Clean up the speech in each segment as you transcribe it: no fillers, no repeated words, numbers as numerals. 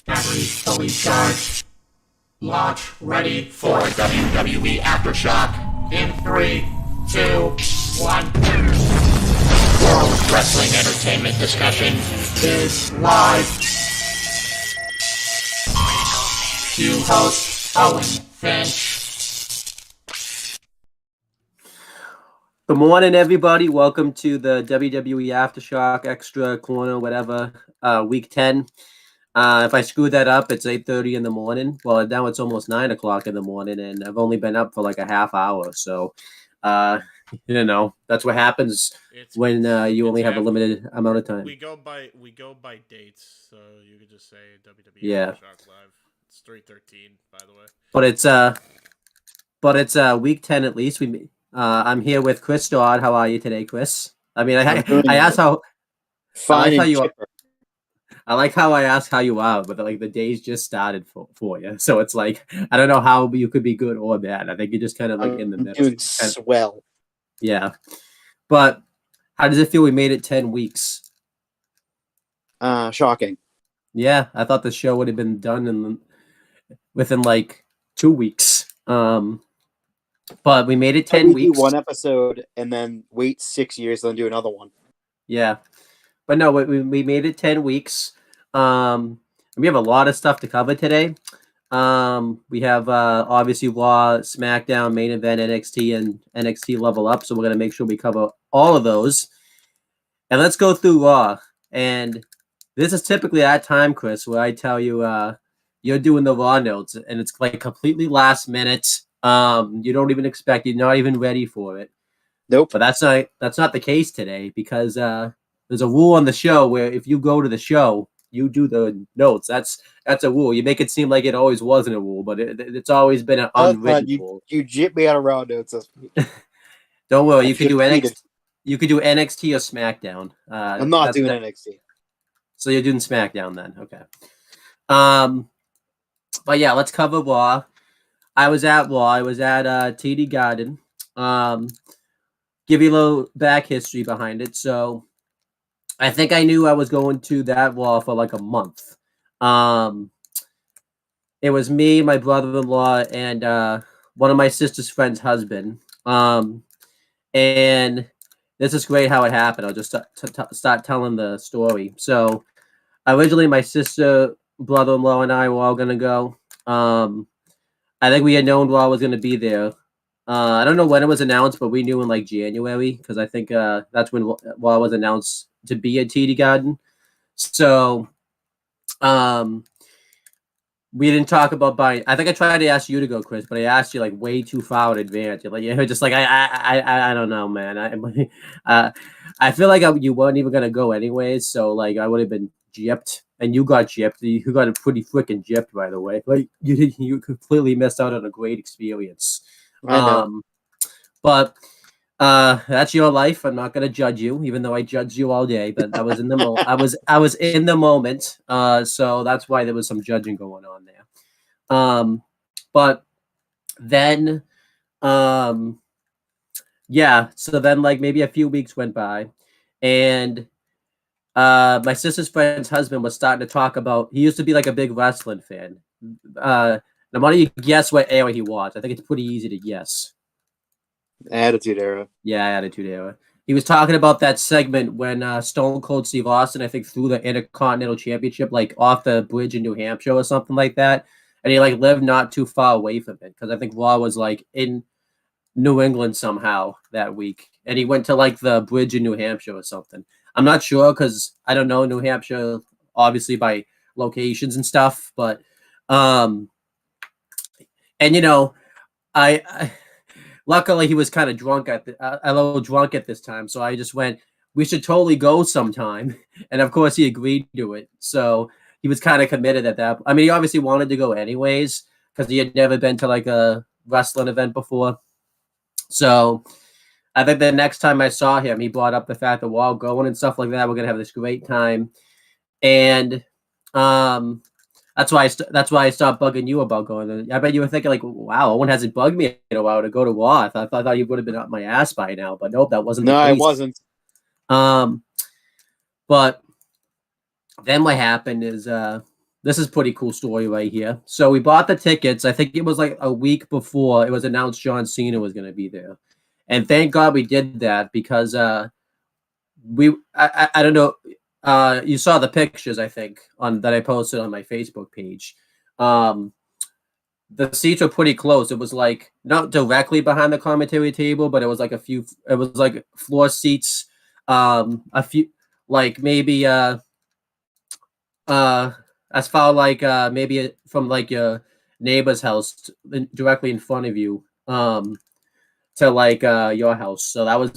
Batteries fully charged. Launch ready for WWE Aftershock in 3, 2, 1. World Wrestling Entertainment Discussion is live. Cue host Owen Finch. Good morning, everybody. Welcome to the WWE Aftershock Extra Corner, whatever, Week 10. If I screw that up, it's 8:30 in the morning. Well, now it's almost 9 o'clock in the morning, and I've only been up for like a half hour. So, that's what happens when you only have a limited amount of time. We go by dates, so you could just say WWE Yeah. Aftershock Live. It's 3:13, by the way. But it's Week 10 at least. I'm here with Chris Dodd. How are you today, Chris? I mean, I asked how. Fine. I like how I asked how you are, but like the days just started for you. So it's like, I don't know how you could be good or bad. I think you're just kind of like in the middle. Doing swell. Yeah. But how does it feel we made it 10 weeks? Shocking. Yeah, I thought the show would have been done within like 2 weeks. But we made it 10 weeks. Do one episode and then wait 6 years, then do another one. Yeah. But no, we made it 10 weeks. We have a lot of stuff to cover today. We have obviously Raw, SmackDown, Main Event, NXT, and NXT Level Up. So we're going to make sure we cover all of those. And let's go through Raw. And this is typically that time, Chris, where I tell you you're doing the Raw notes. And it's like completely last minute. You don't even expect, you're not even ready for it. Nope. But that's not the case today because there's a rule on the show where if you go to the show, you do the notes. That's a rule. You make it seem like it always wasn't a rule, but it's always been an unwritten rule. You jipped me out of Raw notes this week. Don't worry. You could do NXT. You could do NXT or SmackDown. I'm not doing NXT. So you're doing SmackDown then, okay? But yeah, let's cover Raw. I was at Raw. I was at TD Garden. Give you a little back history behind it. So I think I knew I was going to that Raw for like a month. It was me, my brother-in-law, and one of my sister's friend's husband. And this is great how it happened. I'll just start telling the story. So originally my sister, brother-in-law, and I were all going to go. I think we had known Raw was going to be there. I don't know when it was announced, but we knew in like January because I think that's when Raw was announced to be at TD Garden. So we didn't talk about buying. I think I tried to ask you to go, Chris, but I asked you like way too far in advance. You're like, just like I don't know, man. I feel like you weren't even gonna go anyways. So like I would have been gypped, and you got gypped. You got a pretty freaking gypped, by the way. Like you completely missed out on a great experience. But that's your life. I'm not gonna judge you, even though I judged you all day. But I was in the I was in the moment. So that's why there was some judging going on there. But then, yeah. So then, like maybe a few weeks went by, and my sister's friend's husband was starting to talk about. He used to be like a big wrestling fan. Now, why don't you guess what era he watched? I think it's pretty easy to guess. Attitude Era. Yeah, Attitude Era. He was talking about that segment when Stone Cold Steve Austin, I think, threw the Intercontinental Championship like off the bridge in New Hampshire or something like that, and he like lived not too far away from it because I think Raw was like in New England somehow that week, and he went to like the bridge in New Hampshire or something. I'm not sure because I don't know New Hampshire obviously by locations and stuff, but and I luckily he was kind of drunk a little drunk at this time, so I just went, we should totally go sometime, and of course he agreed to it. So he was kind of committed at that. I mean, he obviously wanted to go anyways because he had never been to like a wrestling event before. So I think the next time I saw him, he brought up the fact that while going and stuff like that, we're gonna have this great time. And That's why that's why I stopped bugging you about going there. I bet you were thinking like, wow, Owen hasn't bugged me in a while to go to Raw. I thought you would have been up my ass by now, but nope, that wasn't No, the I case. wasn't. But then what happened is this is pretty cool story right here. So we bought the tickets. I think it was like a week before it was announced John Cena was going to be there, and thank God we did that because I don't know. You saw the pictures, I think, on that I posted on my Facebook page. The seats were pretty close. It was like not directly behind the commentary table, but it was like a few. It was like floor seats. A few, like maybe as far like maybe from like your neighbor's house directly in front of you. To like your house. So that was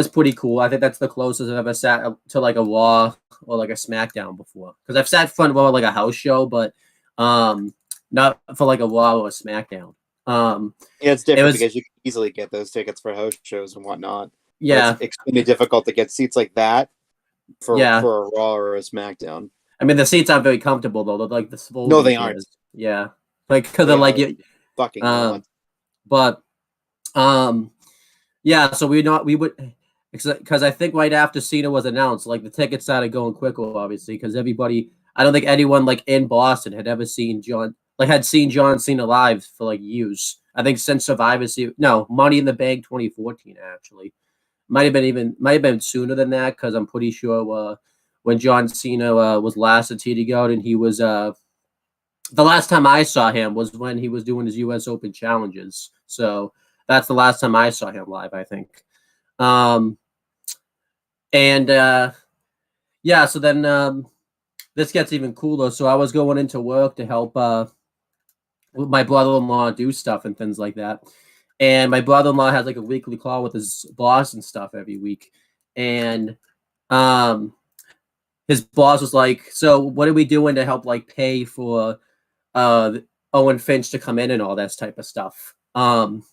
pretty cool. I think that's the closest I've ever sat to like a Raw or like a SmackDown before. Because I've sat front row like a house show, but not for like a Raw or a SmackDown. Yeah, it's different because you can easily get those tickets for house shows and whatnot. Yeah, it's extremely difficult to get seats like that for a Raw or a SmackDown. I mean, the seats aren't very comfortable though. They're like the no, they aren't. Yeah, like because they're like you fucking not. But yeah. So we would because I think right after Cena was announced, like the tickets started going quicker, obviously, because everybody. I don't think anyone like in Boston had ever seen John Cena live for like years. I think since Survivor Series, no, Money in the Bank 2014 actually. Might have been sooner than that because I'm pretty sure when John Cena was last at TD Garden, he was the last time I saw him was when he was doing his U.S. Open challenges. So that's the last time I saw him live, I think. Yeah, so then this gets even cooler. So I was going into work to help my brother-in-law do stuff and things like that. And my brother-in-law has like a weekly call with his boss and stuff every week. And his boss was like, so what are we doing to help like pay for Owen Finch to come in and all that type of stuff? And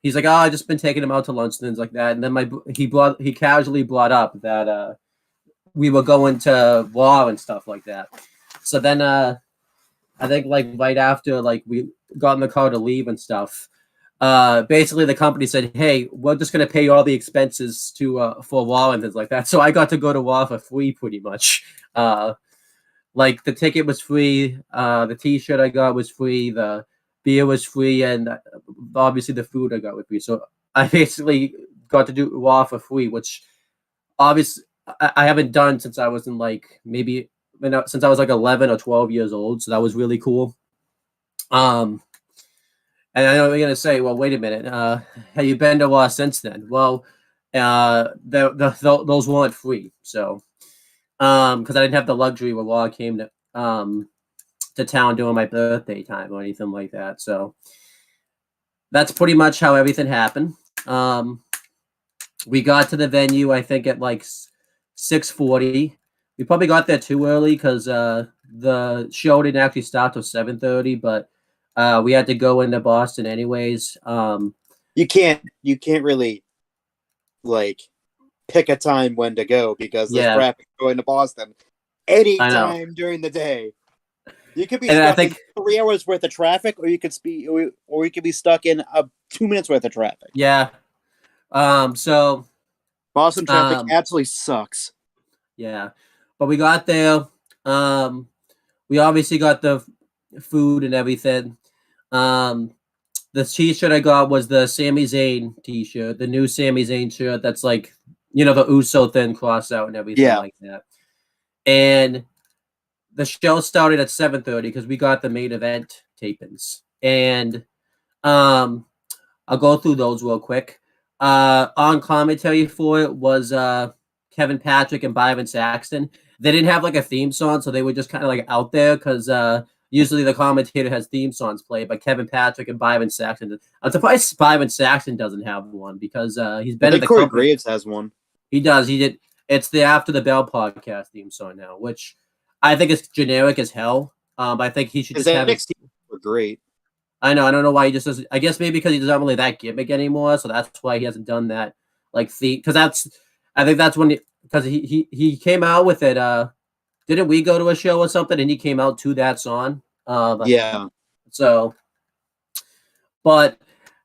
he's like, oh, I've just been taking him out to lunch and things like that. And then he casually brought up that we were going to Raw and stuff like that. So then I think like right after like we got in the car to leave and stuff, basically the company said, hey, we're just gonna pay all the expenses to for Raw and things like that. So I got to go to Raw for free pretty much. Like the ticket was free, the t-shirt I got was free, the beer was free, and obviously the food I got was free. So I basically got to do Raw for free, which obviously I haven't done since I was in like since I was like 11 or 12 years old. So that was really cool. And I know you're gonna say, well, wait a minute, have you been to Raw since then? Well, those weren't free. So because I didn't have the luxury when Raw came to town during my birthday time or anything like that. So that's pretty much how everything happened. We got to the venue, I think, at like 6:40. We probably got there too early because the show didn't actually start till 7:30, but we had to go into Boston anyways. You can't really like pick a time when to go because there's traffic going to Boston anytime during the day. You could be stuck in 3 hours worth of traffic, or you could be stuck in 2 minutes worth of traffic. Yeah. So Boston traffic absolutely sucks. Yeah, but we got there. We obviously got the food and everything. The t-shirt I got was the Sami Zayn t-shirt, the new Sami Zayn shirt. That's like, the Uso thin cross out and everything like that. And the show started at 7:30 because we got the main event tapings. And I'll go through those real quick. On commentary for it was Kevin Patrick and Byron Saxton. They didn't have like a theme song, so they were just kind of like out there because usually the commentator has theme songs played, but Kevin Patrick and Byron Saxton. I'm surprised Byron Saxton doesn't have one because he's been in the Corey company. Graves has one. He does. He did. It's the After the Bell podcast theme song now, which I think is generic as hell. I think he should just have NXT were great. I know. I don't know why he just doesn't. I guess maybe because he doesn't really that gimmick anymore, so that's why he hasn't done that like theme. Because I think that's when because he came out with it didn't we go to a show or something and he came out to that song? Yeah. So, but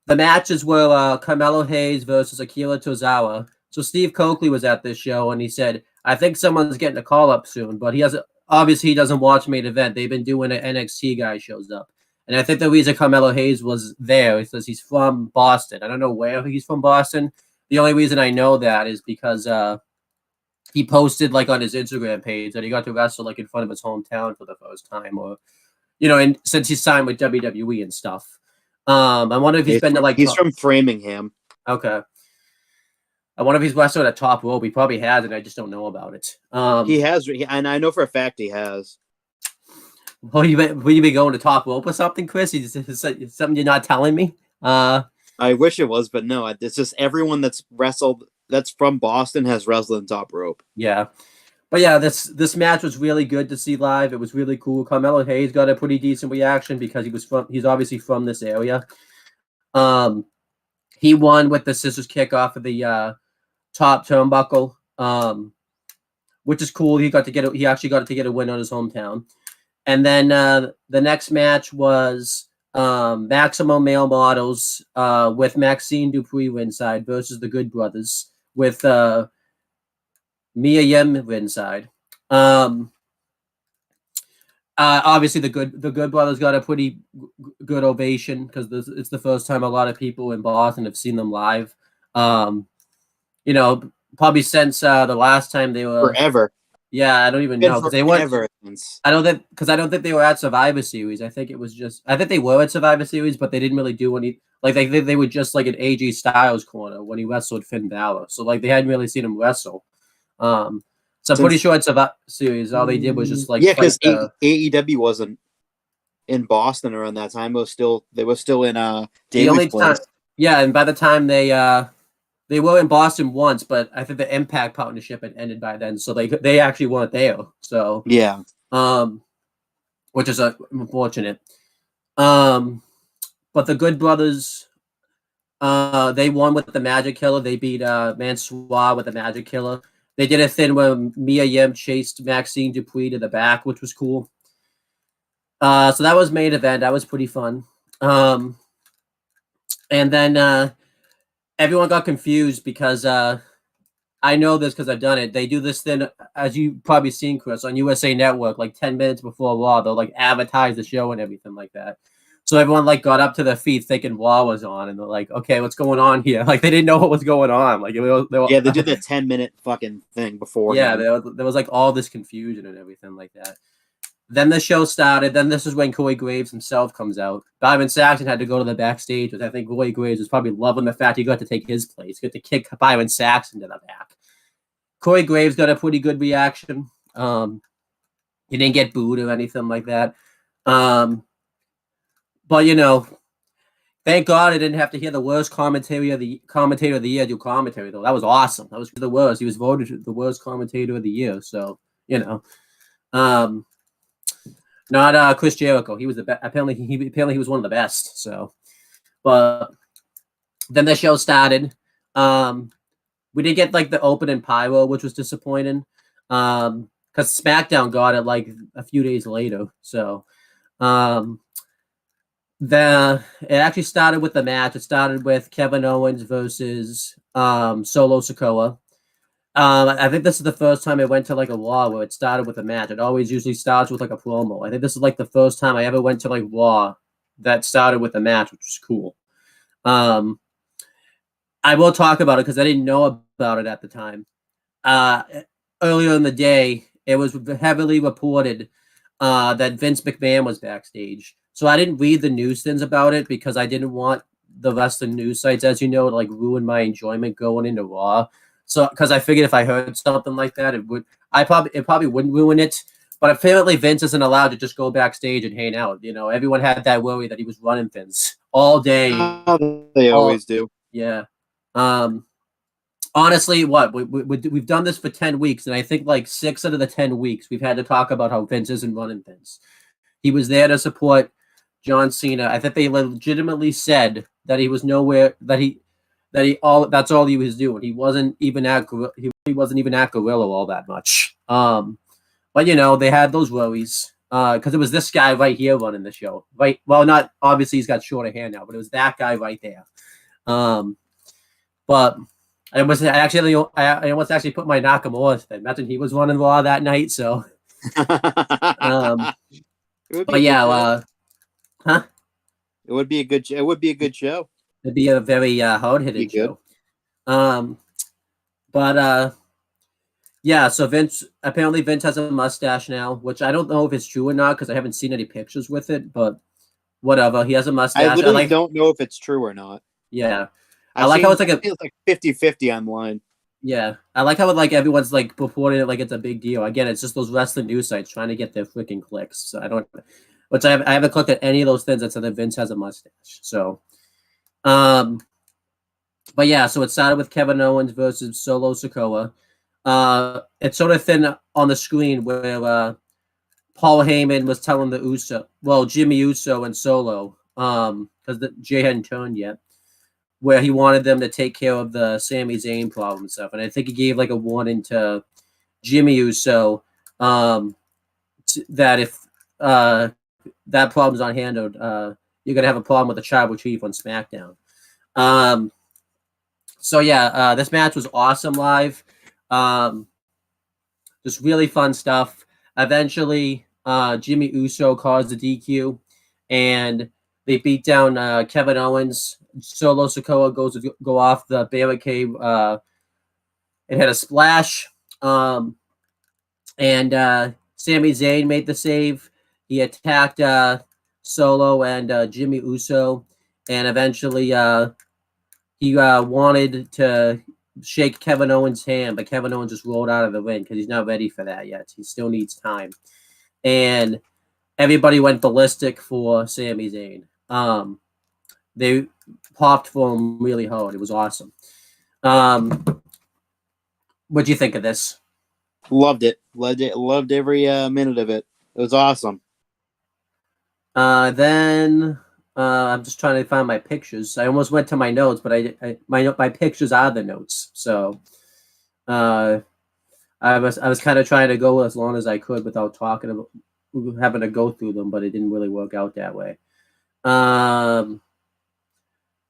the matches were Carmelo Hayes versus Akira Tozawa. So Steve Coakley was at this show and he said, I think someone's getting a call up soon, but he doesn't watch main event. They've been doing an NXT guy shows up. And I think the reason Carmelo Hayes was there is because he's from Boston. I don't know where he's from Boston. The only reason I know that is because he posted like on his Instagram page that he got to wrestle like in front of his hometown for the first time, or and since he signed with WWE and stuff. I wonder if he's been to like he's from Framingham. Okay. I wonder if he's wrestled at Top Rope. He probably has, and I just don't know about it. He has, and I know for a fact he has. Will you be going to Top Rope or something, Chris? Is something you're not telling me? I wish it was, but no. It's just everyone that's wrestled that's from Boston has wrestled in Top Rope. Yeah. But yeah, this match was really good to see live. It was really cool. Carmelo Hayes got a pretty decent reaction because he's obviously from this area. He won with the scissors kick off of the top turnbuckle, which is cool. He actually got to get a win on his hometown. And then the next match was Maximum Male Models with Maxine Dupree ringside versus the Good Brothers with Mia Yim ringside. Obviously, the Good Brothers got a pretty good ovation because it's the first time a lot of people in Boston have seen them live. Probably since the last time they were forever. Yeah, I don't even know because they weren't. I don't think they were at Survivor Series. I think they were at Survivor Series, but they didn't really do any. Like they were just like an AJ Styles corner when he wrestled Finn Balor. So like they hadn't really seen him wrestle. So I'm pretty sure it's Survivor Series. All they did was just like because AEW wasn't in Boston around that time. They were still in Daly's place. Yeah, and by the time they were in Boston once, but I think the Impact partnership had ended by then, so they actually weren't there. So yeah, which is unfortunate. But the Good Brothers, they won with the Magic Killer. They beat Mansoor with the Magic Killer. They did a thing where Mia Yim chased Maxine Dupree to the back, which was cool. So that was main event. That was pretty fun. And then everyone got confused because I know this because I've done it. They do this thing, as you've probably seen, Chris, on USA Network, like 10 minutes before Raw. They'll like advertise the show and everything like that. So everyone like got up to their feet thinking Raw was on, and they're like, "Okay, what's going on here?" Like they didn't know what was going on. Like they did the 10-minute fucking thing before. Yeah, there was like all this confusion and everything like that. Then the show started. Then this is when Corey Graves himself comes out. Byron Saxton had to go to the backstage, which I think Corey Graves was probably loving the fact he got to take his place, got to kick Byron Saxton to the back. Corey Graves got a pretty good reaction. He didn't get booed or anything like that. But thank God I didn't have to hear the worst commentator of the year do commentary though. That was awesome. That was the worst. He was voted the worst commentator of the year. So not Chris Jericho. He was the best. Apparently he was one of the best. So, but then the show started. We didn't get like the opening pyro, which was disappointing. Because SmackDown got it like a few days later. So, it actually started with the match. It started with Kevin Owens versus Solo Sikoa. I think this is the first time I went to like a Raw where it started with a match. It always usually starts with like a promo. I think this is like the first time I ever went to like Raw that started with a match, which was cool. I will talk about it because I didn't know about it at the time. Earlier in the day, it was heavily reported that Vince McMahon was backstage. So I didn't read the news things about it because I didn't want the rest of the news sites, as you know, to like ruin my enjoyment going into Raw. So because I figured if I heard something like that, it probably wouldn't ruin it. But apparently Vince isn't allowed to just go backstage and hang out. Everyone had that worry that he was running things all day. They always do. Yeah. Honestly, we've done this for 10 weeks, and I think like 6 out of the 10 weeks we've had to talk about how Vince isn't running things. He was there to support John Cena. I think they legitimately said that he was nowhere. That's all he was doing. He wasn't even at Gorilla all that much. But they had those worries because it was this guy right here running the show. Right. Well, not obviously he's got shorter hair now, but it was that guy right there. But I almost actually put my Nakamura thing. Imagine he was running Raw that night. So, but yeah, huh? It would be a good. It would be a good show. It'd be a very hard-hitting show. But yeah. So Vince has a mustache now, which I don't know if it's true or not because I haven't seen any pictures with it. But whatever, he has a mustache. I literally don't know if it's true or not. Yeah. I like how it's like 50-50 online. Yeah, I like how everyone's reporting it like it's a big deal. Again, it's just those wrestling news sites trying to get their freaking clicks. So I haven't clicked at any of those things that said that Vince has a mustache. So, but yeah, so it started with Kevin Owens versus Solo Sikoa. It's sort of thin on the screen where Paul Heyman was telling Jimmy Uso and Solo, because Jay hadn't turned yet, where he wanted them to take care of the Sami Zayn problem and stuff. And I think he gave a warning to Jimmy Uso that if that problem's not handled, you're going to have a problem with the Tribal Chief on SmackDown. So yeah, this match was awesome live. Just really fun stuff. Eventually, Jimmy Uso caused the DQ, and they beat down Kevin Owens. Solo Sikoa go off the barricade. It had a splash, and Sami Zayn made the save. He attacked Solo and Jimmy Uso, and eventually he wanted to shake Kevin Owens' hand, but Kevin Owens just rolled out of the ring because he's not ready for that yet. He still needs time. And everybody went ballistic for Sami Zayn. They popped for him really hard. It was awesome. What'd you think of this? Loved it. Loved every minute of it. It was awesome. Then I'm just trying to find my pictures. I almost went to my notes, but my pictures are the notes. So I was kind of trying to go as long as I could without having to go through them, but it didn't really work out that way.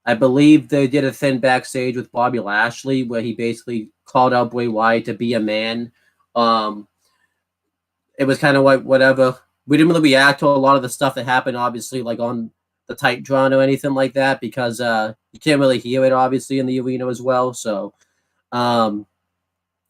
I believe they did a thing backstage with Bobby Lashley where he basically called out Bray Wyatt to be a man. It was kind of like whatever. We didn't really react to a lot of the stuff that happened, obviously, on the Titantron or anything like that, because you can't really hear it, obviously, in the arena as well. So, and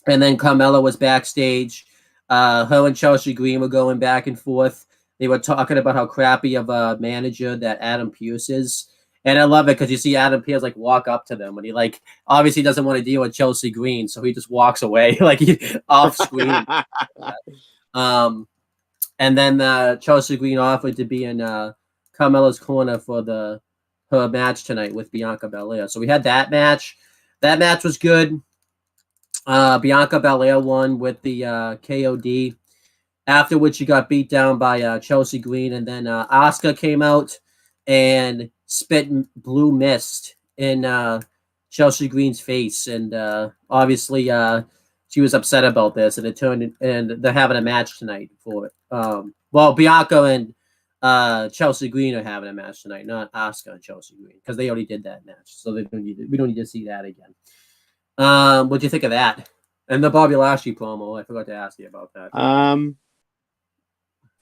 then Carmella was backstage. Her and Chelsea Green were going back and forth. They were talking about how crappy of a manager that Adam Pearce is. And I love it because you see Adam Pearce walk up to them, and he obviously doesn't want to deal with Chelsea Green, so he just walks away off screen. And then Chelsea Green offered to be in Carmella's corner for her match tonight with Bianca Belair. So we had that match. That match was good. Bianca Belair won with the KOD. After which she got beat down by Chelsea Green, and then Asuka came out and spit blue mist in Chelsea Green's face, and obviously she was upset about this, and they're having a match tonight for it. Well, Bianca and Chelsea Green are having a match tonight, not Asuka and Chelsea Green, because they already did that match, so we don't need to see that again. What do you think of that? And the Bobby Lashley promo, I forgot to ask you about that.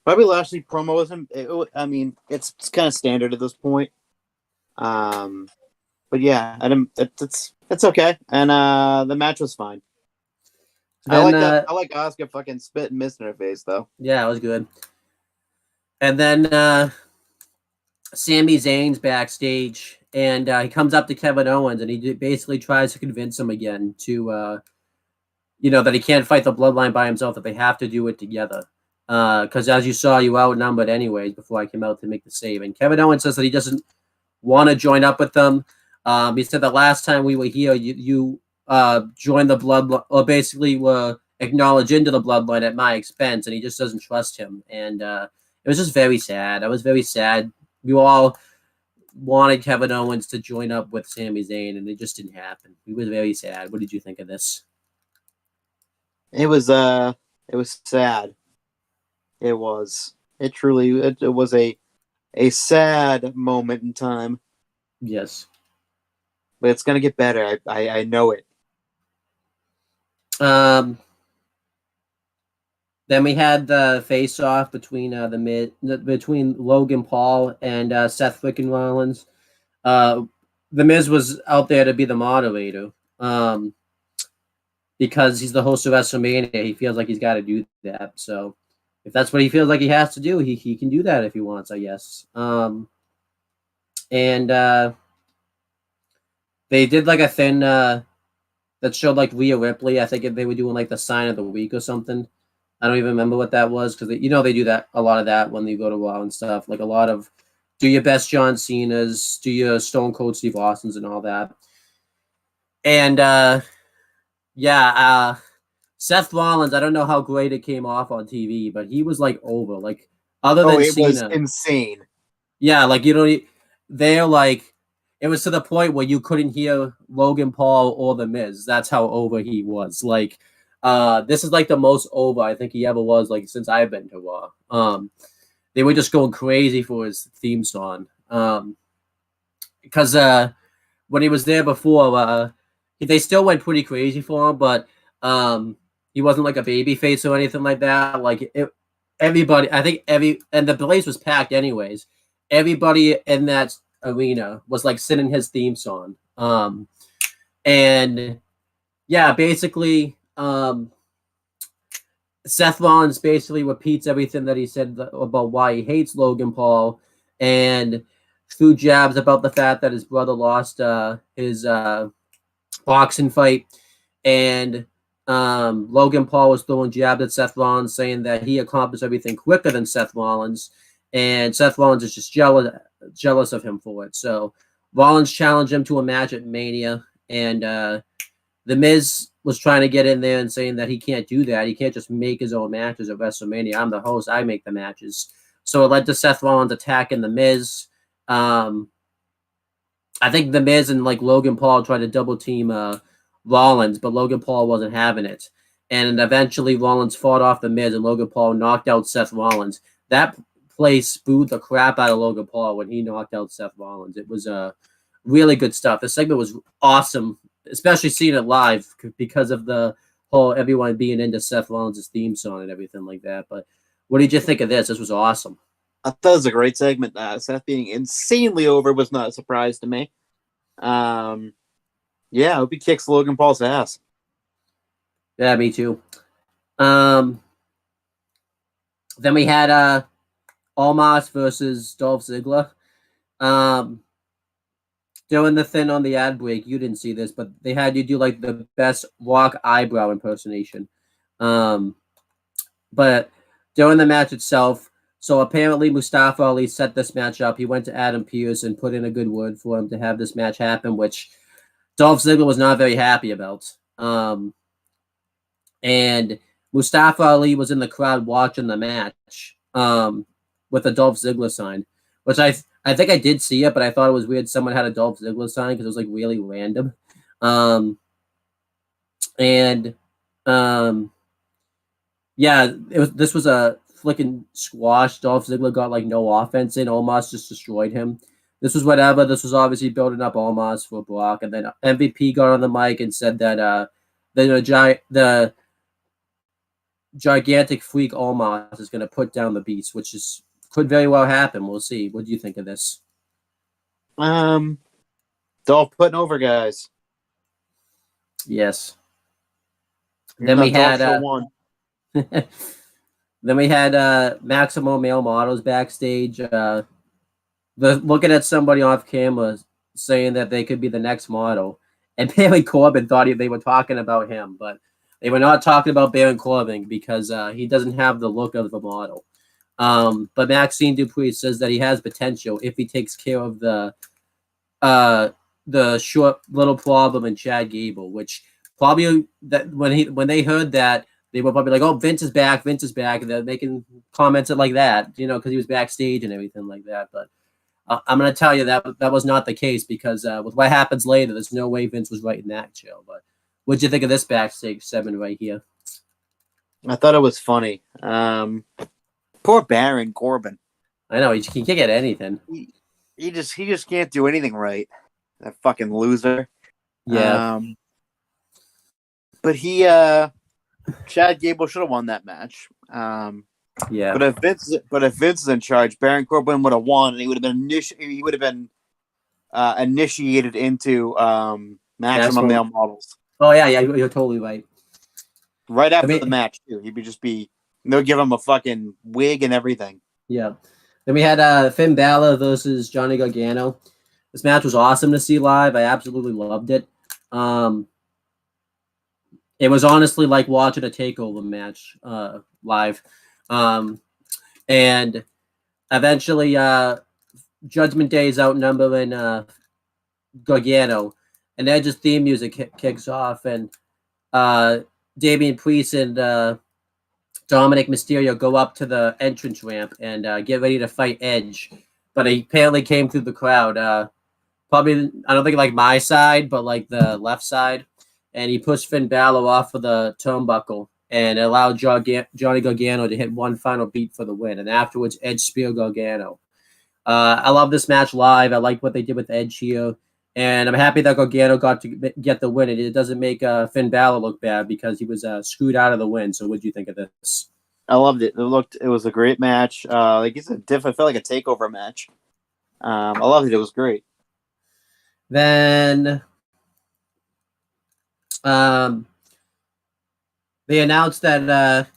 Bobby Lashley promo wasn't. It's kind of standard at this point. But yeah, it's okay, and the match was fine. Then, I like Asuka fucking spit and mist in her face though. Yeah, it was good. And then Sami Zayn's backstage, and he comes up to Kevin Owens, and he basically tries to convince him again to, that he can't fight the Bloodline by himself; that they have to do it together. Because as you saw, you outnumbered anyways before I came out to make the save. And Kevin Owens says that he doesn't want to join up with them. He said the last time we were here, you joined the Bloodline, or basically were acknowledged into the Bloodline at my expense, and he just doesn't trust him. And it was just very sad. I was very sad. We all wanted Kevin Owens to join up with Sami Zayn, and it just didn't happen. We were very sad. What did you think of this? It was sad. It was. It truly. It was a sad moment in time, Yes. but it's gonna get better. I know it. Then we had the face-off between between Logan Paul and Seth freaking Rollins. The Miz was out there to be the moderator, because he's the host of WrestleMania. He feels like he's got to do that. So if that's what he feels like he has to do, he can do that if he wants, I guess. And they did like a thing that showed like Rhea Ripley. I think they were doing like the sign of the week or something. I don't even remember what that was because they do that a lot of that when you go to Raw and stuff. Like a lot of do your best John Cena's, do your Stone Cold Steve Austin's and all that. And Seth Rollins, I don't know how great it came off on TV, but he was like over. Like other than it Cena, was insane. Yeah, like they're like it was to the point where you couldn't hear Logan Paul or The Miz. That's how over he was. Like this is like the most over I think he ever was, like since I've been to Raw. They were just going crazy for his theme song. Because when he was there before, they still went pretty crazy for him, but he wasn't like a baby face or anything like that. Like everybody, I think and the place was packed anyways. Everybody in that arena was like singing his theme song. And yeah, basically, Seth Rollins basically repeats everything that he said about why he hates Logan Paul and threw jabs about the fact that his brother lost his boxing fight. And Logan Paul was throwing jabs at Seth Rollins, saying that he accomplished everything quicker than Seth Rollins. And Seth Rollins is just jealous of him for it. So Rollins challenged him to a match at Mania. And The Miz was trying to get in there and saying that he can't do that. He can't just make his own matches at WrestleMania. I'm the host. I make the matches. So it led to Seth Rollins attacking The Miz. I think The Miz and like Logan Paul tried to double team Rollins, but Logan Paul wasn't having it. And eventually Rollins fought off The Miz and Logan Paul knocked out Seth Rollins. That place booed the crap out of Logan Paul when he knocked out Seth Rollins. It was really good stuff. The segment was awesome, especially seeing it live because of the whole everyone being into Seth Rollins' theme song and everything like that. But what did you think of this? This was awesome. I thought it was a great segment. Seth being insanely over was not a surprise to me. Yeah, I hope he kicks Logan Paul's ass. Yeah, me too. Then we had Almas versus Dolph Ziggler. Doing the thing on the ad break, you didn't see this, but they had you do like the best Rock eyebrow impersonation. But during the match itself, so apparently Mustafa Ali set this match up. He went to Adam Pearce and put in a good word for him to have this match happen, which Dolph Ziggler was not very happy about. And Mustafa Ali was in the crowd watching the match with a Dolph Ziggler sign, which I think I did see it, but I thought it was weird someone had a Dolph Ziggler sign because it was like really random. Yeah, this was a flicking squash. Dolph Ziggler got like no offense in. Omos just destroyed him. This was whatever. This was obviously building up Omos for Brock, and then MVP got on the mic and said that the gigantic freak Omos is going to put down the beast, which could very well happen. We'll see. What do you think of this? Dolph putting over guys. Yes. Then we had then we had Maximo male models backstage. Looking at somebody off camera saying that they could be the next model, and Baron Corbin thought they were talking about him, but they were not talking about Baron Corbin because he doesn't have the look of the model. But Maxine Dupree says that he has potential if he takes care of the short little problem in Chad Gable, which probably that when they heard that, they were probably like, "Oh, Vince is back, and they're making comments like that, because he was backstage and everything like that. But I'm going to tell you that was not the case because with what happens later, there's no way Vince was writing that show. But what'd you think of this backstage segment right here? I thought it was funny. Poor Baron Corbin. I know he can't get anything. He just can't do anything right. That fucking loser. Yeah. But Chad Gable should have won that match. Yeah. But if Vince is in charge, Baron Corbin would have won, and he would have been initiated into Maximum Male Models. Oh yeah, you're totally right. Right after the match too, they'll give him a fucking wig and everything. Yeah. Then we had Finn Balor versus Johnny Gargano. This match was awesome to see live. I absolutely loved it. It was honestly like watching a takeover match live. And eventually Judgment Day is outnumbering Gargano, and Edge's theme music kicks off, and Damian Priest and Dominic Mysterio go up to the entrance ramp and get ready to fight Edge, but he apparently came through the crowd. Probably, I don't think like my side, but like the left side, and he pushed Finn Balor off of the turnbuckle and allowed Johnny Gargano to hit one final beat for the win. And afterwards, Edge speared Gargano. I love this match live. I like what they did with Edge here. And I'm happy that Gargano got to get the win. It doesn't make Finn Balor look bad because he was screwed out of the win. So what do you think of this? I loved it. It was a great match. Like you said, it felt like a takeover match. I loved it. It was great. Then they announced that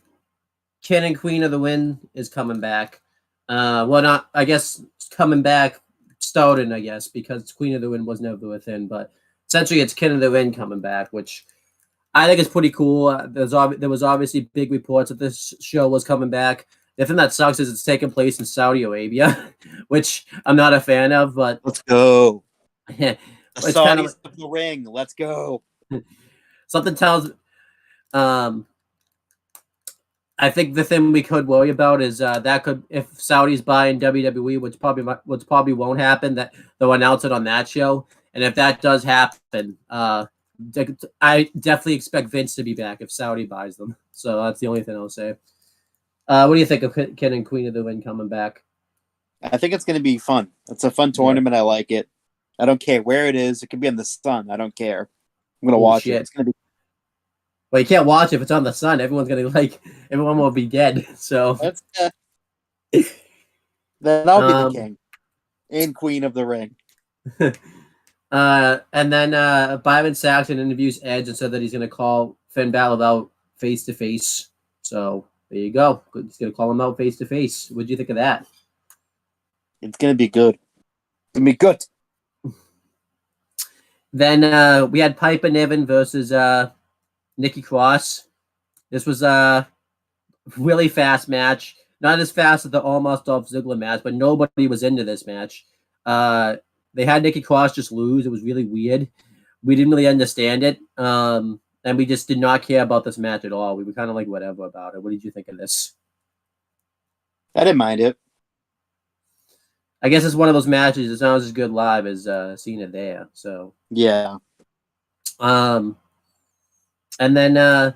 King and Queen of the Wind is coming back. Well, not, I guess, coming back, starting, I guess, because Queen of the Wind was never within, but essentially it's King of the Wind coming back, which I think is pretty cool. There was obviously big reports that this show was coming back. The thing that sucks is it's taking place in Saudi Arabia, which I'm not a fan of, but let's go. Yeah, the Saudis of the ring. Let's go. Something tells I think the thing we could worry about is that could, if Saudi's buying WWE, which probably won't happen, that they'll announce it on that show. And if that does happen, I definitely expect Vince to be back if Saudi buys them. So that's the only thing I'll say. What do you think of King and Queen of the Wind coming back? I think it's going to be fun. It's a fun tournament. I like it. I don't care where it is. It could be in the sun. I don't care. I'm going to watch it. It's going to be. Well, you can't watch it if it's on the sun. Everyone will be dead. So then I'll be the king and queen of the ring. And then Byron Saxton interviews Edge and said that he's going to call Finn Balor out face to face. So there you go. He's going to call him out face to face. What do you think of that? It's going to be good. It's going to be good. Then we had Piper Niven versus Nikki Cross. This was a really fast match. Not as fast as the almost Dolph Ziggler match, but nobody was into this match. They had Nikki Cross just lose. It was really weird. We didn't really understand it. And we just did not care about this match at all. We were kind of like whatever about it. What did you think of this? I didn't mind it. I guess it's one of those matches. It's not as good live as seeing it there. So yeah. And then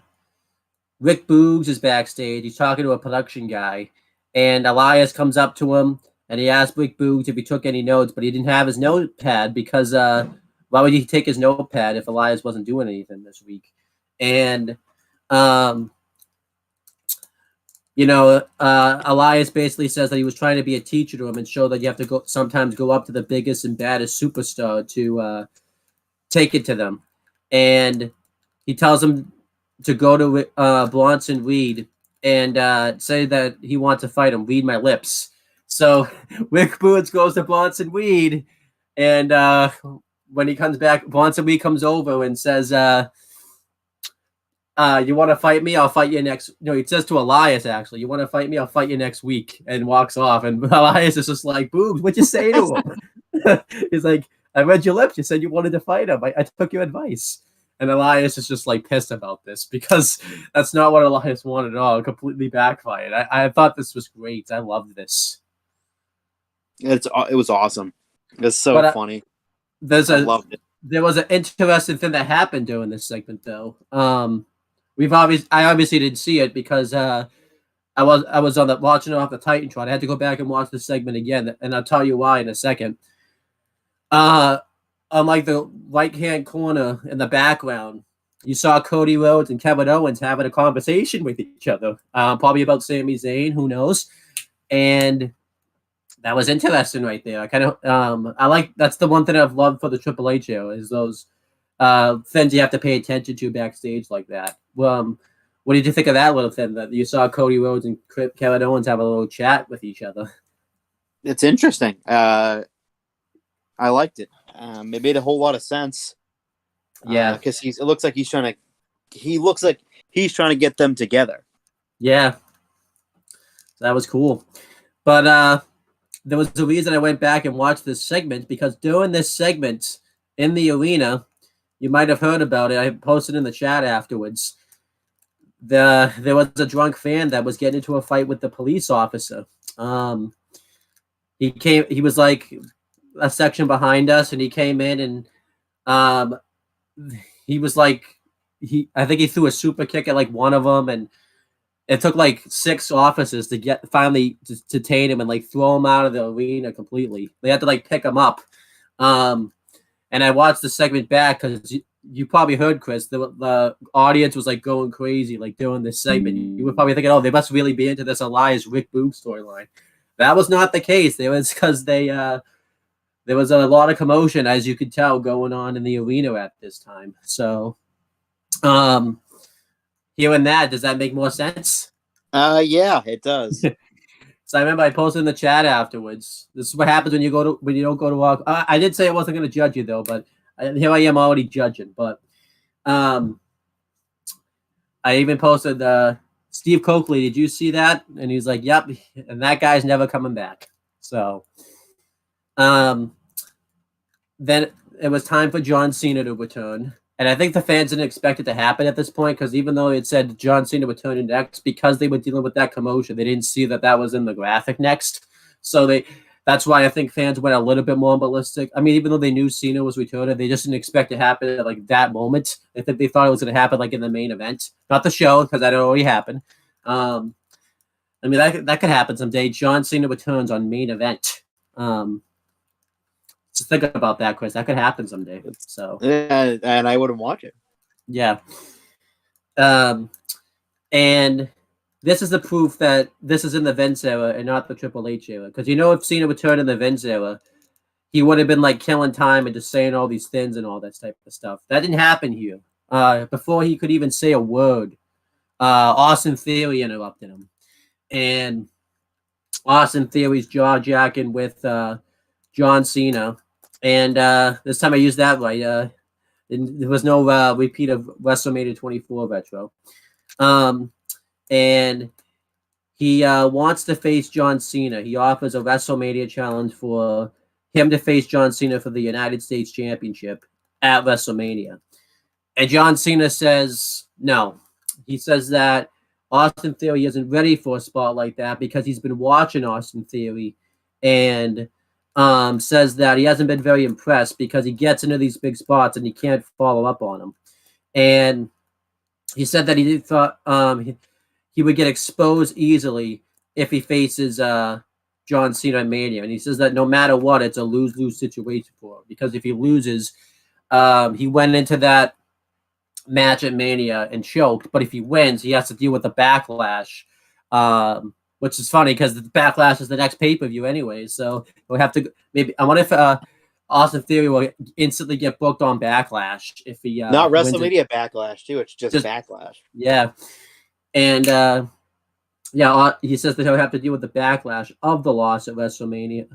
Rick Boogs is backstage. He's talking to a production guy, and Elias comes up to him and he asked Rick Boogs if he took any notes, but he didn't have his notepad because why would he take his notepad if Elias wasn't doing anything this week? And Elias basically says that he was trying to be a teacher to him and show that you have to sometimes go up to the biggest and baddest superstar to take it to them. And he tells him to go to Bronson Reed and say that he wants to fight him. Read my lips. So Rick Boogs goes to Bronson Reed, and when he comes back, Bronson Reed comes over and says, you want to fight me? I'll fight you next. No, he says to Elias, actually, you want to fight me? I'll fight you next week, and walks off. And Elias is just like, Boogs, what'd you say to him? He's like, I read your lips. You said you wanted to fight him. I took your advice. And Elias is just like pissed about this because that's not what Elias wanted at all. It completely backfired. I thought this was great. I loved this. It was awesome. It's so funny. I loved it. There was an interesting thing that happened during this segment, though. I obviously didn't see it because I was on the watching it off the Titantron. I had to go back and watch this segment again, and I'll tell you why in a second. On like the right-hand corner in the background, you saw Cody Rhodes and Kevin Owens having a conversation with each other, probably about Sami Zayn, who knows? And that was interesting right there. I kind of, I like, that's the one thing I've loved for the Triple H show is those things you have to pay attention to backstage like that. What did you think of that little thing that you saw Cody Rhodes and Kevin Owens have a little chat with each other? It's interesting. I liked it. It made a whole lot of sense. Yeah, because it looks like he's trying to get them together. Yeah, that was cool. But there was a reason I went back and watched this segment, because during this segment in the arena, you might have heard about it. I posted in the chat afterwards. There was a drunk fan that was getting into a fight with the police officer. He was like a section behind us, and he came in and he was like, I think he threw a super kick at like one of them, and it took like 6 officers to finally detain him and like throw him out of the arena completely. They had to like pick him up. And I watched the segment back because you probably heard, Chris, the audience was like going crazy like doing this segment. You were probably thinking, oh, they must really be into this Elias Rick Boom storyline. That was not the case. It was because there was a lot of commotion, as you could tell, going on in the arena at this time. So, hearing that, does that make more sense? Yeah, it does. So I remember I posted in the chat afterwards. This is what happens when you don't go to walk. I did say I wasn't going to judge you though, but here I am already judging. But I even posted Steve Coakley. Did you see that? And he's like, "Yep," and that guy's never coming back. So, then it was time for John Cena to return. And I think the fans didn't expect it to happen at this point, because even though it said John Cena would turn in next, because they were dealing with that commotion, they didn't see that was in the graphic next. So that's why I think fans went a little bit more ballistic. I mean, even though they knew Cena was returning, they just didn't expect it to happen at like that moment. I think they thought it was going to happen like in the main event, not the show, because that had already happened. I mean, that could happen someday. John Cena returns on main event. Just think about that, Chris. That could happen someday. So, and I wouldn't watch it. Yeah. And this is the proof that this is in the Vince era and not the Triple H era. Because if Cena returned in the Vince era, he would have been like killing time and just saying all these things and all that type of stuff. That didn't happen here. Before he could even say a word, Austin Theory interrupted him, and Austin Theory's jaw jacking with John Cena. And this time I used that right. There was no repeat of WrestleMania 24 retro. And he wants to face John Cena. He offers a WrestleMania challenge for him to face John Cena for the United States Championship at WrestleMania. And John Cena says no. He says that Austin Theory isn't ready for a spot like that because he's been watching Austin Theory, and says that he hasn't been very impressed because he gets into these big spots and he can't follow up on them. And he said that he thought he would get exposed easily if he faces John Cena at Mania. And he says that no matter what, it's a lose-lose situation for him, because if he loses, he went into that match at Mania and choked, but if he wins, he has to deal with the backlash, which is funny because the backlash is the next pay-per-view anyway. So we'll have to I wonder if Austin Theory will instantly get booked on Backlash if he not WrestleMania Backlash too. It's just Backlash. Yeah, and he says that he'll have to deal with the backlash of the loss at WrestleMania.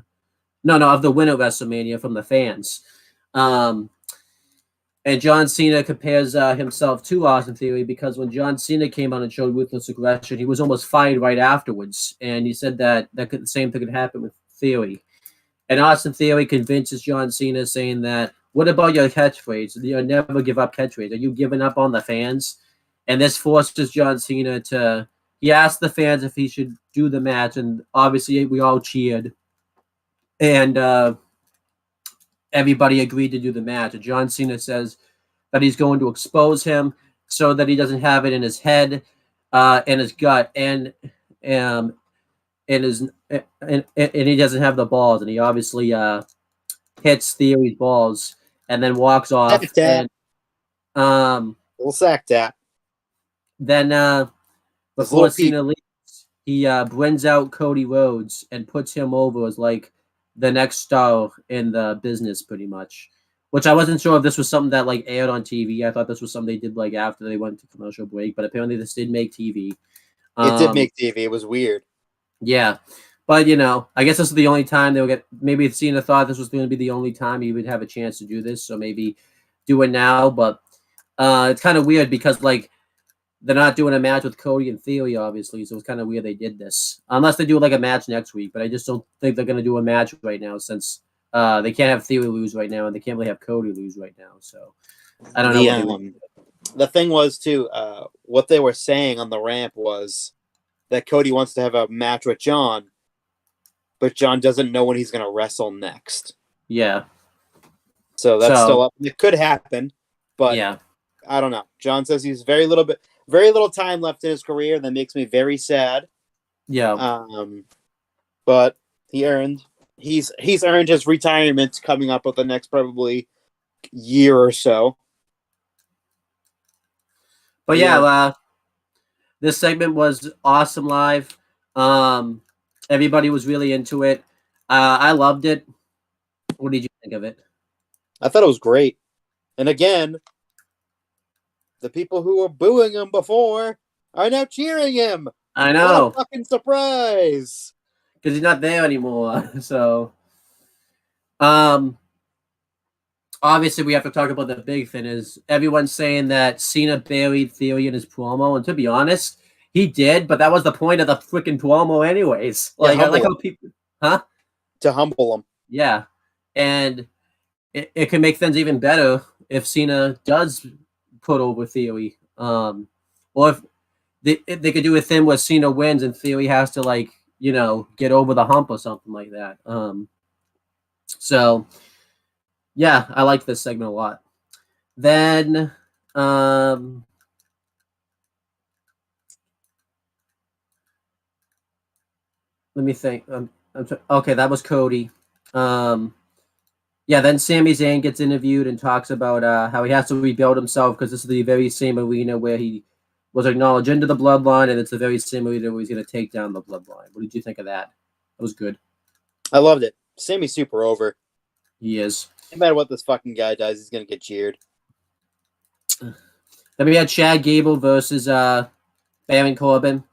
No, of the win at WrestleMania from the fans. And John Cena compares himself to Austin Theory because when John Cena came on and showed Ruthless Aggression, he was almost fired right afterwards. And he said that the same thing could happen with Theory. And Austin Theory convinces John Cena, saying that, what about your catchphrase? You'll never give up catchphrase. Are you giving up on the fans? And this forces John Cena to... He asked the fans if he should do the match, and obviously we all cheered. And everybody agreed to do the match. And John Cena says that he's going to expose him so that he doesn't have it in his head, in his gut. And and he doesn't have the balls, and he obviously hits Theory's balls and then walks off. And we'll sack that. Then before Cena leaves, he brings out Cody Rhodes and puts him over as like the next star in the business, pretty much. Which I wasn't sure if this was something that like aired on TV. I thought this was something they did like after they went to commercial break, but apparently this did make TV. It did make TV. It was weird. Yeah. But, you know, I guess this is the only time they'll get, maybe Cena thought this was going to be the only time he would have a chance to do this. So maybe do it now. But it's kind of weird because, like, they're not doing a match with Cody and Theory, obviously. So it's kind of weird they did this. Unless they do, like, a match next week. But I just don't think they're going to do a match right now since they can't have Theory lose right now and they can't really have Cody lose right now. So I don't know. The thing was, too, what they were saying on the ramp was that Cody wants to have a match with John, but John doesn't know when he's going to wrestle next. Yeah. So that's still up. It could happen, but yeah. I don't know. John says he's very little time left in his career. That makes me very sad. Yeah. But he's earned his retirement coming up with the next probably year or so. But yeah, this segment was awesome live. Everybody was really into it. I loved it. What did you think of it? I thought it was great. And again, the people who were booing him before are now cheering him. I know. What a fucking surprise. Because he's not there anymore. So, obviously, we have to talk about the big thing is everyone's saying that Cena buried Theory in his promo. And to be honest, he did, but that was the point of the freaking promo anyways. Like, I like how people... Huh? To humble him. Yeah. And it can make things even better if Cena does put over Theory. Or if they could do a thing where Cena wins and Theory has to, like, you know, get over the hump or something like that. So, yeah, I liked this segment a lot. Then, let me think. Okay, that was Cody. Yeah, then Sami Zayn gets interviewed and talks about how he has to rebuild himself because this is the very same arena where he was acknowledged into the bloodline, and it's the very same arena where he's going to take down the bloodline. What did you think of that? That was good. I loved it. Sami's super over. He is. No matter what this fucking guy does, he's going to get cheered. Then we had Chad Gable versus Baron Corbin.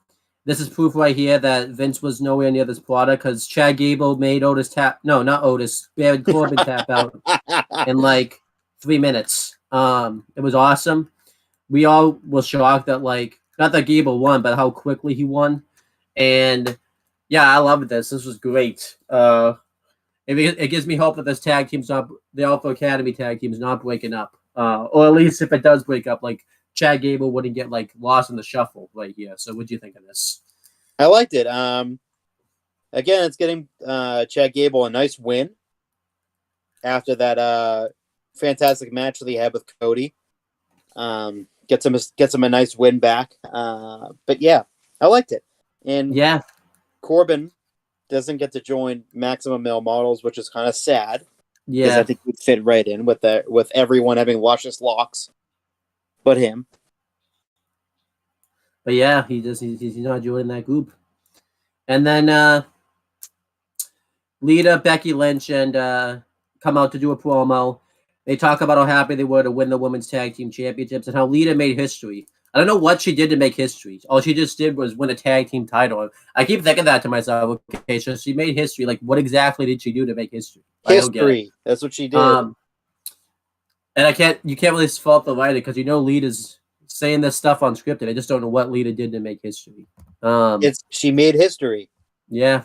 This is proof right here that Vince was nowhere near this product because Chad Gable made Otis tap. No, not Otis. Baron Corbin tap out in like 3 minutes. It was awesome. We all were shocked that, like, not that Gable won, but how quickly he won. And yeah, I loved this. This was great. It gives me hope that this tag team's not, the Alpha Academy tag team is not breaking up. Or at least if it does break up, like, Chad Gable wouldn't get, like, lost in the shuffle right here. So what do you think of this? I liked it. Again, it's getting Chad Gable a nice win after that fantastic match that he had with Cody. Gets him a nice win back. But yeah, I liked it. And yeah, Corbin doesn't get to join Maximum Male Models, which is kind of sad. Yeah, because I think he'd fit right in with everyone having luscious locks, but him. But yeah, he's not joining that group. And then Lita, Becky Lynch, and come out to do a promo. They talk about how happy they were to win the Women's Tag Team Championships and how Lita made history. I don't know what she did to make history. All she just did was win a tag team title. I keep thinking that to myself. Okay, so she made history. Like, what exactly did she do to make history? History. That's what she did. And you can't really fault the writer because Lita's saying this stuff unscripted. I just don't know what Lita did to make history. She made history. Yeah.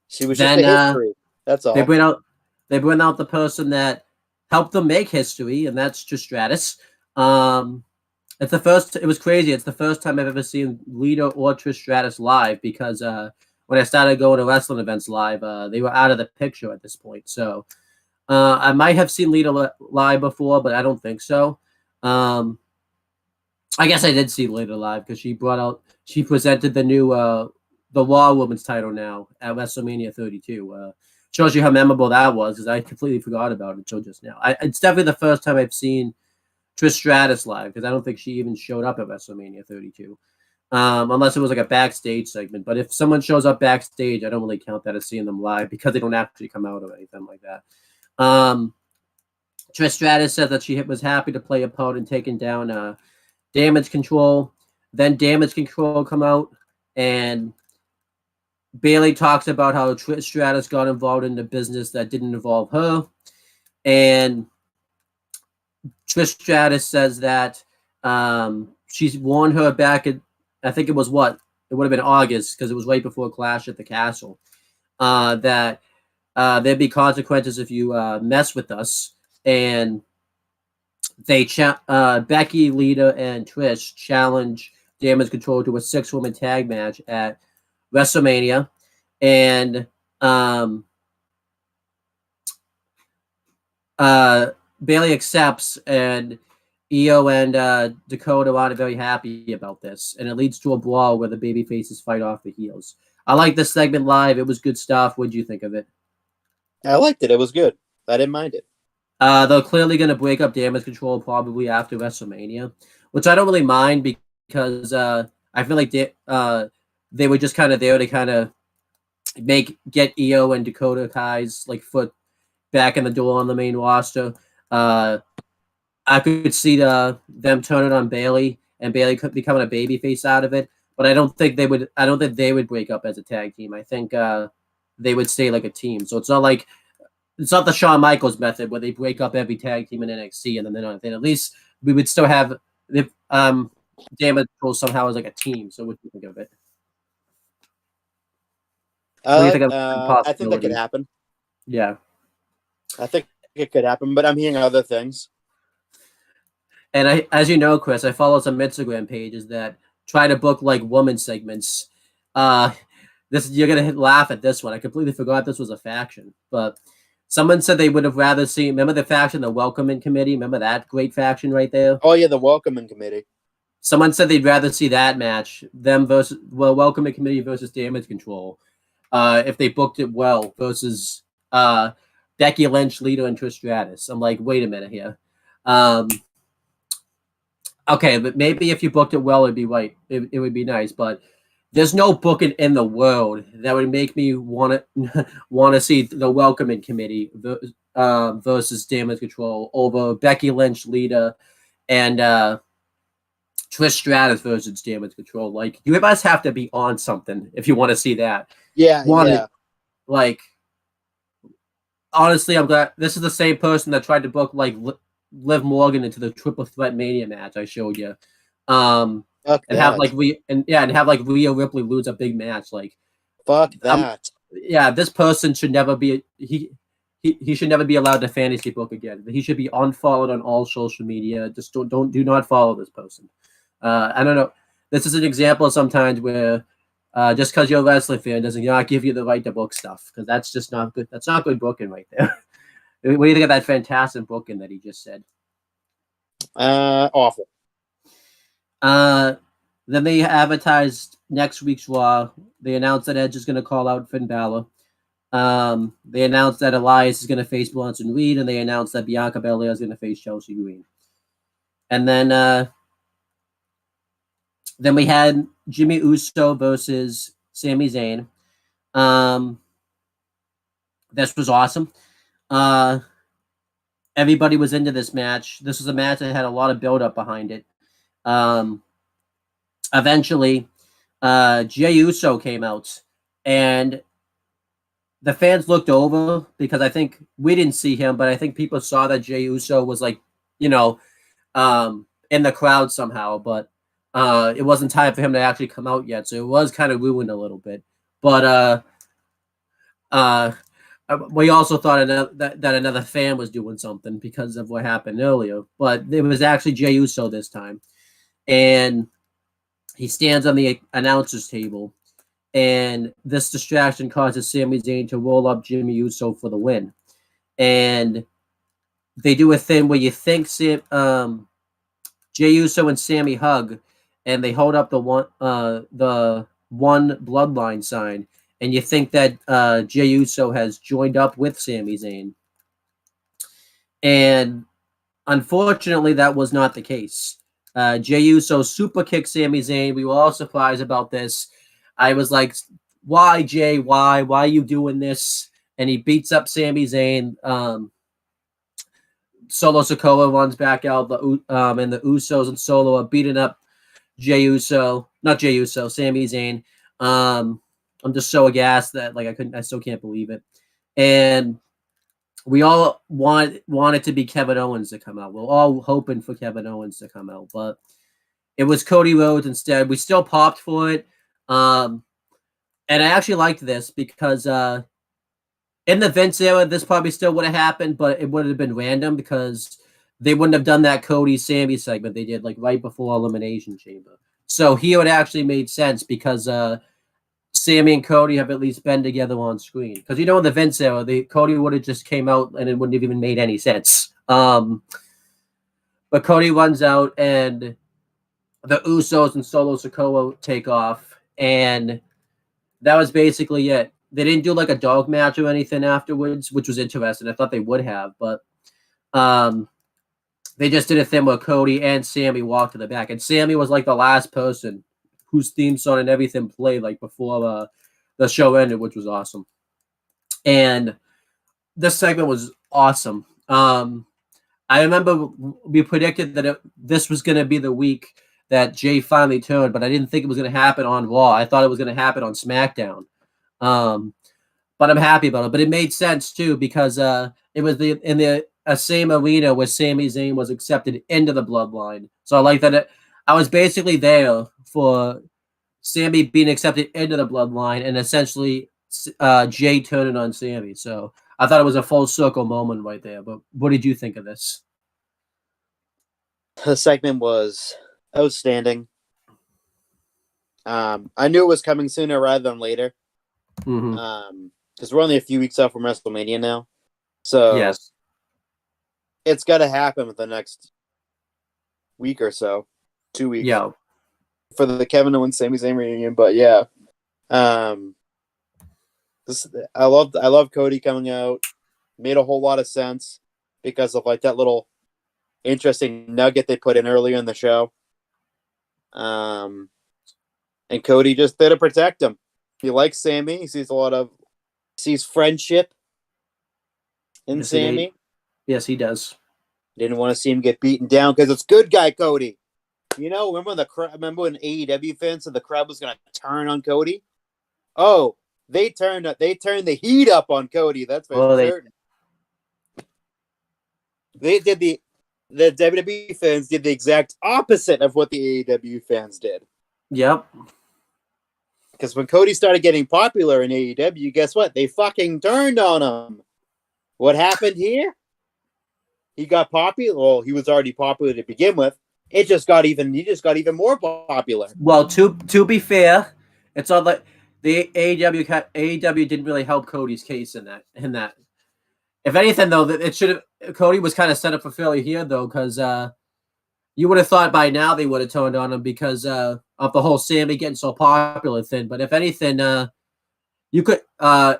She was just a history. That's all. They bring out the person that helped them make history, and that's Trish Stratus. It was crazy. It's the first time I've ever seen Lita or Trish Stratus live because when I started going to wrestling events live, they were out of the picture at this point. So I might have seen Lita live before, but I don't think so. I guess I did see Later live because she presented the new the Raw Women's title now at WrestleMania 32. Shows you how memorable that was because I completely forgot about it until just now. It's definitely the first time I've seen Trish Stratus live because I don't think she even showed up at WrestleMania 32. Unless it was like a backstage segment. But if someone shows up backstage, I don't really count that as seeing them live because they don't actually come out or anything like that. Trish Stratus said that she was happy to play a part in taking down Damage Control. Then Damage Control come out, and Bayley talks about how Trish Stratus got involved in the business that didn't involve her. And Trish Stratus says that she's warned her back at, I think it was what? It would have been August because it was right before Clash at the Castle. That there'd be consequences if you mess with us. And they Becky, Lita, and Trish challenge Damage Control to a 6-woman tag match at WrestleMania. And Bayley accepts, and Io and Dakota aren't very happy about this, and it leads to a brawl where the baby faces fight off the heels. I like this segment live. It was good stuff. What did you think of it? I liked it. It was good. I didn't mind it. They're clearly going to break up Damage Control probably after WrestleMania, which I don't really mind because I feel like they were just kind of there to kind of get Io and Dakota Kai's like foot back in the door on the main roster. I could see them turning on Bayley and Bayley could becoming a babyface out of it, but I don't think they would. I don't think they would break up as a tag team. I think they would stay like a team. So it's not the Shawn Michaels method where they break up every tag team in NXT and then they're not. Then at least we would still have if Damage Control somehow as like a team. So what do you think of it? What do you think of I think that could happen. Yeah, I think it could happen, but I'm hearing other things. And as you know, Chris, I follow some Instagram pages that try to book like woman segments. You're gonna laugh at this one. I completely forgot this was a faction, but someone said they would have rather seen. Remember the faction, the Welcoming Committee? Remember that great faction right there? Oh yeah, the Welcoming Committee. Someone said they'd rather see that match, Welcoming Committee versus Damage Control, if they booked it well versus Becky Lynch, Lita, and Trish Stratus. I'm like, wait a minute here. Okay, but maybe if you booked it well, it'd be right. It would be nice, but there's no booking in the world that would make me want to see the Welcoming Committee versus Damage Control over Becky Lynch, Lita, and Trish Stratus versus Damage Control. Like, you guys have to be on something if you want to see that. Yeah. Like, honestly, I'm glad this is the same person that tried to book like Liv Morgan into the Triple Threat Mania match I showed you, and have like Rhea Ripley lose a big match. Like, fuck that. This person should never be he should never be allowed to fantasy book again. He should be unfollowed on all social media. Just do not follow this person. I don't know. This is an example sometimes where just because you're a wrestling fan doesn't not give you the right to book stuff, because that's just not good. That's not good booking right there. What do you think of that fantastic booking that he just said? Awful. Then they advertised next week's Raw. They announced that Edge is going to call out Finn Balor. They announced that Elias is going to face Bronson Reed, and they announced that Bianca Belair is going to face Chelsea Green. And then we had Jimmy Uso versus Sami Zayn. This was awesome. Everybody was into this match. This was a match that had a lot of build-up behind it. Eventually, Jey Uso came out, and the fans looked over because I think we didn't see him, but I think people saw that Jey Uso was like, in the crowd somehow, but it wasn't time for him to actually come out yet, so it was kind of ruined a little bit. But we also thought that another fan was doing something because of what happened earlier, but it was actually Jey Uso this time, and he stands on the announcer's table, and this distraction causes Sami Zayn to roll up Jimmy Uso for the win. And they do a thing where you think Jey Uso and Sammy hug, and they hold up the one bloodline sign, and you think that Jey Uso has joined up with Sami Zayn, and unfortunately, that was not the case. Jey Uso super kicked Sami Zayn. We were all surprised about this. I was like, "Why, Jey? Why? Why are you doing this?" And he beats up Sami Zayn. Solo Sikoa runs back out, and the Usos and Solo are beating up Sami Zayn. I'm just so aghast that I still can't believe it. And we all wanted to be Kevin Owens to come out. We're all hoping for Kevin Owens to come out, but it was Cody Rhodes instead. We still popped for it. And I actually liked this because in the Vince era, this probably still would have happened, but it would have been random because they wouldn't have done that Cody Sammy segment they did right before Elimination Chamber. So here it actually made sense because Sammy and Cody have at least been together on screen. Because in the Vince era, Cody would have just came out and it wouldn't have even made any sense. But Cody runs out and the Usos and Solo Sikoa take off, and that was basically it. They didn't do a dog match or anything afterwards, which was interesting. I thought they would have, but they just did a thing where Cody and Sammy walked to the back, and Sammy was the last person whose theme song and everything played before the show ended, which was awesome. And this segment was awesome. I remember we predicted that this was going to be the week that Jey finally turned, but I didn't think it was going to happen on Raw. I thought it was going to happen on SmackDown. But I'm happy about it. But it made sense too because it was in the same arena where Sami Zayn was accepted into the Bloodline. So I like that. I was basically there for Sammy being accepted into the Bloodline and essentially Jey turning on Sammy. So I thought it was a full circle moment right there. But what did you think of this? The segment was outstanding. I knew it was coming sooner rather than later. Because we're only a few weeks out from WrestleMania now. So yes, it's got to happen with the next week or so. 2 weeks. Yeah. For the Kevin Owens Sami Zayn reunion. But yeah. I love Cody coming out. Made a whole lot of sense because of that little interesting nugget they put in earlier in the show. And Cody just there to protect him. He likes Sammy. He sees friendship in Sammy. Yes, he does. Didn't want to see him get beaten down because it's good guy Cody. Remember when AEW fans said the crowd was going to turn on Cody? Oh, they turned the heat up on Cody. That's for certain. They did the WWE fans did the exact opposite of what the AEW fans did. Yep. Because when Cody started getting popular in AEW, guess what? They fucking turned on him. What happened here? He got popular. Well, he was already popular to begin with. He just got even more popular. Well, to be fair, it's all the AEW didn't really help Cody's case in that. If anything, though, it should have. Cody was kind of set up for failure here, though, because you would have thought by now they would have turned on him because of the whole Sammy getting so popular thing. But if anything, you could, if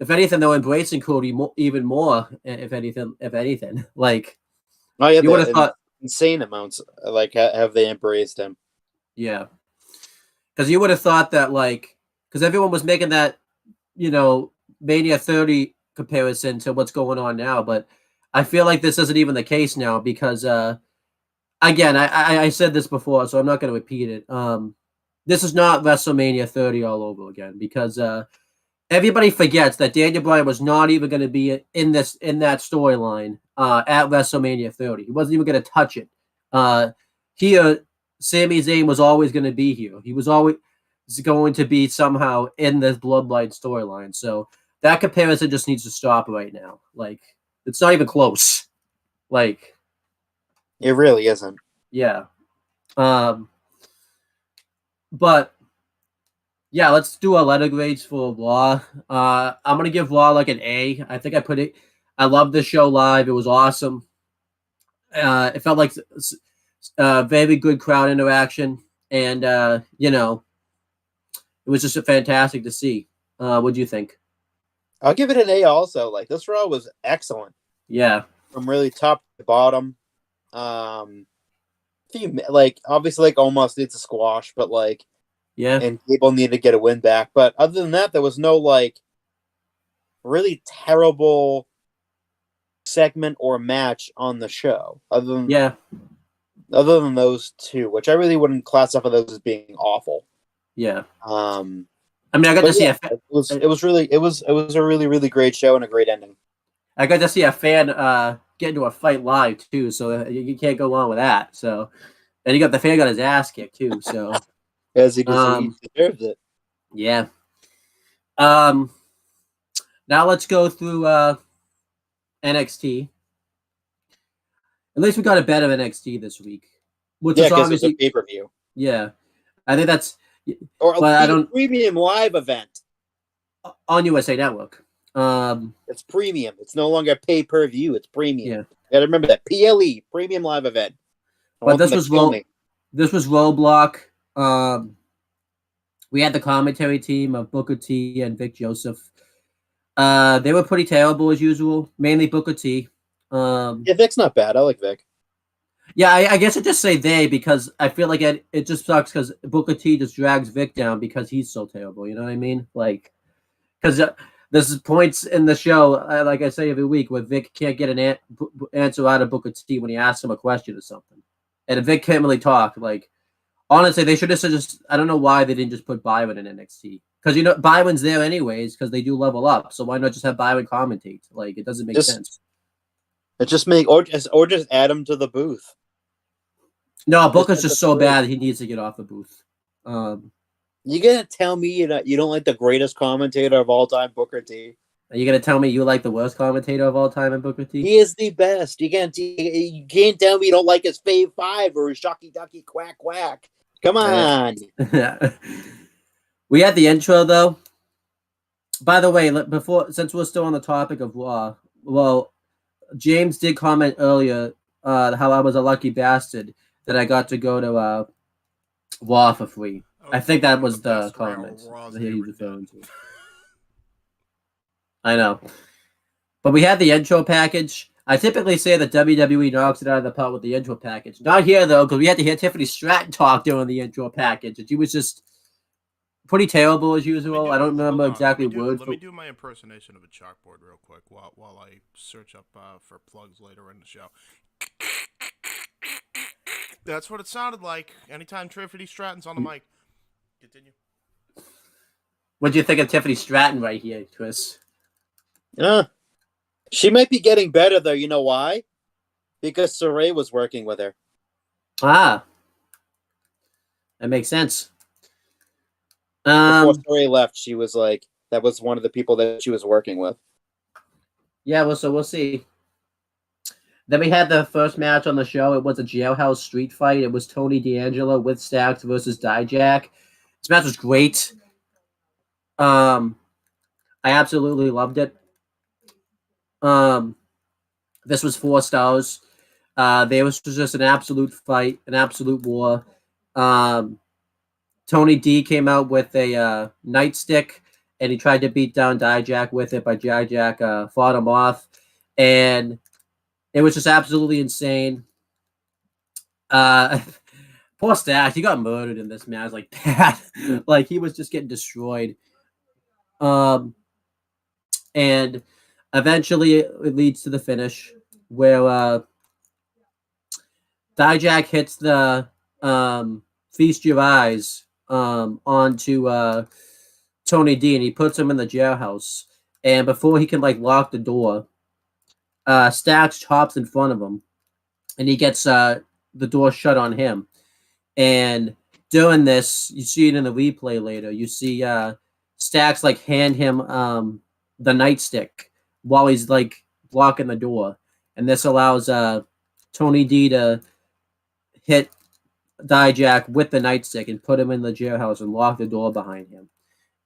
anything, they're embracing Cody even more. If anything, oh yeah, you would have thought insane amounts. Have they embraced him? Yeah, because you would have thought that because everyone was making that Mania 30 comparison to what's going on now, but I feel like this isn't even the case now because again, I said this before, so I'm not going to repeat it. This is not WrestleMania 30 all over again because everybody forgets that Daniel Bryan was not even going to be in that storyline at WrestleMania 30. He wasn't even going to touch it. Here, Sami Zayn was always going to be here. He was always going to be somehow in this Bloodline storyline. So that comparison just needs to stop right now. It's not even close. It really isn't. Yeah. But yeah, let's do our letter grades for Raw. I'm gonna give Raw an A. I think I love this show live. It was awesome. It felt like very good crowd interaction, and it was just fantastic to see. What do you think? I'll give it an A also. Like, this Raw was excellent. Yeah. From really top to bottom. Like, obviously, like, almost needs a squash, but like, yeah. And Gable needed to get a win back. But other than that, there was no like really terrible segment or match on the show. Other than those two, which I really wouldn't classify those as being awful. Yeah. I mean, I got to see it was a really, really great show and a great ending. I got to see a fan get into a fight live too, so you can't go wrong with that. So, and you got the fan got his ass kicked too. So, as he deserves it. Yeah. Now let's go through NXT. At least we got a better NXT this week, which is obviously pay per view. Yeah, I think that's a premium live event on USA Network. It's premium. It's no longer pay per view. It's premium. Yeah, you gotta remember that PLE premium live event. But this was Roadblock. We had the commentary team of Booker T and Vic Joseph. They were pretty terrible as usual. Mainly Booker T. Vic's not bad. I like Vic. Yeah, I guess I just say they because I feel like it just sucks because Booker T just drags Vic down because he's so terrible. You know what I mean? Like, because there's points in the show, like I say every week, where Vic can't get an answer out of Booker T when he asks him a question or something, and Vic can't really talk. Like, honestly, they should have just. I don't know why they didn't just put Byron in NXT because Byron's there anyways because they do level up. So why not just have Byron commentate? Like, it doesn't make sense. It just or just add him to the booth. No, Booker's just so bad he needs to get off the booth. You gonna tell me you don't like the greatest commentator of all time, Booker T? Are you gonna tell me you like the worst commentator of all time in Booker T? He is the best. You can't tell me you don't like his Fave 5 or his Shocky Ducky Quack Quack. Come on. We had the intro though. By the way, since we're still on the topic of Raw, James did comment earlier how I was a lucky bastard that I got to go to Raw for free. I think that was the comment that he was referring to. I know. But we had the intro package. I typically say that WWE knocks it out of the park with the intro package. Not here, though, because we had to hear Tiffany Stratton talk during the intro package. And she was just pretty terrible as usual. I don't remember exactly words. Let me do my impersonation of a chalkboard real quick while I search up for plugs later in the show. That's what it sounded like anytime Tiffany Stratton's on the mic. Continue. What do you think of Tiffany Stratton right here, Chris? She might be getting better, though. You know why? Because Saray was working with her. Ah. That makes sense. Before Saray left, she was like, that was one of the people that she was working with. Yeah, well, so we'll see. Then we had the first match on the show. It was a jailhouse street fight. It was Tony D'Angelo with Stacks versus Dijak. This match was great. I absolutely loved it. This was 4 stars. There was just an absolute fight, an absolute war. Tony D came out with a nightstick, and he tried to beat down Dijak with it, but Dijak fought him off, and it was just absolutely insane. Poor Stacks, he got murdered in this match like that. Like, he was just getting destroyed. And eventually it leads to the finish where Dijak hits the Feast Your Eyes onto Tony D, and he puts him in the jailhouse. And before he can lock the door, Stacks chops in front of him, and he gets the door shut on him. And during this, you see it in the replay later. You see Stacks hand him the nightstick while he's blocking the door, and this allows Tony D to hit Dijak with the nightstick and put him in the jailhouse and lock the door behind him.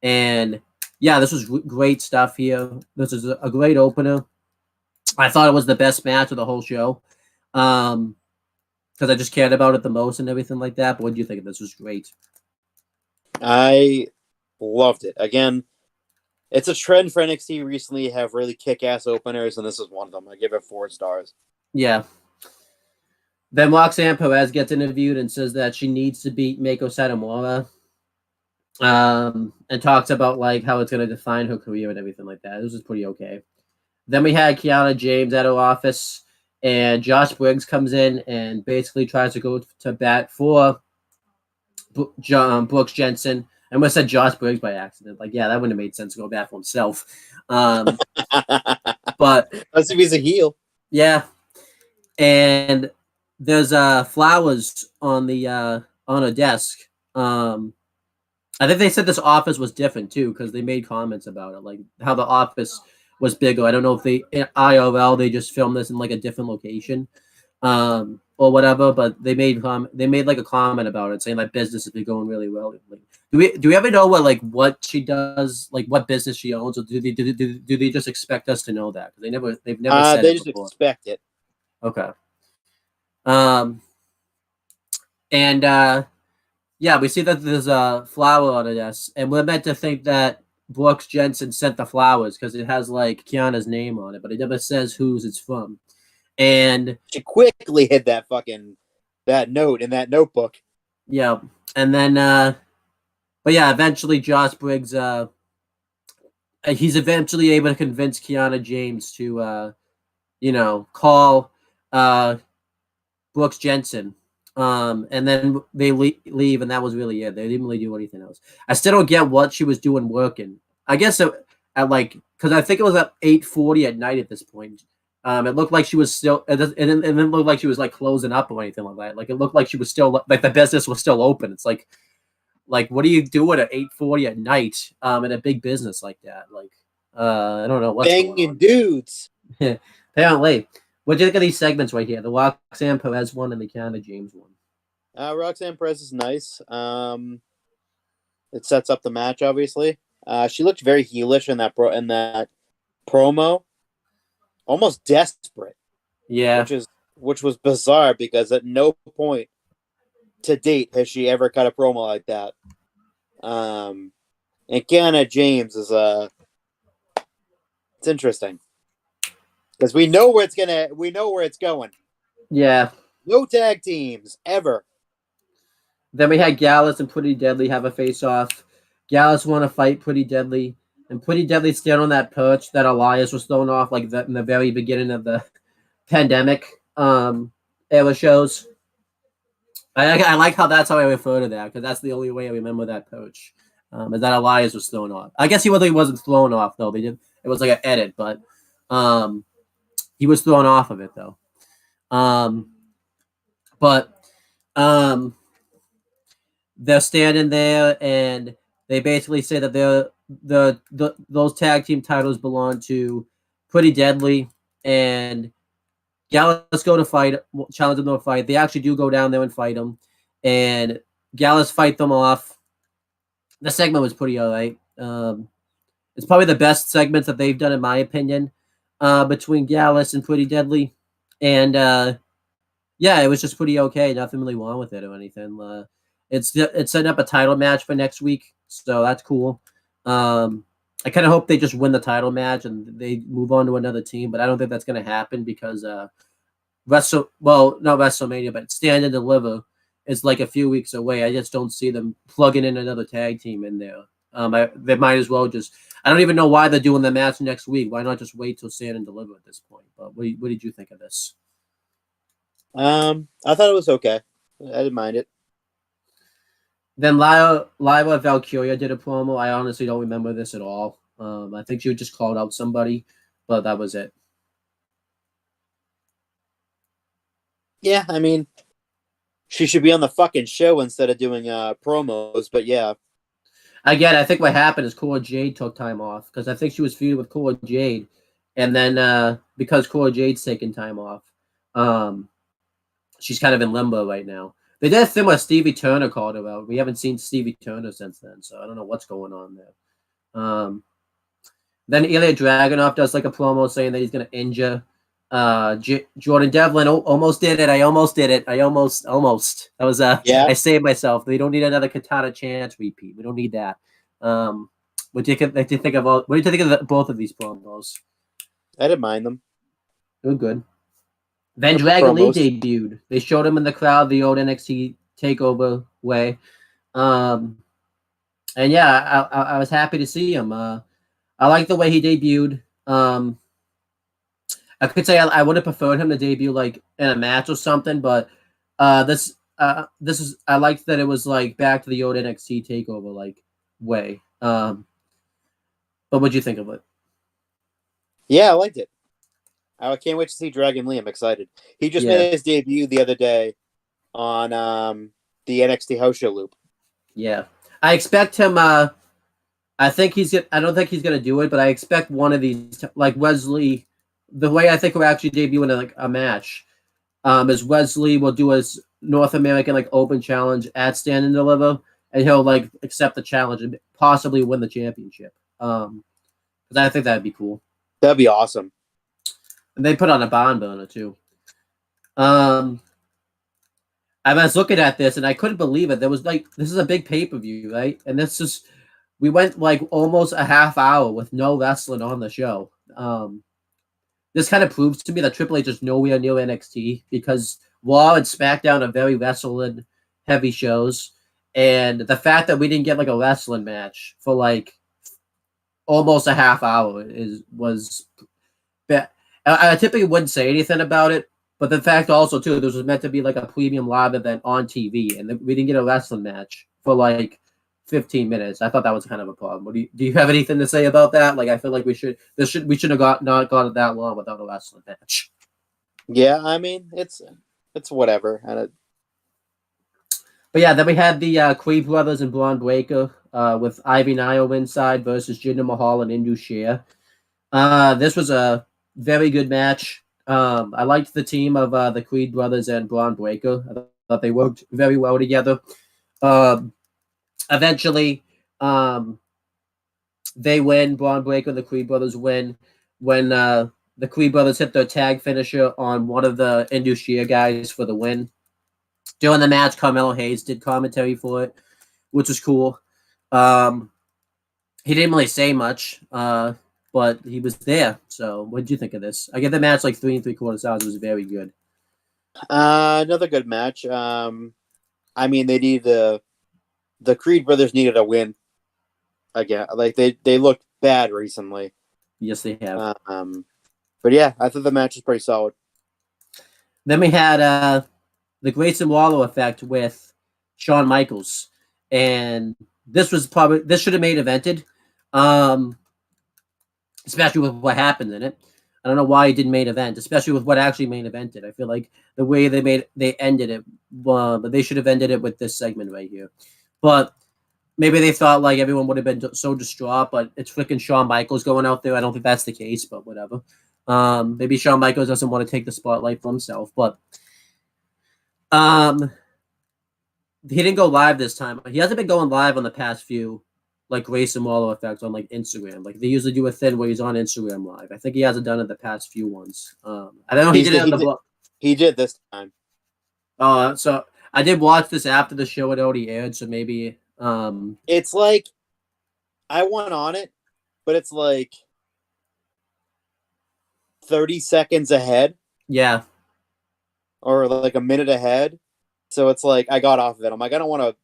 And yeah, this was great stuff here. This is a great opener. I thought it was the best match of the whole show. because I just cared about it the most and everything like that. But what do you think of this? It was great. I loved it. Again, it's a trend for NXT recently have really kick-ass openers, and this is one of them. I give it 4 stars. Yeah. Then Roxanne Perez gets interviewed and says that she needs to beat Meiko Satomura. And talks about like how it's going to define her career and everything like that. This was pretty okay. Then we had Kiana James at her office, and Josh Briggs comes in and basically tries to go to bat for Brooks Jensen. I almost said Josh Briggs by accident. Like, yeah, that wouldn't have made sense to go bat for himself. But let's see if he's a heel. Yeah, and there's flowers on the on a desk. I think they said this office was different too because they made comments about it, like how the office was bigger. I don't know if they in IRL they just filmed this in like a different location, or whatever. But they made like a comment about it, saying like business has been going really well. Like, do we ever know what she does, like what business she owns, or do they just expect us to know that? Because they've never said they it just before. expect it. Okay. Yeah, we see that there's a flower on the desk, and we're meant to think that Brooks Jensen sent the flowers because it has like Kiana's name on it, but it never says whose it's from. And she quickly hid that note in that notebook. Yeah, and then but yeah, eventually Josh Briggs he's eventually able to convince Kiana James to call Brooks Jensen. And then they leave, and that was really it. They didn't really do anything else. I still don't get what she was doing working. I guess at because I think it was at 8:40 at night at this point. It looked like she was still, it didn't look like she was like closing up or anything like that. Like it looked like she was still like the business was still open. It's like what are you doing at 8:40 at night in a big business like that? Like I don't know what's banging going on. Dudes. Apparently. What do you think of these segments right here? The Roxanne Perez one and the Kiana James one. Roxanne Perez is nice. It sets up the match, obviously. She looked very heelish in that promo, almost desperate. Yeah, which was bizarre because at no point to date has she ever cut a promo like that. And Kiana James is it's interesting. Because we know where it's going. Yeah. No tag teams ever. Then we had Gallus and Pretty Deadly have a face-off. Gallus won a fight Pretty Deadly, and Pretty Deadly stayed on that perch that Elias was thrown off like that in the very beginning of the pandemic era shows. I like how that's how I refer to that because that's the only way I remember that perch. Is that Elias was thrown off. I guess he really wasn't thrown off though. It was like an edit, but he was thrown off of it though. They're standing there and they basically say that those tag team titles belong to Pretty Deadly and Gallus go to fight, challenge them to a fight. They actually do go down there and fight them, and Gallus fight them off. The segment was pretty alright. It's probably the best segments that they've done in my opinion. Between Gallus and Pretty Deadly, and yeah, it was just pretty okay. Nothing really wrong with it or anything. It's setting up a title match for next week, so that's cool. I kind of hope they just win the title match and they move on to another team, but I don't think that's going to happen because not WrestleMania, but Stand and Deliver is like a few weeks away. I just don't see them plugging in another tag team in there. They might as well just. I don't even know why they're doing the match next week. Why not just wait till Stand and Deliver at this point? But what did you think of this? I thought it was okay. I didn't mind it. Then Lyra Valkyria did a promo. I honestly don't remember this at all. I think she just called out somebody, but that was it. Yeah, I mean, she should be on the fucking show instead of doing promos, but yeah. Again, I think what happened is Cora Jade took time off because I think she was feuding with Cora Jade, and then because Cora Jade's taking time off, she's kind of in limbo right now. They did a thing where Stevie Turner called her out. We haven't seen Stevie Turner since then, so I don't know what's going on there. Then Ilya Dragunov does like a promo saying that he's going to injure Jordan Devlin almost did it. I almost did it. I almost. That was Yeah. I saved myself. We don't need another Katana Chance repeat. We don't need that. What do you think of all? What do you think of both of these promos? I didn't mind them. They were good. Then Good Dragon Lee promos. debuted. They showed him in the crowd the old NXT Takeover way. And yeah, I was happy to see him. I like the way he debuted. I could say I would have preferred him to debut like in a match or something, but this is I liked that it was like back to the old NXT Takeover like way. But what'd you think of it? Yeah, I liked it. I can't wait to see Dragon Lee. I'm excited. He just made his debut the other day on the NXT House Show loop. Yeah, I expect him. I don't think he's gonna do it, but I expect one of these, like Wesley. The way I think we're actually debuting a match, is Wesley will do his North American like open challenge at Stand and Deliver, and he'll like accept the challenge and possibly win the championship. Because I think that'd be cool. That'd be awesome. And they put on a barn burner too. I was looking at this and I couldn't believe it. There was like this is a big pay-per-view, right? And we went like almost a half hour with no wrestling on the show. This kind of proves to me that Triple H is nowhere near NXT because Raw and SmackDown are very wrestling heavy shows. And the fact that we didn't get like a wrestling match for like almost a half hour was bad. I typically wouldn't say anything about it, but the fact also too, this was meant to be like a premium live event on TV, and we didn't get a wrestling match for like 15 minutes. I thought that was kind of a problem. Do you have anything to say about that? Like, I feel like we should have not gone it that long without a wrestling match. Yeah, I mean it's whatever. But yeah, then we had the Creed brothers and Braun Breaker with Ivy Nile inside versus Jinder Mahal and Indus Sher. This was a very good match. I liked the team of the Creed brothers and Braun Breaker. I thought they worked very well together. Eventually, they win. Braun Breaker, the Creed brothers win when the Creed brothers hit their tag finisher on one of the Indus Sher guys for the win. During the match, Carmelo Hayes did commentary for it, which was cool. He didn't really say much, but he was there. So, what did you think of this? I give the match like 3 3/4 stars. It was very good. Another good match. I mean, they need the Creed brothers needed a win again. Like they looked bad recently. Yes, they have. But yeah, I thought the match was pretty solid. Then we had the Grayson Waller effect with Shawn Michaels, and this should have main evented, especially with what happened in it. I don't know why it didn't main event, especially with what actually main evented. I feel like the way they ended it, but they should have ended it with this segment right here. But maybe they thought like everyone would have been so distraught, but it's freaking Shawn Michaels going out there. I don't think that's the case, but whatever. Maybe Shawn Michaels doesn't want to take the spotlight for himself, but he didn't go live this time. He hasn't been going live on the past few like Grayson Waller effects on like Instagram. Like they usually do a thing where he's on Instagram live. I think he hasn't done it the past few ones. I don't know. He did it on the book. He did this time. So I did watch this after the show had already aired. So maybe it's like I went on it, but it's like 30 seconds ahead. Yeah. Or like a minute ahead. So it's like I got off of it. I'm like, I don't want to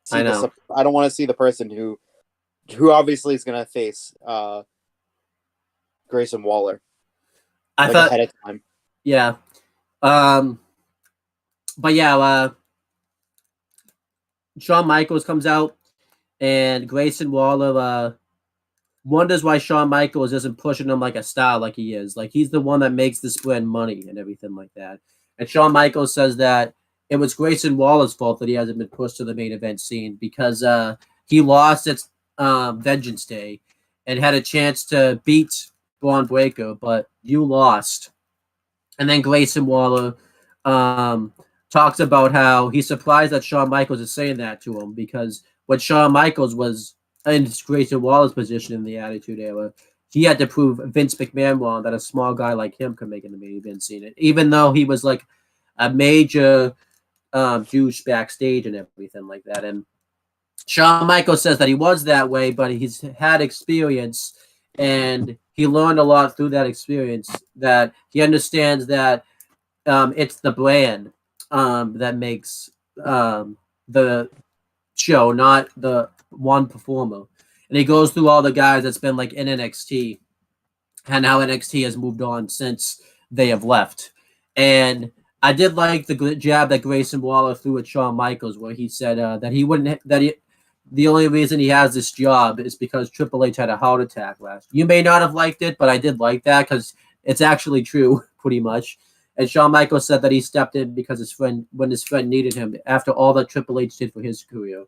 see I don't want to see the person who obviously is gonna face Grayson Waller. I thought ahead of time. Yeah. But yeah, Shawn Michaels comes out and Grayson Waller wonders why Shawn Michaels isn't pushing him like a star like he is. Like he's the one that makes this brand money and everything like that. And Shawn Michaels says that it was Grayson Waller's fault that he hasn't been pushed to the main event scene because he lost at Vengeance Day and had a chance to beat Braun Breaker, but you lost. And then Grayson Waller talks about how he's surprised that Shawn Michaels is saying that to him because when Shawn Michaels was in Grayson Waller's position in the Attitude Era, he had to prove Vince McMahon wrong that a small guy like him could make it in the main event scene. Even though he was like a major douche backstage and everything like that. And Shawn Michaels says that he was that way, but he's had experience and he learned a lot through that experience, that he understands that it's the brand that makes the show, not the one performer. And he goes through all the guys that's been like in NXT and how NXT has moved on since they have left. And I did like the jab that Grayson Waller threw at Shawn Michaels, where he said that he wouldn't the only reason he has this job is because Triple H had a heart attack last. You may not have liked it, but I did like that because it's actually true, pretty much. And Shawn Michaels said that he stepped in because when his friend needed him after all that Triple H did for his career,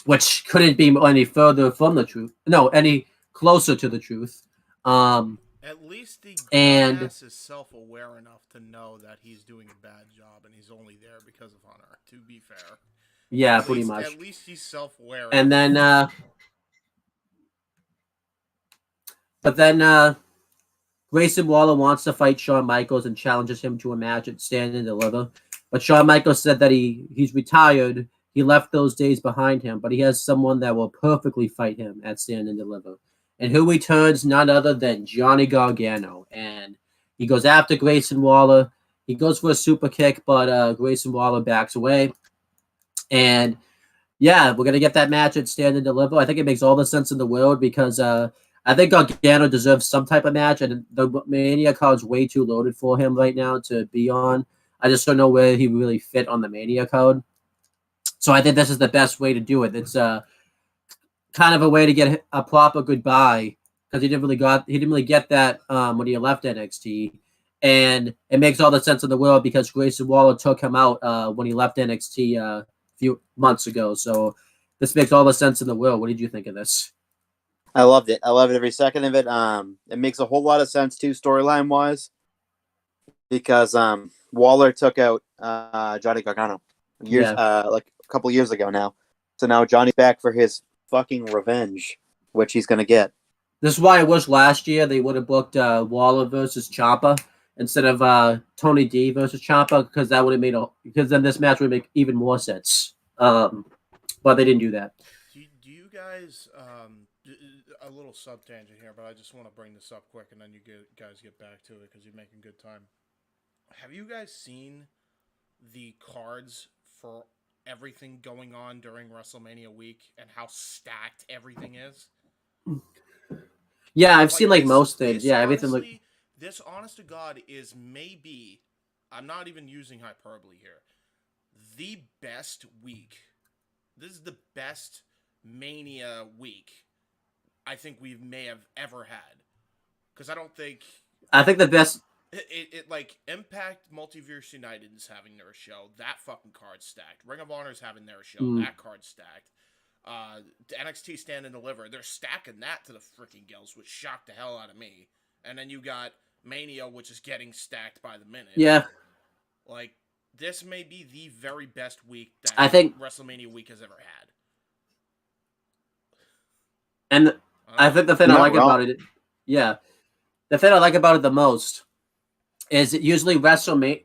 which couldn't be any further from the truth. No, any closer to the truth. At least the ass is self-aware enough to know that he's doing a bad job and he's only there because of honor, to be fair. Yeah, pretty much. At least he's self-aware. And then, but then Grayson Waller wants to fight Shawn Michaels and challenges him to a match at Stand and Deliver. But Shawn Michaels said that he's retired. He left those days behind him, but he has someone that will perfectly fight him at Stand and Deliver. And who returns? None other than Johnny Gargano. And he goes after Grayson Waller. He goes for a super kick, but Grayson Waller backs away. And yeah, we're going to get that match at Stand and Deliver. I think it makes all the sense in the world because I think Gargano deserves some type of match, and the Mania card's way too loaded for him right now to be on. I just don't know where he really fit on the Mania card. So I think this is the best way to do it. It's kind of a way to get a proper goodbye because he didn't really get that when he left NXT, and it makes all the sense in the world because Grayson Waller took him out when he left NXT a few months ago. So this makes all the sense in the world. What did you think of this? I loved it. I loved every second of it. It makes a whole lot of sense too, storyline wise, because Waller took out Johnny Gargano like a couple years ago now. So now Johnny's back for his fucking revenge, which he's gonna get. This is why I wish last year they would have booked Waller versus Ciampa instead of Tony D versus Ciampa, because that would have because then this match would make even more sense. But they didn't do that. Do you guys a little sub tangent here, but I just want to bring this up quick, and then you guys get back to it because you're making good time. Have you guys seen the cards for everything going on during WrestleMania week and how stacked everything is? Yeah, I've seen like most things. Yeah, everything. This, honest to God, is maybe, I'm not even using hyperbole here, the best week. This is the best Mania week I think we may have ever had. Because I think the best. It like Impact Multiverse United is having their show. That fucking card's stacked. Ring of Honor is having their show. That card's stacked. NXT Stand and Deliver. They're stacking that to the freaking gills, which shocked the hell out of me. And then you got Mania, which is getting stacked by the minute. Yeah. Like, this may be the very best week that I think WrestleMania week has ever had. And I think the thing I like about it, the thing I like about it the most is it usually WrestleMania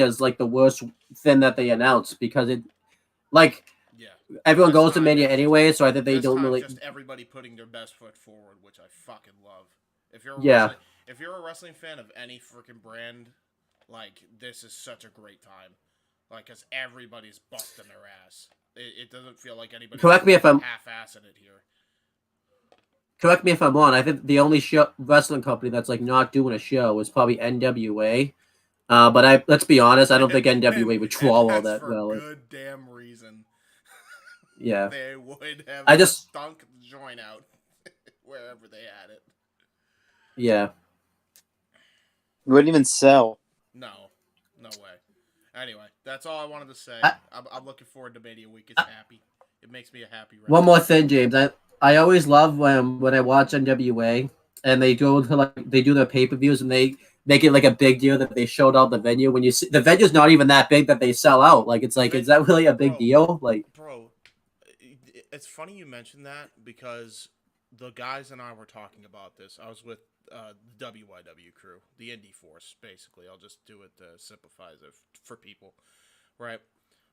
is like the worst thing that they announce because it, like, everyone goes to Mania anyway, so I think they don't really. Just everybody putting their best foot forward, which I fucking love. If you're a wrestling fan of any freaking brand, like, this is such a great time, like, because everybody's busting their ass. It doesn't feel like anybody's half-assing it here. Correct me if I'm wrong. I think the only wrestling company that's like not doing a show is probably NWA. But let's be honest, I don't think NWA would draw all that well. Good damn reason. Yeah, they would have stunk the joint out wherever they had it. Yeah, it wouldn't even sell. No way. Anyway, that's all I wanted to say. I'm looking forward to Mania Week. It's happy. It makes me a happy. One more thing, James. I always love when I watch NWA and they go to they do their pay-per-views and they make it like a big deal that they showed out the venue. When you see the venue's not even that big that they sell out. Like, it's like, is that really a big deal? Like, bro, it's funny you mentioned that because the guys and I were talking about this. I was with the WYW crew, the Indie Force, basically. I'll just do it to simplify it for people, right?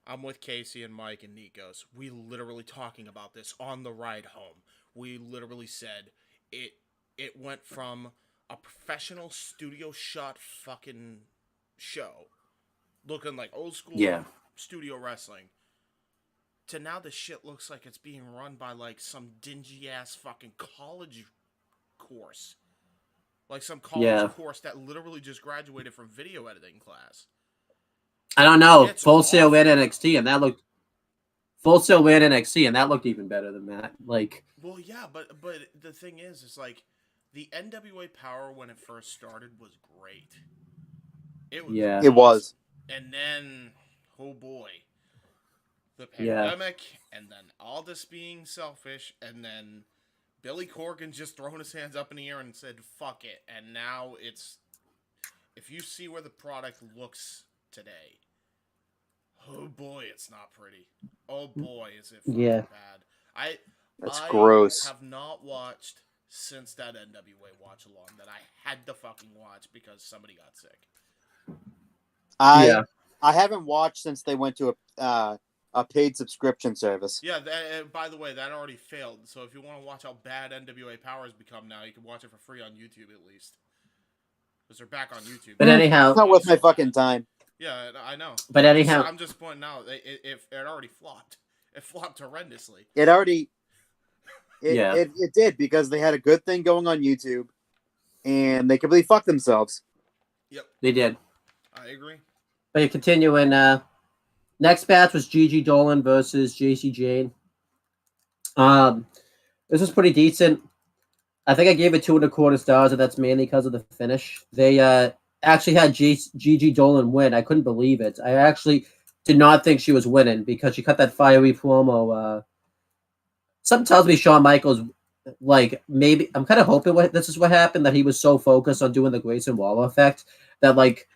I'm with Casey and Mike and Nikos. We literally talking about this on the ride home. We literally said it went from a professional studio shot fucking show looking like old school studio wrestling to now the shit looks like it's being run by like some dingy ass fucking college course. Like some college course that literally just graduated from video editing class. I don't know. It's Full Sail awful. in NXT, and that looked Full Sail in NXT, and that looked even better than that. Like, well, yeah, but the thing is like the NWA Power when it first started was great. It was. yeah, It was. And then, oh boy, the pandemic, and then Aldis being selfish, and then Billy Corgan just throwing his hands up in the air and said, fuck it. And now it's, if you see where the product looks today, oh boy, it's not pretty. Oh boy, is it fucking bad. That's I gross. have not watched since that NWA watch along that I had to fucking watch because somebody got sick. I haven't watched since they went to a paid subscription service. Yeah, by the way, that already failed. So if you want to watch how bad NWA Power has become now, you can watch it for free on YouTube at least. Because they're back on YouTube. But anyhow, it's not worth my fucking time. Yeah, I know. But anyhow, I'm just pointing out it already flopped. It flopped horrendously. It already. It did because they had a good thing going on YouTube, and they completely fucked themselves. Yep, they did. I agree. But you continue, and next match was Gigi Dolan versus JC Jane. This was pretty decent. I think I gave it 2.25 stars, and that's mainly because of the finish. They actually had Gigi Dolan win. I couldn't believe it. I actually did not think she was winning because she cut that fiery promo. Something tells me Shawn Michaels, like, maybe I'm kind of hoping this is what happened, that he was so focused on doing the Grayson Waller effect that like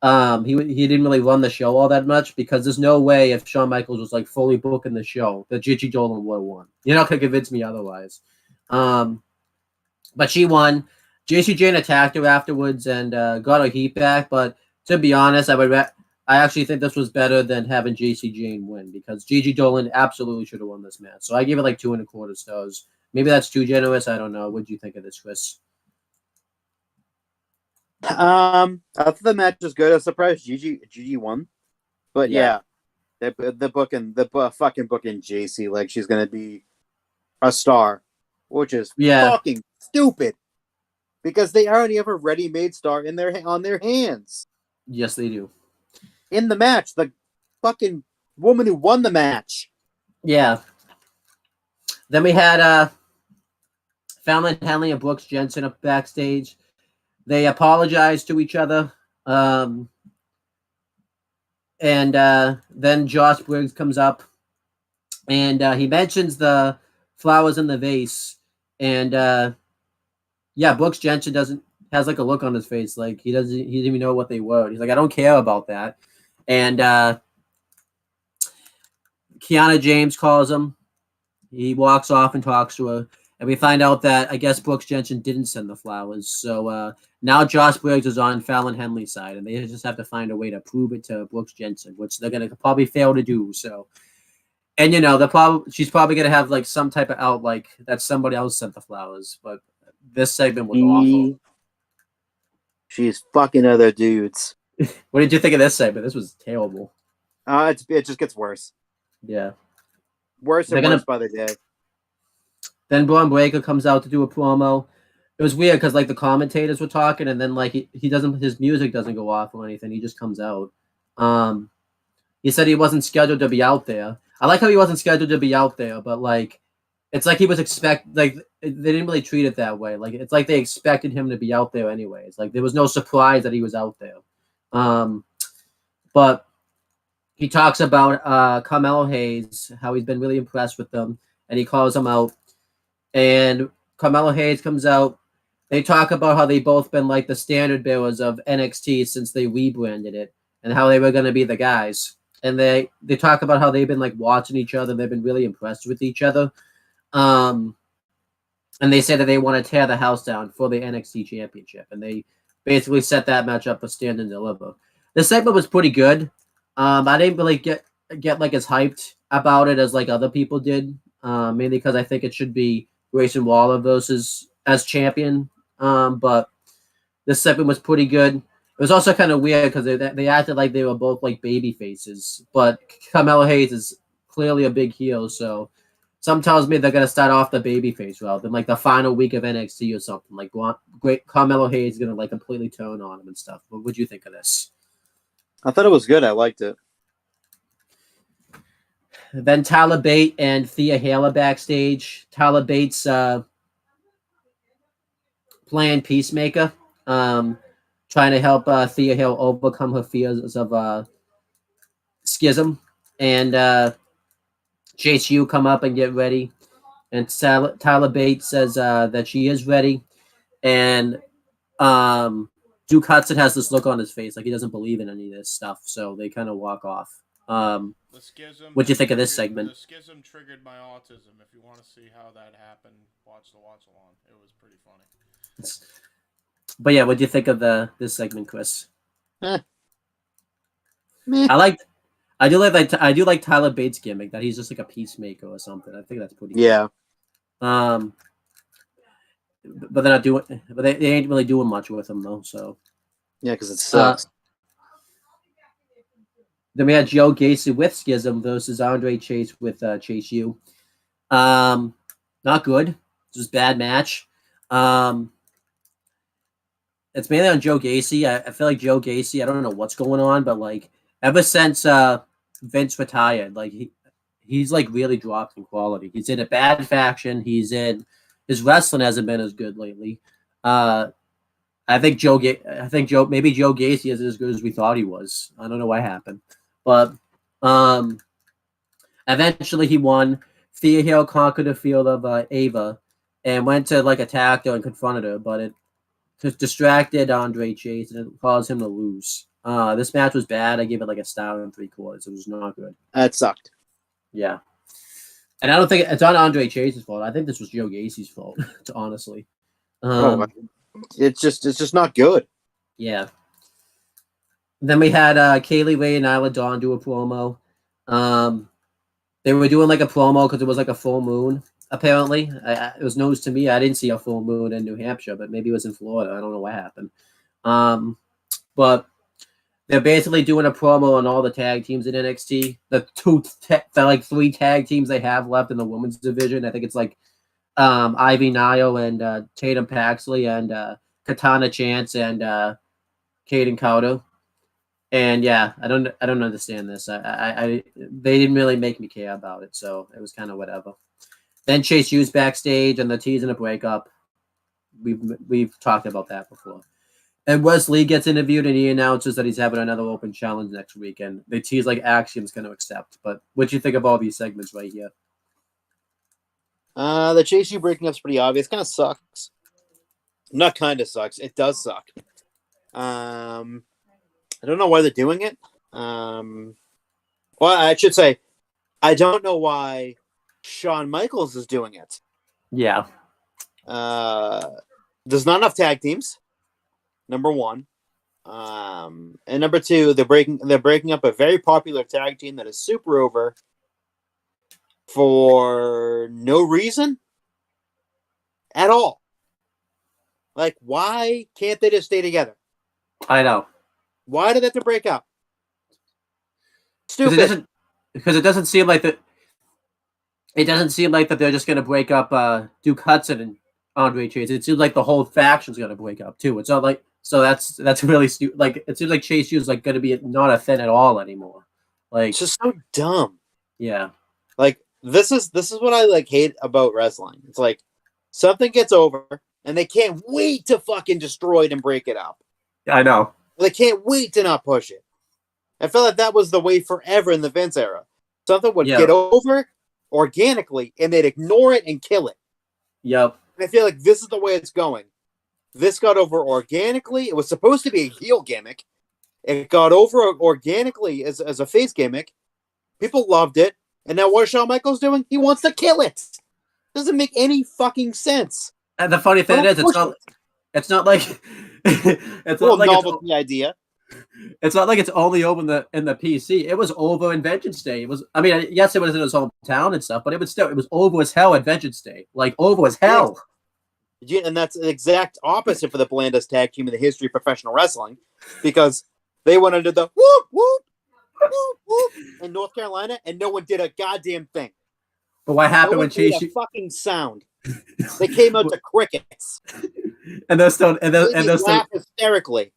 he didn't really run the show all that much, because there's no way if Shawn Michaels was like fully booking the show that Gigi Dolan would have won. You're not gonna convince me otherwise. But she won. JC Jane attacked her afterwards and got her heat back. But to be honest, I actually think this was better than having JC Jane win, because Gigi Dolan absolutely should have won this match. So I give it like 2.25 stars. Maybe that's too generous. I don't know. What do you think of this, Chris? I thought the match was good. I was surprised Gigi won, but yeah, the fucking booking JC like she's gonna be a star, which is fucking stupid, because they already have a ready-made star on their hands. Yes, they do. In the match, the fucking woman who won the match. Yeah. Then we had Fallon Henley and Brooks Jensen up backstage. They apologized to each other. And then Josh Briggs comes up, and he mentions the flowers in the vase. And Brooks Jensen has like a look on his face, like he didn't even know what they were. He's like, I don't care about that. And Kiana James calls him. He walks off and talks to her. And we find out that I guess Brooks Jensen didn't send the flowers. So now Josh Briggs is on Fallon Henley's side, and they just have to find a way to prove it to Brooks Jensen, which they're going to probably fail to do. So, and she's probably going to have like some type of out, like that somebody else sent the flowers. But this segment was awful. She's fucking other dudes. What did you think of this segment? This was terrible. It just gets worse. Yeah. Worse and worse by the day. Then Braun Breaker comes out to do a promo. It was weird because like the commentators were talking, and then like his music doesn't go off or anything. He just comes out. He said he wasn't scheduled to be out there. I like how he wasn't scheduled to be out there, but like it's like he was they didn't really treat it that way. Like it's like they expected him to be out there anyways. Like there was no surprise that he was out there. But he talks about Carmelo Hayes, how he's been really impressed with them, and he calls him out. And Carmelo Hayes comes out. They talk about how they both been like the standard bearers of NXT since they rebranded it, and how they were going to be the guys. And they talk about how they've been like watching each other. They've been really impressed with each other. and they say that they want to tear the house down for the NXT Championship, and they basically set that match up for Stand and Deliver. The segment was pretty good. I didn't really get like as hyped about it as like other people did, mainly because I think it should be Grayson Waller versus as champion. But this segment was pretty good. It was also kind of weird because they acted like they were both like baby faces, but Carmelo Hayes is clearly a big heel, so some tells me they're gonna start off the baby face route in like the final week of NXT or something. Like great Carmelo Hayes is gonna like completely turn on him and stuff. What would you think of this? I thought it was good. I liked it. Then Tyler Bate and Thea Hale backstage. Tyler Bates playing Peacemaker, trying to help Thea Hale overcome her fears of schism. And Chase U come up and get ready. And Tyler Bates says that she is ready. And Duke Hudson has this look on his face like he doesn't believe in any of this stuff. So they kind of walk off. What do you think of this segment? The schism triggered my autism. If you want to see how that happened, watch the watch along. It was pretty funny. But yeah, what do you think of this segment, Chris? Meh. I do like Tyler Bates' gimmick that he's just like a peacemaker or something. I think that's pretty cool. Yeah. But they're not doing. But they ain't really doing much with him though. So yeah, because it sucks. Then we had Joe Gacy with Schism versus Andre Chase with Chase U. Not good. Just bad match. It's mainly on Joe Gacy. I feel like Joe Gacy, I don't know what's going on, but like ever since Vince retired, like he's like really dropped in quality. He's in a bad faction. His wrestling hasn't been as good lately. Maybe Joe Gacy isn't as good as we thought he was. I don't know what happened. But eventually he won. Thea Hale conquered the field of Ava and went to like attack her and confronted her, but it just distracted Andre Chase and it caused him to lose. This match was bad. I gave it like a star and 3/4. It was not good. That sucked. Yeah. And I don't think it's on Andre Chase's fault. I think this was Joe Gacy's fault, honestly. It's just not good. Yeah. Then we had Kaylee Ray and Isla Dawn do a promo. They were doing like a promo because it was like a full moon, apparently. It was news to me. I didn't see a full moon in New Hampshire, but maybe it was in Florida. I don't know what happened. But they're basically doing a promo on all the tag teams in NXT. The three tag teams they have left in the women's division. I think it's like Ivy Nile and Tatum Paxley and Katana Chance and Kaden Cowder. And yeah, I don't understand this. They didn't really make me care about it, so it was kind of whatever. Then Chase U's backstage and they're teasing a breakup. We've talked about that before. And Wes Lee gets interviewed and he announces that he's having another open challenge next week. And they tease like Axiom's going to accept. But what do you think of all these segments right here? The Chase U breaking up's pretty obvious. Kind of sucks. Not kind of sucks. It does suck. I don't know why they're doing it. Well, I should say, I don't know why Shawn Michaels is doing it. Yeah. There's not enough tag teams. Number one. And number two, they're breaking up a very popular tag team that is super over for no reason at all. Like, why can't they just stay together? I know. Why did they have to break up? Stupid. Because it doesn't seem like that. It doesn't seem like that they're just going to break up Duke Hudson and Andre Chase. It seems like the whole faction's going to break up too. It's not like that's really stupid. Like it seems like Chase U is like going to be not a thing at all anymore. Like it's just so dumb. Yeah. Like this is what I like hate about wrestling. It's like something gets over and they can't wait to fucking destroy it and break it up. I know. They can't wait to not push it. I felt like that was the way forever in the Vince era. Something would get over organically, and they'd ignore it and kill it. Yep. And I feel like this is the way it's going. This got over organically. It was supposed to be a heel gimmick. It got over organically as a face gimmick. People loved it. And now what is Shawn Michaels doing? He wants to kill it. Doesn't make any fucking sense. And the funny thing is, it's not like it's not like novelty idea. It's not like it's only over in the PC. It was over in Vengeance Day. It was. I mean, yes, it was in his hometown and stuff, but it was over as hell at Vengeance Day. Like over as hell. Yeah, and that's the exact opposite for the blandest tag team in the history of professional wrestling, because they went under the whoop whoop whoop whoop in North Carolina, and no one did a goddamn thing. But what happened when Chase? Fucking sound. They came out to crickets, and they're still laugh hysterically.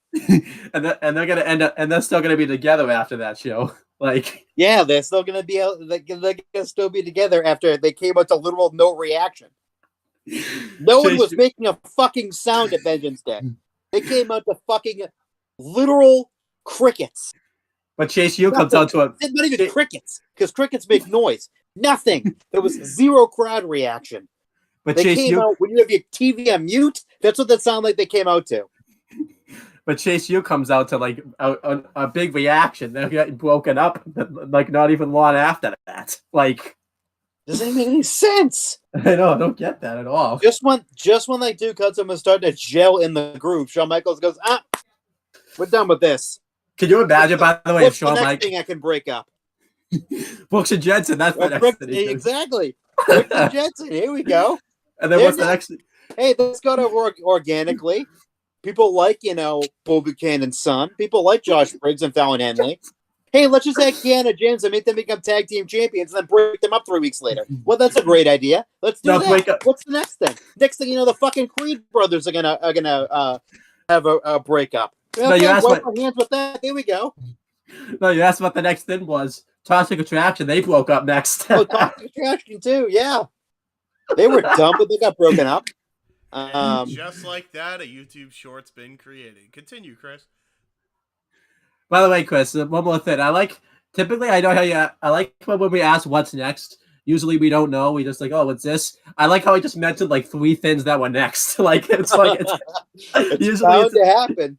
and they're gonna end up, and they're still gonna be together after that show. Like, yeah, they're still gonna be out. They're gonna still be together after they came out to literal no reaction. No one was making a fucking sound at Vengeance Day. They came out to fucking literal crickets. But Chase U comes out to a not even crickets, because crickets make noise. Nothing. There was zero crowd reaction. But they Chase came out when you have your TV on mute. That's what that sounded like they came out to. But Chase U comes out to like a big reaction. They're getting broken up, like not even long after that. Like, doesn't make any sense. I know, I don't get that at all. Just when like two cuts them and starting to gel in the groove, Shawn Michaels goes, we're done with this. Can you imagine, by the way, if Shawn Michaels thing I can break up? Brooks and Jensen, that's the next thing. Exactly. Brooks and Jensen, here we go. And then what's the next? Hey, this got to work organically. People like, Bull Buchanan's son. People like Josh Briggs and Fallon Henley. Hey, let's just add Kiana James and make them become tag team champions and then break them up 3 weeks later. Well, that's a great idea. Let's do that. What's the next thing? Next thing you know, the fucking Creed brothers are gonna have a breakup. Okay, no, you asked wipe our hands with that. Here we go. No, you asked what the next thing was. Toxic Attraction. They broke up next. Toxic Attraction too. Yeah, they were dumb, but they got broken up. Just like that, a YouTube short's been created. Continue, Chris. By the way, Chris, one more thing. Typically I know how I like when we ask what's next. Usually we don't know. We just like, oh, what's this? I like how I just mentioned like 3 things that were next. Like it's usually bound to happen.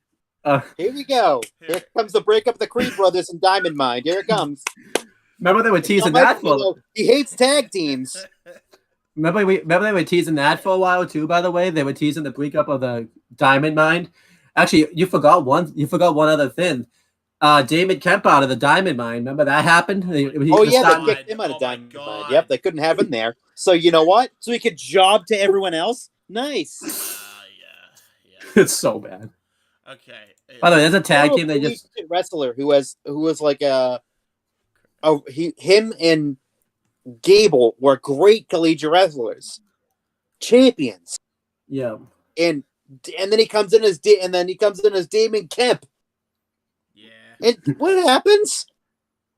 Here we go. Here comes the breakup of the Creed brothers and Diamond Mine. Here it comes. Remember they were teasing that for. He hates tag teams. Remember they were teasing that for a while too. By the way, they were teasing the breakup of the Diamond Mine. Actually, you forgot one other thing. Damon Kemp out of the Diamond Mine. Remember that happened? They kicked him out of Diamond Mine. Yep, they couldn't have him there. So you know what? So he could job to everyone else. Nice. Yeah. It's so bad. Okay. By the way, there's a tag team. They just wrestler who was like him and Gable were great collegiate wrestlers, champions. Yeah. And then he comes in as Damon Kemp. Yeah. And what happens?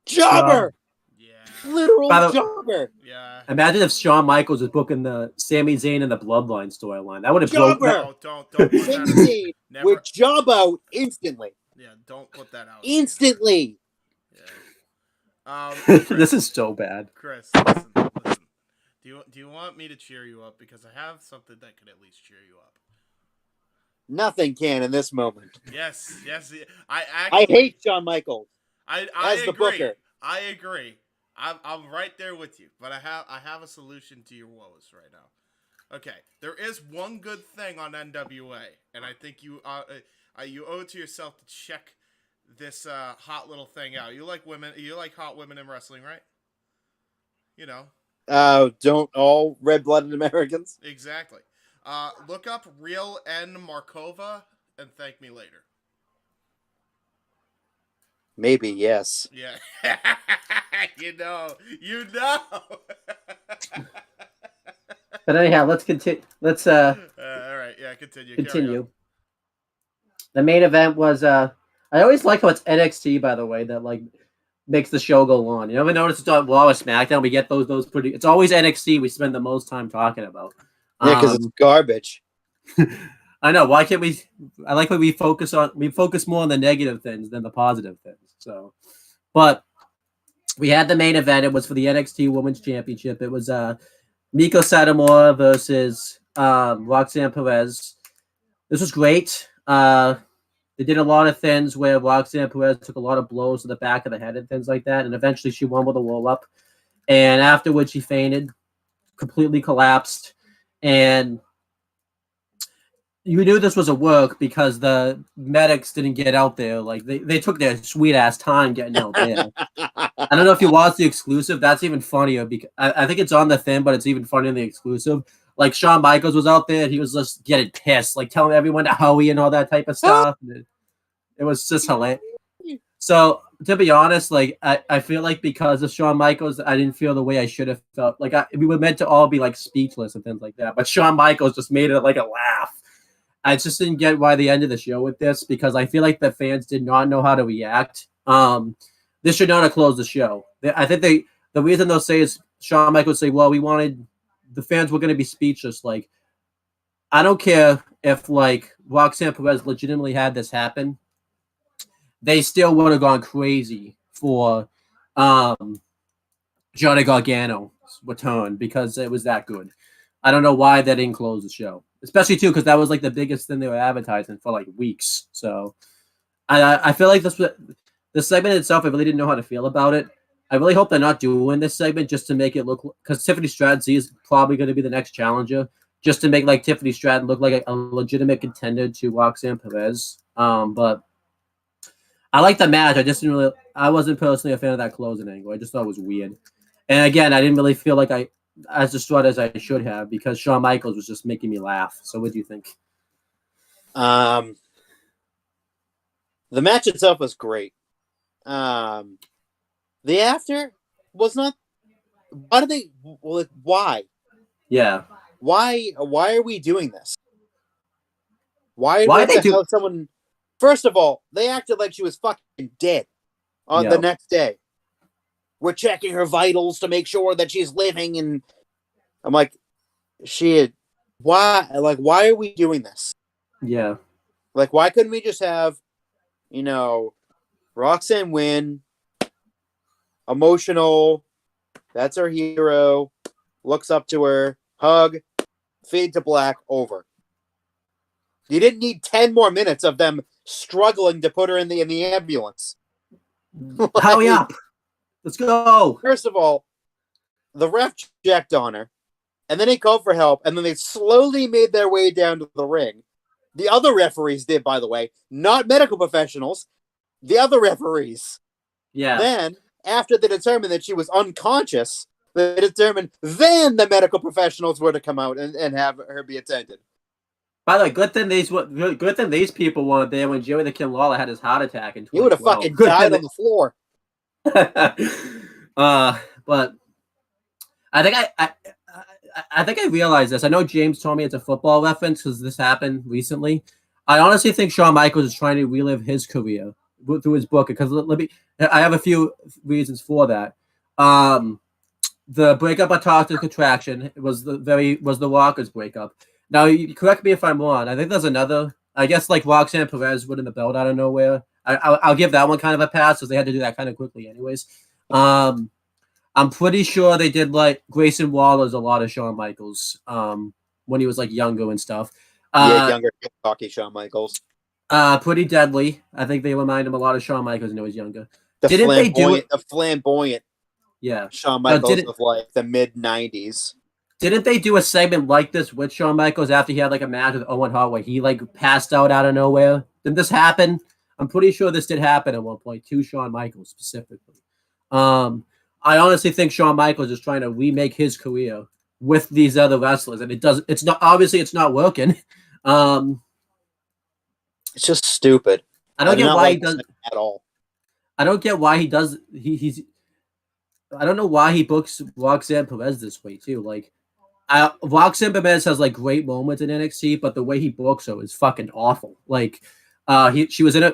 Jobber. Yeah. Literal jobber. Yeah. Imagine if Shawn Michaels was booking the Sami Zayn and the Bloodline storyline. That would have Jobber. Don't Sami Zayn would job out instantly. Yeah, don't put that out. Instantly. Yeah. This is so bad. Chris, listen. Do you want me to cheer you up? Because I have something that could at least cheer you up. Nothing can in this moment. Yes. I hate Shawn Michaels. I as agree. The booker. I agree. I'm right there with you. But I have a solution to your woes right now. Okay, there is one good thing on NWA, and I think you owe it to yourself to check this hot little thing out. You like women? You like hot women in wrestling, right? You know. Don't all red-blooded Americans? Exactly. Look up Real N Markova and thank me later. Maybe, yes. Yeah. You know. But anyhow, let's continue. Let's all right, yeah, continue. The main event was I always like how it's NXT, by the way, that like makes the show go on. You ever notice it's on Raw or SmackDown? We get those pretty. It's always NXT. We spend the most time talking about. Yeah, because it's garbage. I know. Why can't we? I like when we focus more on the negative things than the positive things. So, but we had the main event. It was for the NXT Women's Championship. It was Miko Satomura versus Roxanne Perez. This was great. They did a lot of things where Roxanne Perez took a lot of blows to the back of the head and things like that, and eventually she won with a roll up. And afterwards, she fainted. completely collapsed, and you knew this was a work because the medics didn't get out there. Like they took their sweet ass time getting out there. I don't know if you watched the exclusive. That's even funnier because I think it's on the thing, but it's even funnier in the exclusive. Like Shawn Michaels was out there, and he was just getting pissed, like telling everyone to howie and all that type of stuff. It was just hilarious. So to be honest, like I feel like because of Shawn Michaels, I didn't feel the way I should have felt. Like we were meant to all be like speechless and things like that, but Shawn Michaels just made it like a laugh. I just didn't get why they ended the show with this because I feel like the fans did not know how to react. This should not have closed the show. I think the reason they'll say is Shawn Michaels say, well, we wanted the fans were going to be speechless. Like, I don't care if like Roxanne Perez legitimately had this happen. They still would have gone crazy for Johnny Gargano's return because it was that good. I don't know why they didn't close the show. Especially, too, because that was, like, the biggest thing they were advertising for, like, weeks. So, I feel like the segment itself, I really didn't know how to feel about it. I really hope they're not doing this segment just to make it look... Because Tiffany Stratton is probably going to be the next challenger. Just to make, like, Tiffany Stratton look like a legitimate contender to Roxanne Perez. But I like the match. I wasn't personally a fan of that closing angle. I just thought it was weird. And, again, I didn't really feel like as distraught as I should have because Shawn Michaels was just making me laugh. So what do you think? The match itself was great. The after was not. Why do they? Well, why? Yeah. Why are we doing this? Why did they have someone? First of all, they acted like she was fucking dead on the next day. We're checking her vitals to make sure that she's living, and I'm like, why are we doing this? Yeah. Like, why couldn't we just have, Roxanne win, emotional, that's our hero, looks up to her, hug, fade to black, over. You didn't need 10 more minutes of them struggling to put her in the ambulance. Hurry up. Let's go. First of all, the ref checked on her, and then he called for help, and then they slowly made their way down to the ring. The other referees did, by the way, not medical professionals, the other referees. Yeah. Then, after they determined that she was unconscious, they determined then the medical professionals were to come out and have her be attended. By the way, good thing these people weren't there when Joey the King Lawler had his heart attack in 2012. He would have fucking died on the floor. But I think I realized this. I know James told me it's a football reference because this happened recently. I honestly think Shawn Michaels is trying to relive his career through his book because I have a few reasons for that. The breakup of Toxic Attraction was the Rockers breakup. Now, you correct me if I'm wrong. I think there's another. I guess like Roxanne Perez winning the belt out of nowhere. I'll give that one kind of a pass because they had to do that kind of quickly, anyways. I'm pretty sure they did like Grayson Waller's a lot of Shawn Michaels when he was like younger and stuff. Younger cocky Shawn Michaels. Pretty Deadly. I think they remind him a lot of Shawn Michaels when he was younger. The flamboyant. Yeah, Shawn Michaels of like the mid '90s. Didn't they do a segment like this with Shawn Michaels after he had like a match with Owen Hart where he like passed out of nowhere? Didn't this happen? I'm pretty sure this did happen at one point to Shawn Michaels specifically. I honestly think Shawn Michaels is trying to remake his career with these other wrestlers, and it's not working. It's just stupid. I don't get why he does at all. I don't get why he does. I don't know why he books Roxanne Perez this way too. Like, Roxanne Perez has like great moments in NXT, but the way he books her is fucking awful. Like, she was in a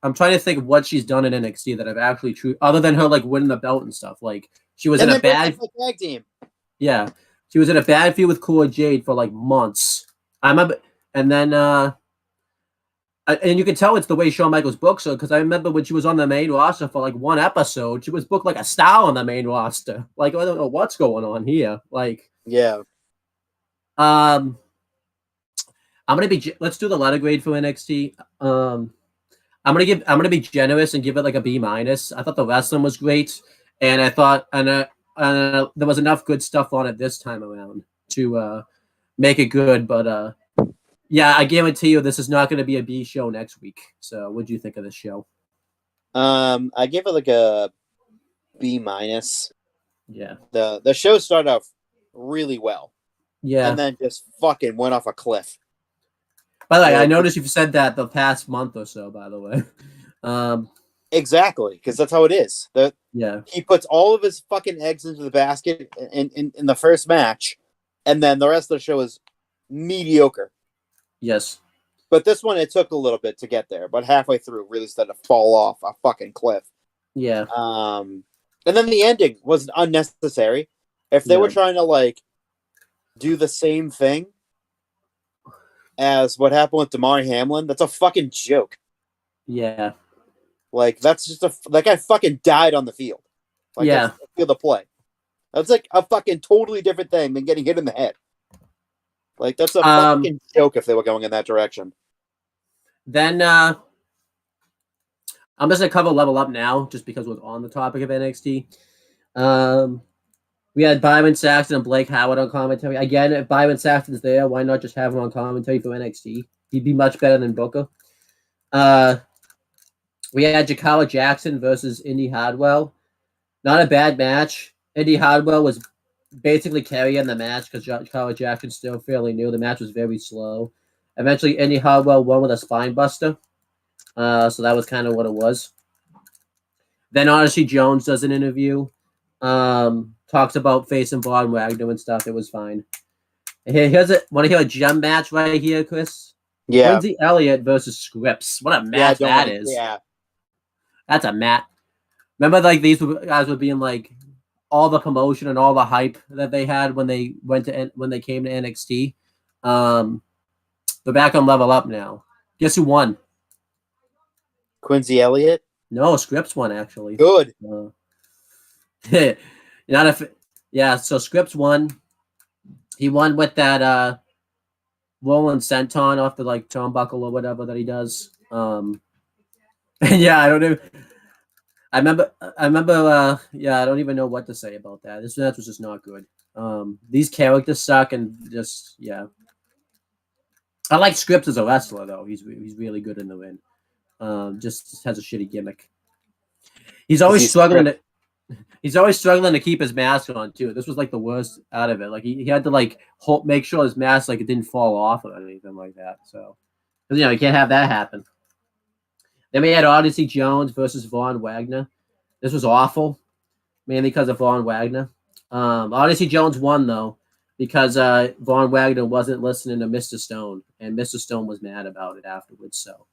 I'm trying to think of what she's done in NXT that I've actually other than her like winning the belt and stuff. Like, she was in a bad tag team. Yeah, she was in a bad feud with Cora Jade for like months. I remember, and then and you can tell it's the way Shawn Michaels books her because I remember when she was on the main roster for like one episode, she was booked like a star on the main roster. Like, I don't know what's going on here. Like, yeah. I'm gonna be. Let's do the letter grade for NXT. I'm gonna be generous and give it like a B-. I thought the wrestling was great, and I thought there was enough good stuff on it this time around to make it good. But yeah, I guarantee you this is not going to be a B show next week. So what do you think of this show? I give it like a B minus. Yeah. The show started off really well. Yeah. And then just fucking went off a cliff. By the way, I noticed you've said that the past month or so, by the way. Exactly, because that's how it is. Yeah. He puts all of his fucking eggs into the basket in the first match, and then the rest of the show is mediocre. Yes. But this one, it took a little bit to get there, but halfway through, really started to fall off a fucking cliff. Yeah. And then the ending was unnecessary. If they were trying to, like, do the same thing as what happened with Damar Hamlin, that's a fucking joke. Yeah. Like, that's just that guy fucking died on the field. Like, yeah. That's the field of play. That's like a fucking totally different thing than getting hit in the head. Like, that's a fucking joke if they were going in that direction. Then I'm just gonna cover Level Up now, just because we're on the topic of NXT. We had Byron Saxton and Blake Howard on commentary. Again, if Byron Saxton's there, why not just have him on commentary for NXT? He'd be much better than Booker. We had Jakara Jackson versus Indy Hardwell. Not a bad match. Indy Hardwell was basically carrying the match because Jakara Jackson's still fairly new. The match was very slow. Eventually, Indy Hardwell won with a spine buster. So that was kind of what it was. Then Odyssey Jones does an interview. Talks about facing Von Wagner and stuff. It was fine. Want to hear a gem match right here, Chris? Yeah. Quincy Elliott versus Scripps. What a match that is. Yeah. That's a match. Remember, like, these guys were being like all the promotion and all the hype that they had when they came to NXT. They're back on Level Up now. Guess who won? Quincy Elliott? No, Scripps won, actually. Good. So Scripps won. He won with that rolling senton off the like turnbuckle or whatever that he does. And yeah, I don't even. I remember. I don't even know what to say about that. This match was just not good. These characters suck, and just yeah. I like Scripps as a wrestler though. He's really good in the ring. Just has a shitty gimmick. He's always struggling to keep his mask on too. This was like the worst out of it. Like he had to like make sure his mask like it didn't fall off or anything like that. So, because you can't have that happen. Then we had Odyssey Jones versus Von Wagner. This was awful, mainly because of Von Wagner. Odyssey Jones won though because Von Wagner wasn't listening to Mr. Stone, and Mr. Stone was mad about it afterwards. So,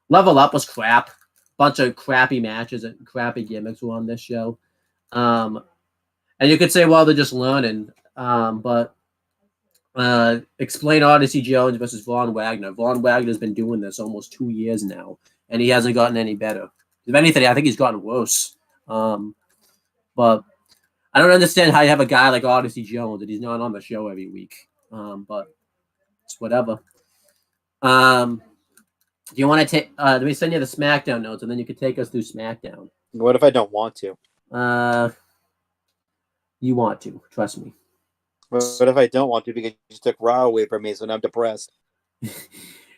Level Up was crap. Bunch of crappy matches and crappy gimmicks were on this show. And you could say, well, they're just learning. But explain Odyssey Jones versus Von Wagner. Von Wagner's been doing this almost 2 years now, and he hasn't gotten any better. If anything, I think he's gotten worse. But I don't understand how you have a guy like Odyssey Jones and he's not on the show every week. But it's whatever. Do you want to take? Let me send you the SmackDown notes, and then you can take us through SmackDown. What if I don't want to? You want to? Trust me. What if I don't want to because you took Raw away from me, so now I'm depressed?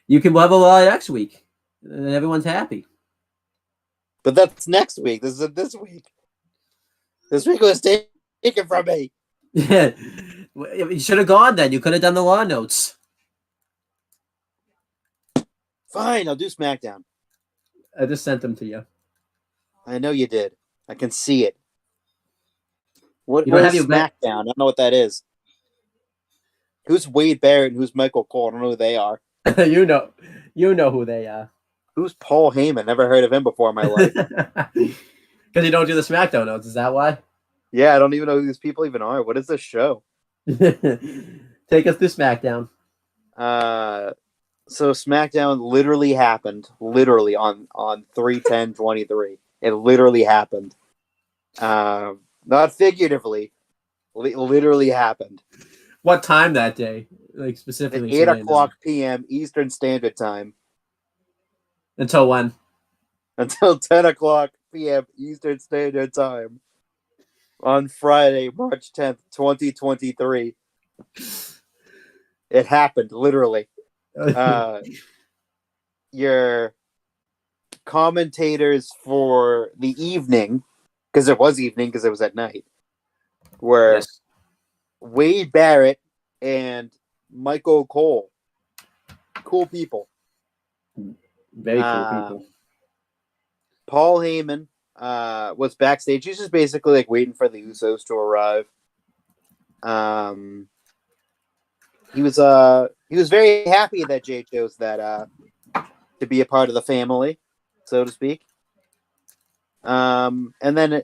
You can level next week, and everyone's happy. But that's next week. This is this week. This week was taken from me. Yeah, you should have gone then. You could have done the Raw notes. Fine, I'll do SmackDown. I just sent them to you. I know you did. I can see it. What is SmackDown? I don't know what that is. Who's Wade Barrett and who's Michael Cole? I don't know who they are. You know who they are. Who's Paul Heyman? Never heard of him before in my life. Because you don't do the SmackDown notes. Is that why? Yeah, I don't even know who these people even are. What is this show? Take us through SmackDown. So SmackDown literally happened. Literally on 3/10/23. It literally happened. Not figuratively. Literally happened. What time that day? Like specifically? At 8:00 p.m. Eastern Standard Time. Until when? Until 10:00 p.m. Eastern Standard Time. on Friday, March 10th, 2023. It happened, literally. Your commentators for the evening, because it was evening, because it was at night, were Wade Barrett and Michael Cole. Cool people. Very cool people. Paul Heyman was backstage. He's just basically like waiting for the Usos to arrive. He was very happy that Jay chose that to be a part of the family, so to speak. And then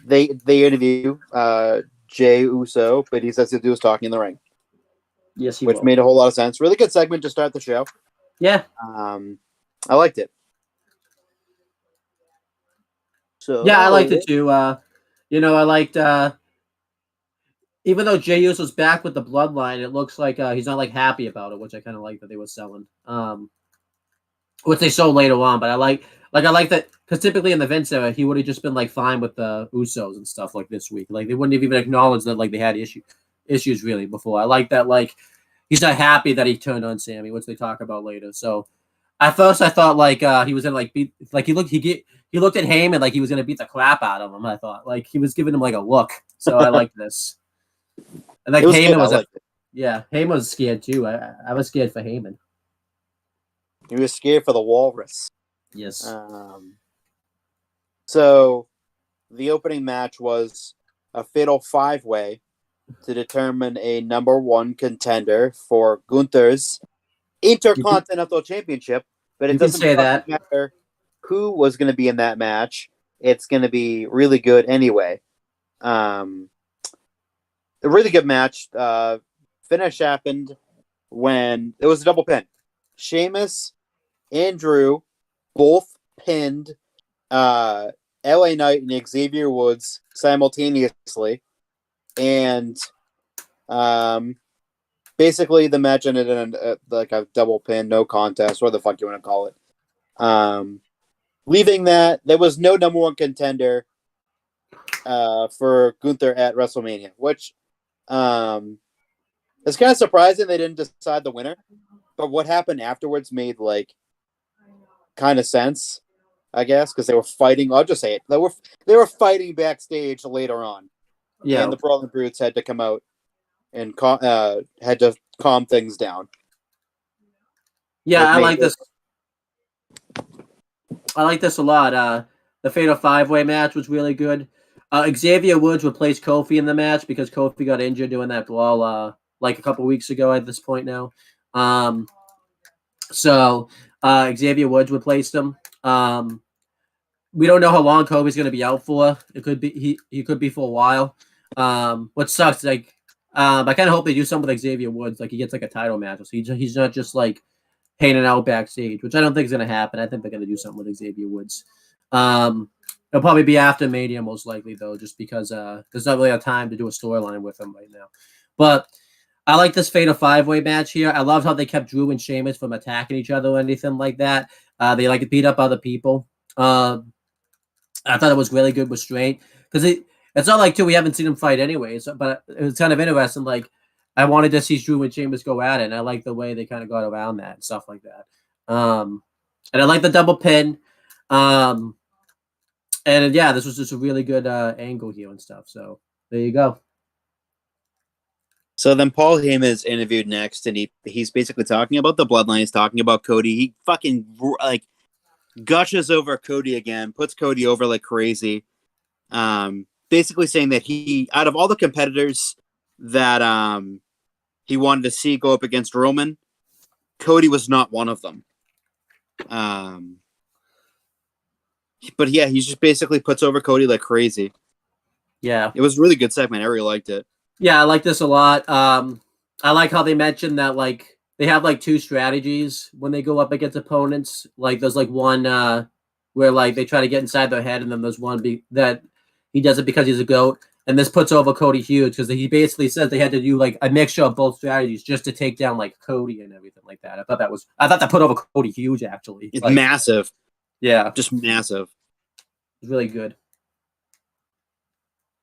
they interview Jay Uso, but he says he'll do his talking in the ring. Yes, he which will. Made a whole lot of sense. Really good segment to start the show. Yeah. I liked it. So yeah, I liked it too. I liked even though Jey Uso's back with the bloodline, it looks like he's not like happy about it, which I kind of like that they were selling. Which they sold later on, but I like that because typically in the Vince era, he would have just been like fine with the Usos and stuff like this week. Like they wouldn't have even acknowledged that like they had issues really before. I like that like he's not happy that he turned on Sammy, which they talk about later. So at first I thought like he was gonna like beat like he looked at Heyman like he was gonna beat the crap out of him. I thought like he was giving him like a look. So I like this. And like Heyman Heyman was scared too. I was scared for Heyman. He was scared for the walrus. Yes. So the opening match was a fatal 5-way to determine a number 1 contender for Gunther's Intercontinental Championship. But it doesn't matter who was going to be in that match. It's going to be really good anyway. A really good match. Finish happened when it was a double pin. Sheamus and Drew both pinned LA Knight and Xavier Woods simultaneously. And basically the match ended in like a double pin, no contest, whatever the fuck you want to call it. Leaving that, there was no number 1 contender for Gunther at WrestleMania, which it's kind of surprising they didn't decide the winner. But what happened afterwards made like kind of sense, I guess, because they were fighting. I'll just say it. They were fighting backstage later on. Yeah, and the Brawling Brutes had to come out and had to calm things down. Yeah, I like this. I like this a lot. The Fatal 5-way match was really good. Xavier Woods replaced Kofi in the match because Kofi got injured doing that brawl like a couple weeks ago at this point now. So Xavier Woods replaced him. We don't know how long Kobe's going to be out for. It could be he could be for a while. What sucks, like I kind of hope they do something with Xavier Woods, like he gets like a title match. So he's not just like hanging out backstage, which I don't think is going to happen. I think they're going to do something with Xavier Woods. It'll probably be after Mania, most likely though, just because there's not really a time to do a storyline with him right now. But I like this Fatal 5-way match here. I love how they kept Drew and Sheamus from attacking each other or anything like that. They like to beat up other people. I thought it was really good restraint because it's not like too we haven't seen them fight anyways, but it was kind of interesting. Like I wanted to see Drew and Sheamus go at it, and I like the way they kind of got around that and stuff like that. And I like the double pin. And yeah, this was just a really good angle here and stuff. So there you go. So then Paul Heyman is interviewed next, and he's basically talking about the bloodline. He's talking about Cody. He fucking like gushes over Cody again, puts Cody over like crazy. Basically saying that he, out of all the competitors that he wanted to see go up against Roman, Cody was not one of them. But yeah, he just basically puts over Cody like crazy. Yeah. It was a really good segment. I really liked it. Yeah, I like this a lot. I like how they mentioned that like they have like 2 strategies when they go up against opponents. Like there's like one where like they try to get inside their head, and then there's one that he does it because he's a goat. And this puts over Cody huge because he basically says they had to do like a mixture of both strategies just to take down like Cody and everything like that. I thought that put over Cody huge actually. It's like, massive. Yeah, just massive. It's really good.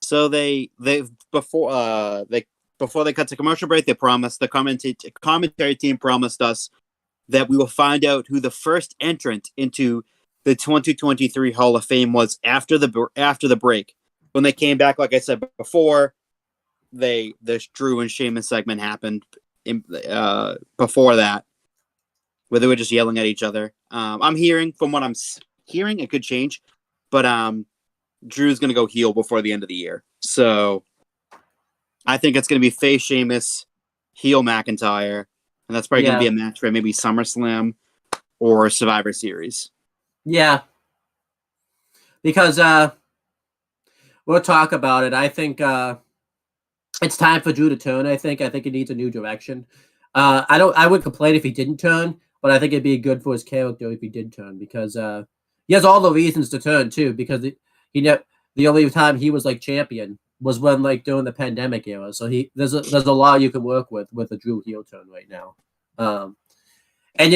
So they before they cut to commercial break, they promised the commentary team promised us that we will find out who the first entrant into the 2023 Hall of Fame was after the break. When they came back, like I said before, this Drew and Sheamus segment happened before that, where they were just yelling at each other. I'm hearing, from what I'm hearing, it could change, but Drew's going to go heel before the end of the year. So I think it's going to be face Sheamus, heel McIntyre, and that's probably going to be a match for maybe SummerSlam or Survivor Series. Yeah. Because we'll talk about it. I think it's time for Drew to turn, I think. I think he needs a new direction. I would complain if he didn't turn, but I think it'd be good for his character if he did turn, because he has all the reasons to turn too, because the only time he was like champion was when like during the pandemic era. So there's a lot you can work with a Drew heel turn right now. And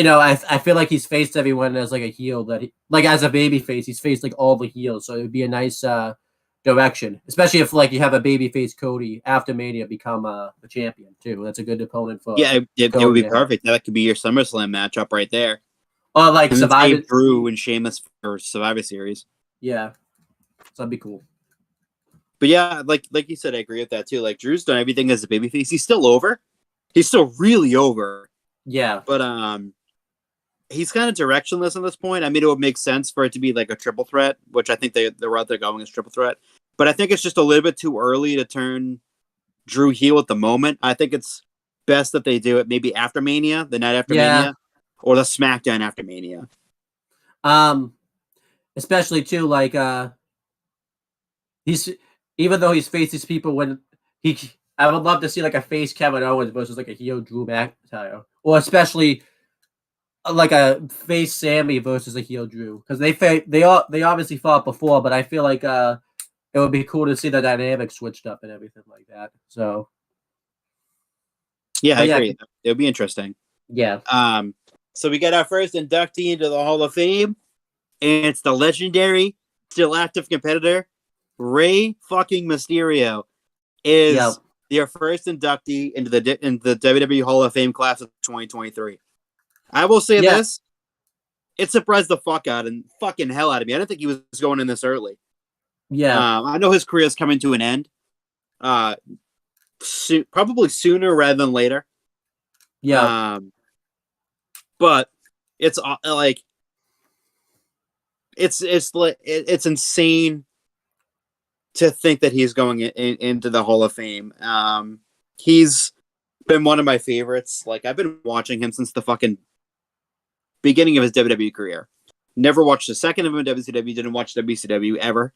I feel like he's faced everyone as like a heel that like as a baby face, he's faced like all the heels. So it'd be a nice direction, especially if like you have a baby face Cody after Mania become a champion too. That's a good opponent for. Yeah, it would be perfect. That could be your SummerSlam matchup right there. Or like Survivor Drew and Sheamus for Survivor Series. Yeah, so that'd be cool. But yeah, like you said, I agree with that too. Like Drew's done everything as a babyface. He's still over. He's still really over. Yeah, but he's kind of directionless at this point. I mean, it would make sense for it to be like a triple threat, which I think the route they're going is triple threat. But I think it's just a little bit too early to turn Drew heel at the moment. I think it's best that they do it maybe after Mania, the night after Mania, or the SmackDown after Mania. Especially too, like even though he's faced these people I would love to see like a face Kevin Owens versus like a heel Drew McIntyre, or especially like a face Sammy versus a heel Drew, because they obviously fought before, but I feel like it would be cool to see the dynamic switched up and everything like that. So yeah, I agree. It would be interesting. Yeah. So we got our first inductee into the Hall of Fame, and it's the legendary, still active competitor, Rey fucking Mysterio, is their first inductee into the WWE Hall of Fame class of 2023. I will say this: it surprised the fucking hell out of me. I didn't think he was going in this early. Yeah, I know his career is coming to an end. Probably sooner rather than later. Yeah. But it's like it's insane to think that he's going into the Hall of Fame. He's been one of my favorites. Like, I've been watching him since the fucking beginning of his WWE career. Never watched a second of him in WCW. Didn't watch WCW ever.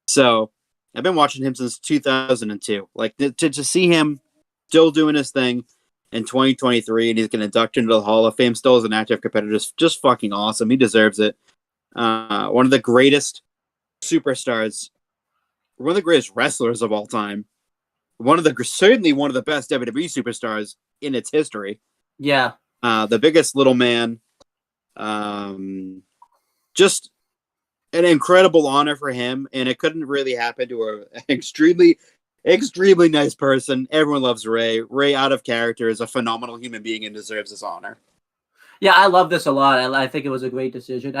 So I've been watching him since 2002. Like, to see him still doing his thing in 2023, and he's going to induct into the Hall of Fame still as an active competitor, just fucking awesome. He deserves it. One of the greatest superstars, one of the greatest wrestlers of all time, certainly one of the best WWE superstars in its history. Yeah. The biggest little man. Just an incredible honor for him, and it couldn't really happen to an extremely nice person. Everyone loves Rey. Rey, out of character, is a phenomenal human being and deserves this honor. Yeah, I love this a lot. I think it was a great decision.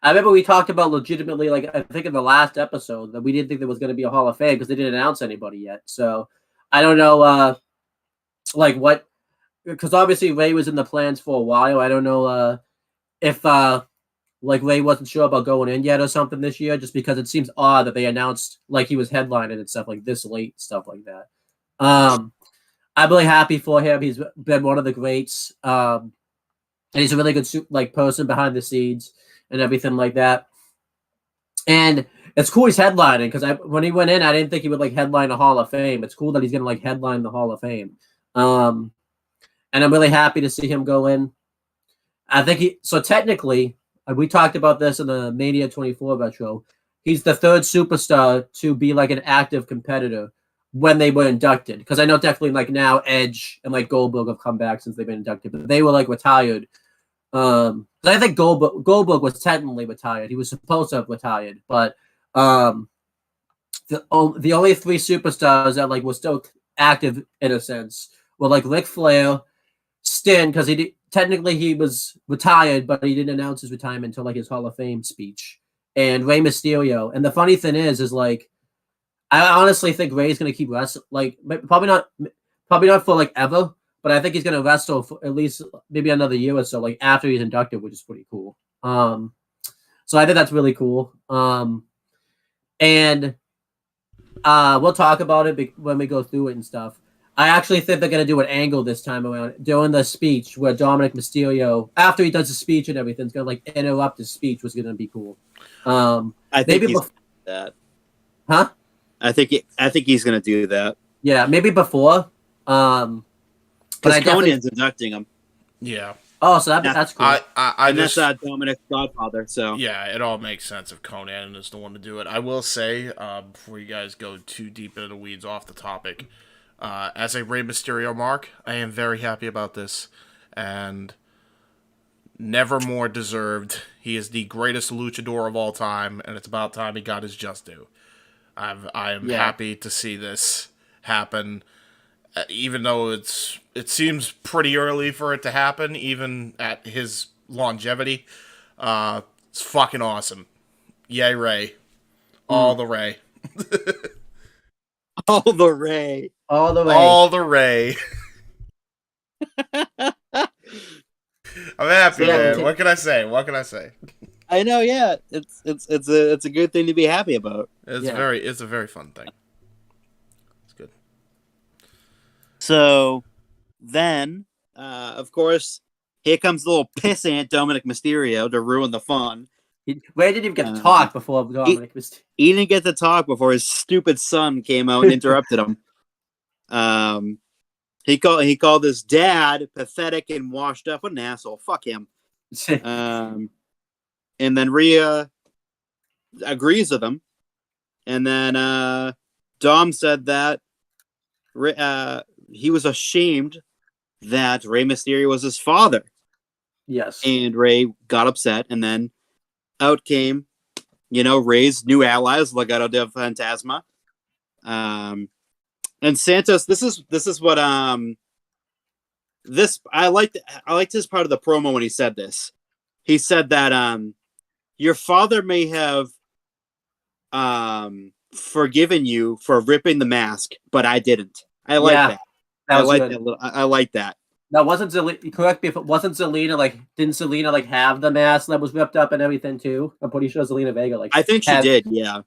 I remember we talked about legitimately, like, I think in the last episode, that we didn't think there was going to be a Hall of Fame because they didn't announce anybody yet. So I don't know, like what, because obviously Rey was in the plans for a while. I don't know if like Rey wasn't sure about going in yet or something this year, just because it seems odd that they announced like he was headlining and stuff like this late, stuff like that. I'm really happy for him. He's been one of the greats, and he's a really good person behind the scenes and everything like that. And it's cool he's headlining, because when he went in, I didn't think he would like headline the Hall of Fame. It's cool that he's gonna like headline the Hall of Fame. And I'm really happy to see him go in. I think technically, we talked about this in the Mania 24 retro, he's the third superstar to be like an active competitor when they were inducted. Because I know definitely like now Edge and like Goldberg have come back since they've been inducted, but they were like retired. I think Goldberg was technically retired. He was supposed to have retired, but the only three superstars that like were still active in a sense were like Ric Flair, Sting, because technically he was retired, but he didn't announce his retirement until like his Hall of Fame speech, and Rey Mysterio. And the funny thing is like I honestly think Rey's gonna keep wrestling, like probably not for like ever, but I think he's gonna wrestle for at least maybe another year or so, like after he's inducted, which is pretty cool. So I think that's really cool. And we'll talk about it when we go through it and stuff. I actually think they're gonna do an angle this time around during the speech where Dominic Mysterio, after he does the speech and everything, is gonna like interrupt his speech, which is gonna be cool. I think maybe he's that. Huh? I think he's gonna do that. Yeah, maybe before. But Conan's inducting him. Yeah. Oh, so that's cool. I that's Dominic's godfather. So yeah, it all makes sense if Conan is the one to do it. I will say, before you guys go too deep into the weeds off the topic, as a Rey Mysterio mark, I am very happy about this, and never more deserved. He is the greatest luchador of all time, and it's about time he got his just due. I am happy to see this happen. Even though it seems pretty early for it to happen, even at his longevity, it's fucking awesome. Yay, Ray. All the Ray. All the Ray. All the Ray. All the Ray. I'm happy, man. What can I say? I know, yeah. It's a good thing to be happy about. It's a very fun thing. So then, of course, here comes the little pissant Dominic Mysterio to ruin the fun. Ray didn't even get to talk before Dominic Mysterio. He didn't get to talk before his stupid son came out and interrupted him. He called his dad pathetic and washed up. What an asshole. Fuck him. And then Rhea agrees with him. And then Dom said that he was ashamed that Rey Mysterio was his father. Yes. And Ray got upset, and then out came, Ray's new allies, Legado del Fantasma. And Santos, this is what I liked his part of the promo when he said this. He said that your father may have forgiven you for ripping the mask, but I didn't. I like that. I like that. That wasn't Zelina. Correct me if it wasn't Zelina. Like, didn't Zelina have the mask that was ripped up and everything too? I'm pretty sure Zelina Vega I think she did. Yeah.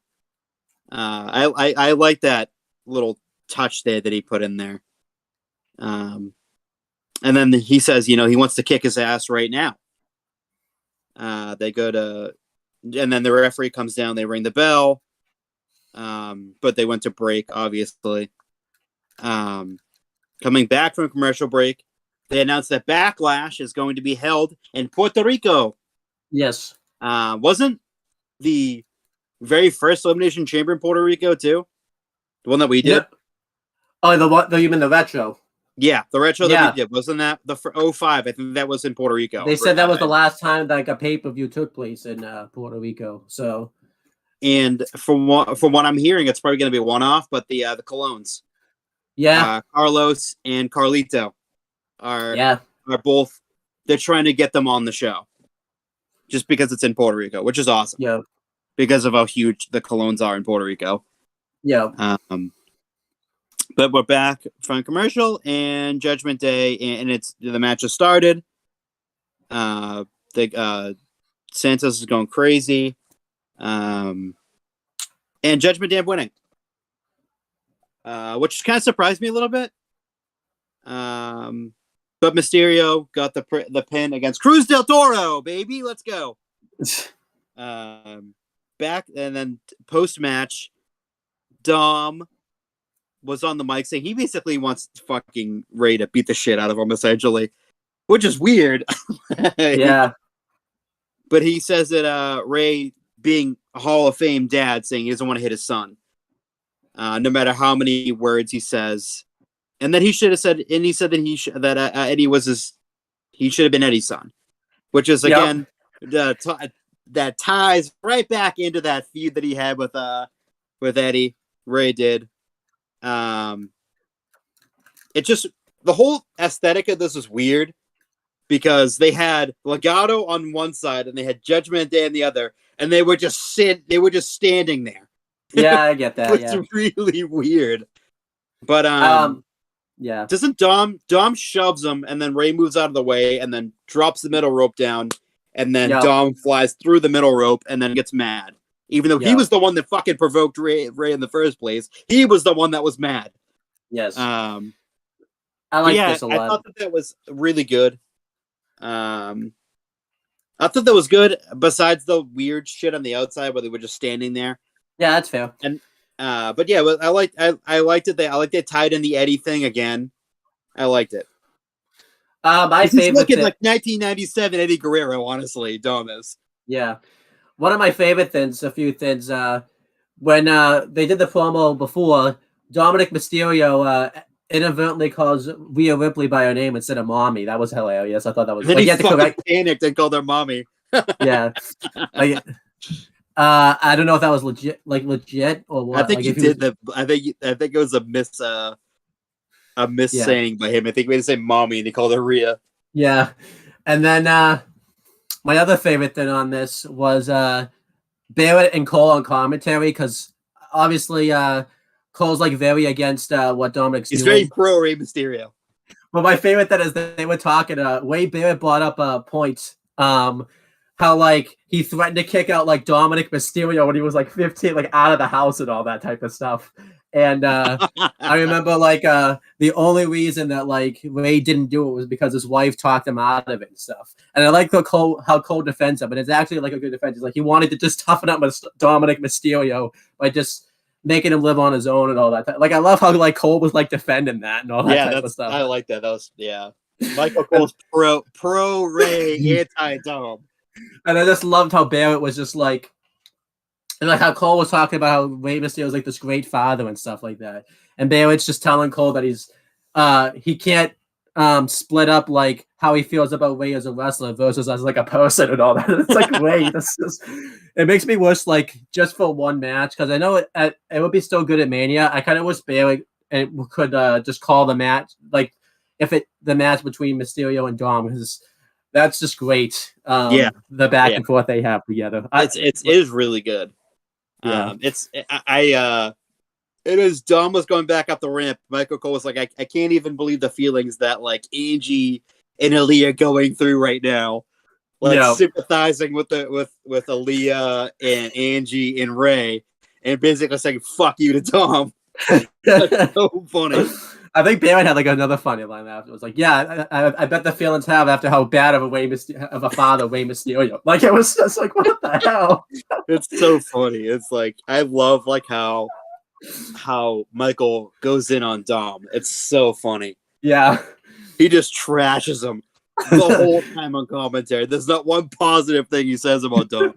I like that little touch there that he put in there. And then he says, he wants to kick his ass right now. They go to, and then the referee comes down. They ring the bell. But they went to break, obviously. Coming back from commercial break, they announced that Backlash is going to be held in Puerto Rico. Yes. Wasn't the very first Elimination Chamber in Puerto Rico too? The one that we did? Yep. Oh, you mean the retro? Yeah, the retro that we did. Wasn't that the 05? I think that was in Puerto Rico. They said that was the last time that a pay-per-view took place in Puerto Rico. So, and from what I'm hearing, it's probably going to be a one-off, but the Colognes. Yeah. Carlos and Carlito are both, they're trying to get them on the show just because it's in Puerto Rico, which is awesome. Yeah. Because of how huge the Colognes are in Puerto Rico. Yeah. But we're back from commercial and Judgment Day, and the match has started. Santos is going crazy. And Judgment Day winning. Which kind of surprised me a little bit. But Mysterio got the pin against Cruz del Toro, baby. Let's go. Back, and then post-match, Dom was on the mic saying he basically wants fucking Ray to beat the shit out of him, essentially. Which is weird. Yeah. But he says that Ray, being a Hall of Fame dad, saying he doesn't want to hit his son. No matter how many words he says, and that he should have said, and he said that Eddie was he should have been Eddie's son, which is again that ties right back into that feud that he had with with Eddie. Ray did. It just, the whole aesthetic of this was weird because they had Legado on one side and they had Judgment Day on the other, and they were just standing there. Yeah, I get that. It's really weird. But yeah. Doesn't Dom shoves him, and then Ray moves out of the way and then drops the middle rope down, and then Dom flies through the middle rope and then gets mad. Even though he was the one that fucking provoked Ray in the first place, he was the one that was mad. Yes. I like this a lot. I thought that was really good. I thought that was good. Besides the weird shit on the outside where they were just standing there. Yeah, that's fair. And but yeah, I liked it. I liked they tied in the Eddie thing again. I liked it. My favorite looking like 1997 Eddie Guerrero, honestly, Dom is. Yeah. One of my favorite things, when they did the promo before, Dominic Mysterio inadvertently calls Rhea Ripley by her name instead of Mommy. That was hilarious. I thought that was. And then he fucking panicked and called her Mommy. Yeah. I don't know if that was legit or what. I think he did that. I think it was a miss saying by him. I think he made to say Mommy and he called her Rhea. Yeah, and then my other favorite thing on this was Barrett and Cole on commentary, because obviously Cole's like very against what Dominic's doing. He's very pro Rey Mysterio. But my favorite thing is that they were talking. Wade Barrett brought up a point. How like he threatened to kick out like Dominic Mysterio when he was like 15, like out of the house and all that type of stuff. And I remember like the only reason that like Ray didn't do it was because his wife talked him out of it and stuff. And I like how Cole defends him, and it's actually like a good defense. It's like he wanted to just toughen up Dominic Mysterio by just making him live on his own and all that. Like I love how like Cole was like defending that and all that type of stuff. I like that. That was Michael Cole's pro Ray, anti Dom. And I just loved how Barrett was just like. And like how Cole was talking about how Rey Mysterio is like this great father and stuff like that. And Barrett's just telling Cole that he can't split up like how he feels about Rey as a wrestler versus as like a person and all that. It's like Rey, it makes me wish like just for one match, because I know it would be still good at Mania. I kind of wish Barrett could just call the match like the match between Mysterio and Dom, because that's just great. The back and forth they have together. It is really good. Yeah. It is Dom was going back up the ramp. Michael Cole was like, I can't even believe the feelings that like Angie and Aaliyah are going through right now. Like sympathizing with Aaliyah and Angie and Ray, and basically saying "fuck you" to Dom. That's so funny. I think Barrett had like another funny line after. It was like, "Yeah, I bet the feelings have after how bad of a father Rey Mysterio." Like it was just like, what the hell? It's so funny. It's like I love like how Michael goes in on Dom. It's so funny. Yeah, he just trashes him the whole time on commentary. There's not one positive thing he says about Dom.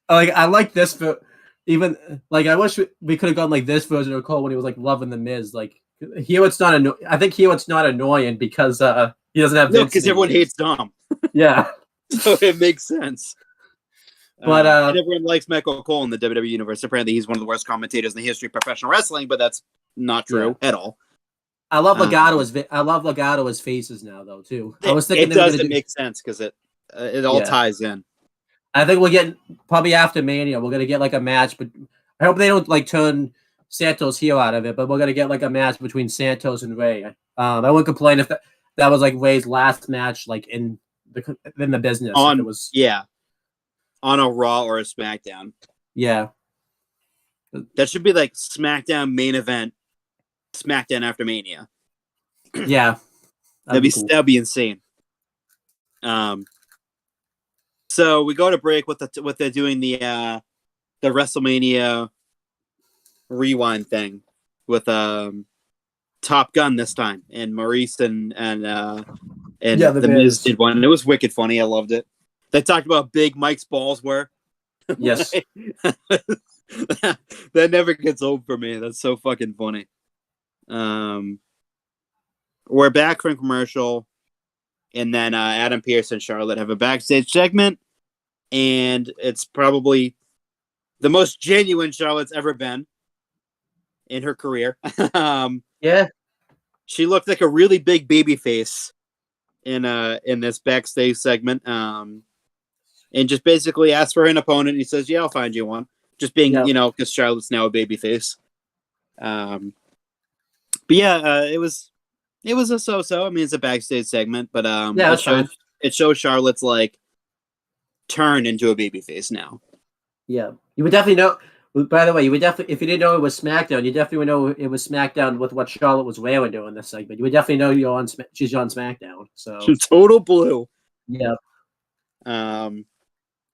Like I like this, but even like I wish we could have gone like this version of Cole when he was like loving the Miz, like. Hewitt's not I think Hewitt's not annoying because he doesn't have because everyone hates Dom. Yeah, so it makes sense. But and everyone likes Michael Cole in the WWE universe. Apparently, he's one of the worst commentators in the history of professional wrestling, but that's not true at all. I love Legado as faces now, though too. I was thinking it doesn't make sense because it all ties in. I think we'll get probably after Mania. We're gonna get like a match, but I hope they don't like turn Santos heel out of it, but we're gonna get like a match between Santos and Ray. I wouldn't complain if that was like Ray's last match, like in the business. On a Raw or a SmackDown. Yeah, that should be like SmackDown main event, SmackDown after Mania. Yeah, that'd be insane. So we go to break with what they're doing the WrestleMania rewind thing with Top Gun this time, and Maurice and the Miz did one. It was wicked funny. I loved it. They talked about how big Mike's balls were. Yes. That never gets old for me. That's so fucking funny. We're back from commercial, and then Adam Pearce and Charlotte have a backstage segment, and it's probably the most genuine Charlotte's ever been. in her career. Yeah. She looked like a really big baby face in this backstage segment. And just basically asked for an opponent. And he says, "Yeah, I'll find you one." Just being, because Charlotte's now a baby face. But yeah, it was a so-so. I mean, it's a backstage segment, but it shows Charlotte's like turn into a baby face now. Yeah, you would definitely know. By the way, you would definitely, if you didn't know it was SmackDown, you definitely would know it was SmackDown with what Charlotte was wearing during this segment. You would definitely know she's on SmackDown. So total blue. Yeah.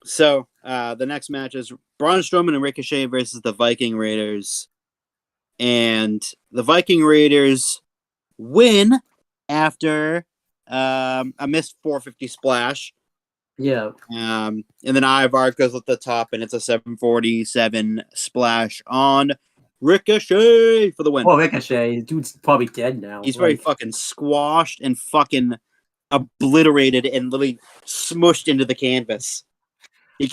So the next match is Braun Strowman and Ricochet versus the Viking Raiders, and the Viking Raiders win after a missed 450 splash. Yeah. And then Ivar goes at the top, and it's a 747 splash on Ricochet for the win. Oh, Ricochet, dude's probably dead now. He's very fucking squashed and fucking obliterated and literally smushed into the canvas.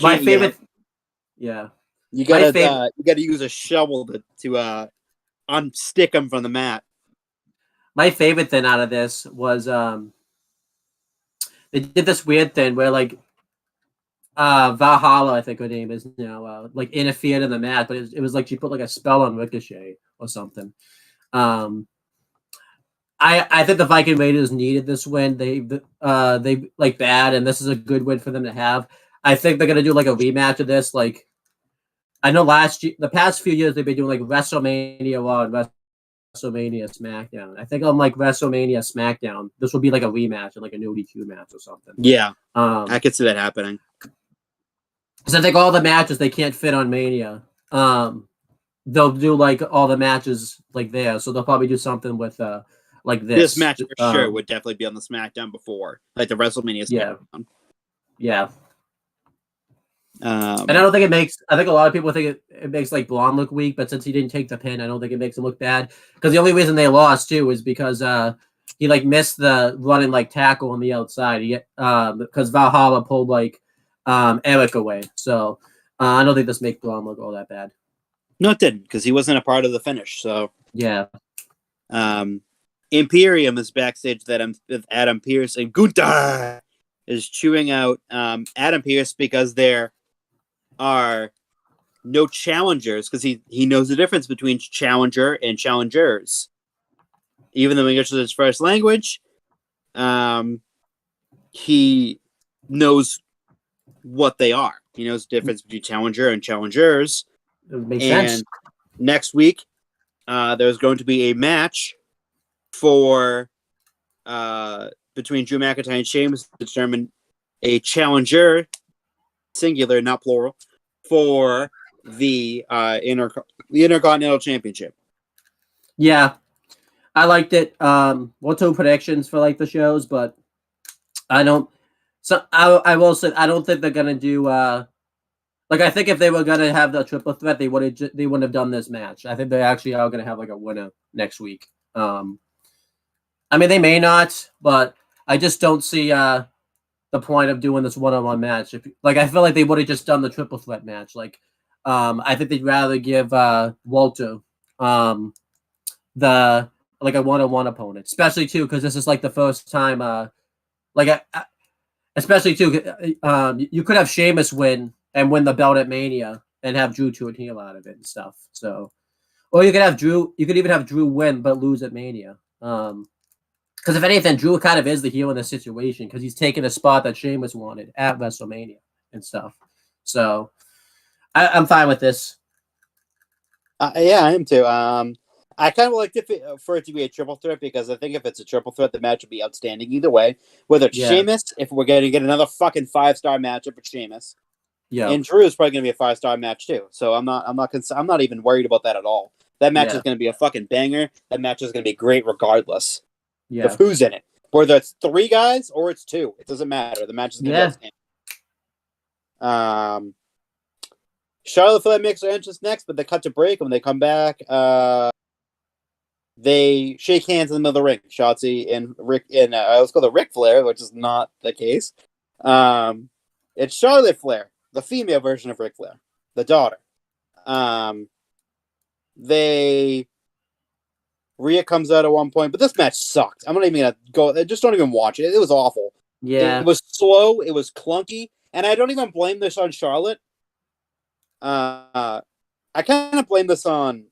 My favorite. Yeah. You gotta use a shovel to unstick him from the mat. My favorite thing out of this was they did this weird thing where like Valhalla, I think her name is now, like interfered in the match, but it was like she put like a spell on Ricochet or something. I think the Viking Raiders needed this win. They like bad, and this is a good win for them to have. I think they're gonna do like a rematch of this. Like I know the past few years they've been doing like WrestleMania Raw and WrestleMania SmackDown. I think on like WrestleMania SmackDown, this will be like a rematch and like a no DQ match or something. Yeah, I could see that happening. Because I think all the matches they can't fit on Mania. They'll do like all the matches like there, so they'll probably do something with like this. This match for sure would definitely be on the SmackDown before, like the WrestleMania SmackDown. Yeah. And I don't think it makes. I think a lot of people think it makes like Braun look weak, but since he didn't take the pin, I don't think it makes him look bad. Because the only reason they lost too is because he like missed the running like tackle on the outside. Because Valhalla pulled like Eric away. So I don't think this makes Braun look all that bad. No, it didn't, because he wasn't a part of the finish. So yeah. Imperium is backstage with Adam Pearce, and Gunther is chewing out Adam Pearce because there are no challengers, because he knows the difference between challenger and challengers. Even though English is his first language, he knows what they are. He knows the difference between challenger and challengers. It makes sense. Next week, there's going to be a match for between Drew McIntyre and Sheamus to determine a challenger, singular, not plural, for the Intercontinental Championship. Yeah, I liked it. We'll do predictions for like the shows, but I don't. So I will say I don't think they're gonna do. Like I think if they were gonna have the triple threat, they wouldn't have done this match. I think they actually are gonna have like a winner next week. I mean, they may not, but I just don't see the point of doing this one-on-one match. I feel like they would have just done the triple threat match. Like, I think they'd rather give Walter the like a one-on-one opponent, especially too because this is like the first time. Especially too, you could have Sheamus win and win the belt at Mania and have Drew to heel out of it and stuff. So, or you could have Drew. You could even have Drew win but lose at Mania. Because if anything, Drew kind of is the heel in this situation because he's taking a spot that Sheamus wanted at WrestleMania and stuff. So I'm fine with this. Yeah, I am too. I kind of like for it to be a triple threat because I think if it's a triple threat, the match would be outstanding either way. Whether it's Sheamus, if we're going to get another fucking 5-star matchup with Sheamus, and Drew is probably going to be a 5-star match too. So I'm not even worried about that at all. That match is going to be a fucking banger. That match is going to be great regardless of who's in it. Whether it's 3 guys or it's 2, it doesn't matter. The match is going to be outstanding. Charlotte Flair makes her entrance next, but they cut to break. When they come back, they shake hands in the middle of the ring. Shotzi and Rick, and let's call it Ric Flair, which is not the case. It's Charlotte Flair, the female version of Ric Flair, the daughter. They Rhea comes out at one point, but this match sucked. I'm not even gonna go. Just don't even watch it. It was awful. Yeah, it was slow. It was clunky, and I don't even blame this on Charlotte. I kind of blame this on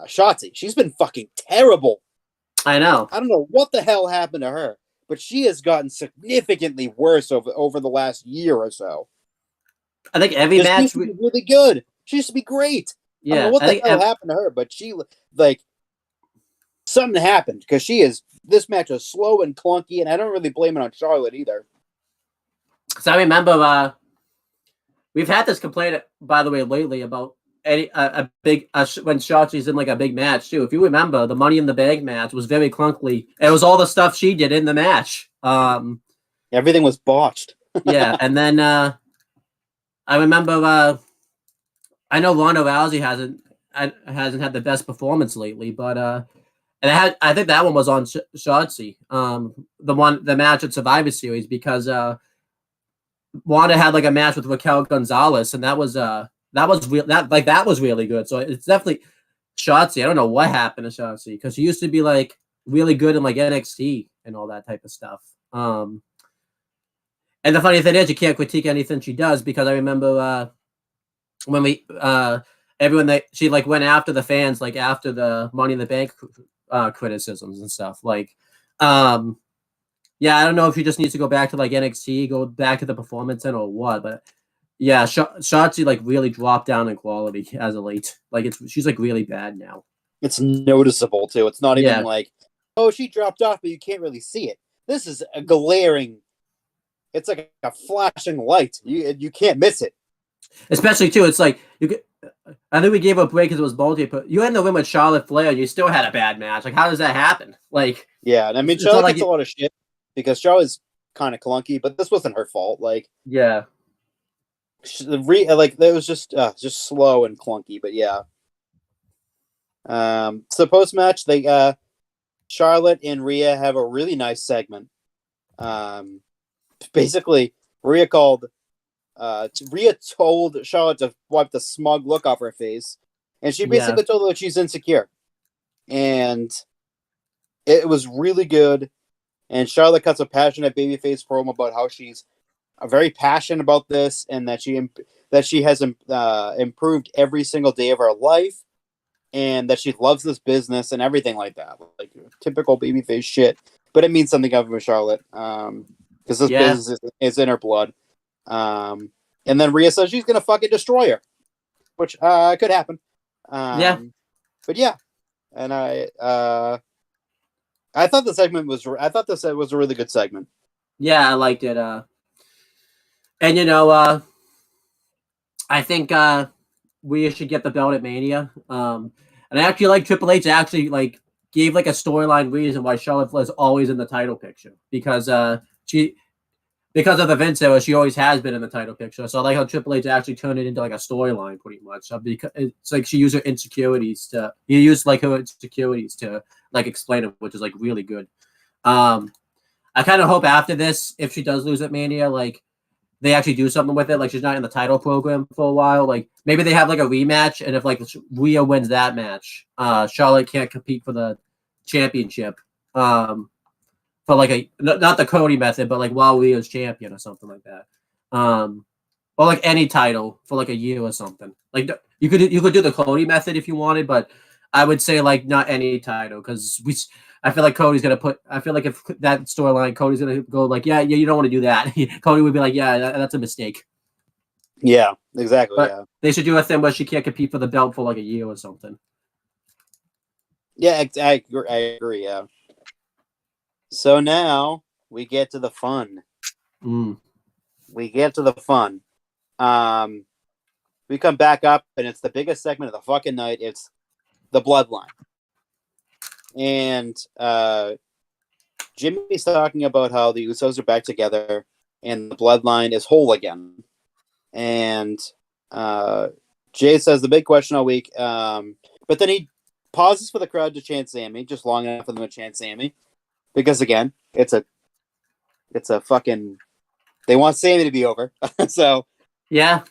Shotzi. She's been fucking terrible. I know. I don't know what the hell happened to her, but she has gotten significantly worse over the last year or so. I think every match she used to be really good. She used to be great. Yeah, I don't know what the hell happened to her, but she something happened because this match was slow and clunky, and I don't really blame it on Charlotte either. Because I remember we've had this complaint, by the way, lately about when Shotzi's in like a big match too. If you remember, the Money in the Bank match was very clunky. It was all the stuff she did in the match. Everything was botched. Yeah, and then I remember. I know Ronda Rousey hasn't had the best performance lately, but I think that one was on Shotzi. The match at Survivor Series, because Wanda had like a match with Raquel Gonzalez, and that was really good. So it's definitely Shotzi. I don't know what happened to Shotzi, because she used to be like really good in like NXT and all that type of stuff. And the funny thing is, you can't critique anything she does, because I remember when she like went after the fans, like after the Money in the Bank criticisms and stuff. Like, yeah, I don't know if she just needs to go back to like NXT, go back to the Performance Center or what, but yeah, Shotzi like really dropped down in quality as of late. Like she's like really bad now. It's noticeable too. It's not even like, oh, she dropped off, but you can't really see it. This is a glaring. It's like a flashing light. You can't miss it. Especially too, it's like I think we gave her a break because it was multi, but you had the win with Charlotte Flair, and you still had a bad match. Like, how does that happen? Like, yeah, and I mean, Charlotte gets a lot of shit because Charlotte's kind of clunky, but this wasn't her fault. Like, yeah, it was just slow and clunky. But yeah, so post match, Charlotte and Rhea have a really nice segment. Basically, Rhea told Charlotte to wipe the smug look off her face, and she basically told her that she's insecure. And it was really good. And Charlotte cuts a passionate babyface promo about how she's very passionate about this, and that she has improved every single day of her life, and that she loves this business and everything like that. Like typical babyface shit, but it means something of Charlotte, because this business is in her blood. And then Rhea says she's gonna fucking destroy her, which could happen. But yeah, and I thought this was a really good segment. Yeah, I liked it. And I think we should get the belt at Mania. And I actually like Triple H actually like gave like a storyline reason why Charlotte Flair is always in the title picture, because because of the Vince era, she always has been in the title picture. So I like how Triple H actually turned it into like a storyline pretty much. Because it's like she used her insecurities to like explain it, which is like really good. I kind of hope after this, if she does lose at Mania, like they actually do something with it. Like she's not in the title program for a while. Like maybe they have like a rematch, and if like Rhea wins that match, Charlotte can't compete for the championship. For like not the Cody method, but like while Rhea's champion or something like that. Or like any title for like a year or something. Like you could do the Cody method if you wanted, but I would say like not any title, because I feel like Cody's gonna I feel like if that storyline, Cody's gonna go like, yeah, you don't want to do that. Cody would be like, yeah, that's a mistake. Yeah, exactly. But they should do a thing where she can't compete for the belt for like a year or something. Yeah, I agree. Yeah. So now we get to the fun. We get to the fun. We come back up, and it's the biggest segment of the fucking night. It's the Bloodline. And Jimmy's talking about how the Usos are back together, and the Bloodline is whole again. And Jay says the big question all week. But then he pauses for the crowd to chant Sammy, just long enough for them to chant Sammy. Because again, it's a fucking, they want Sammy to be over. So yeah,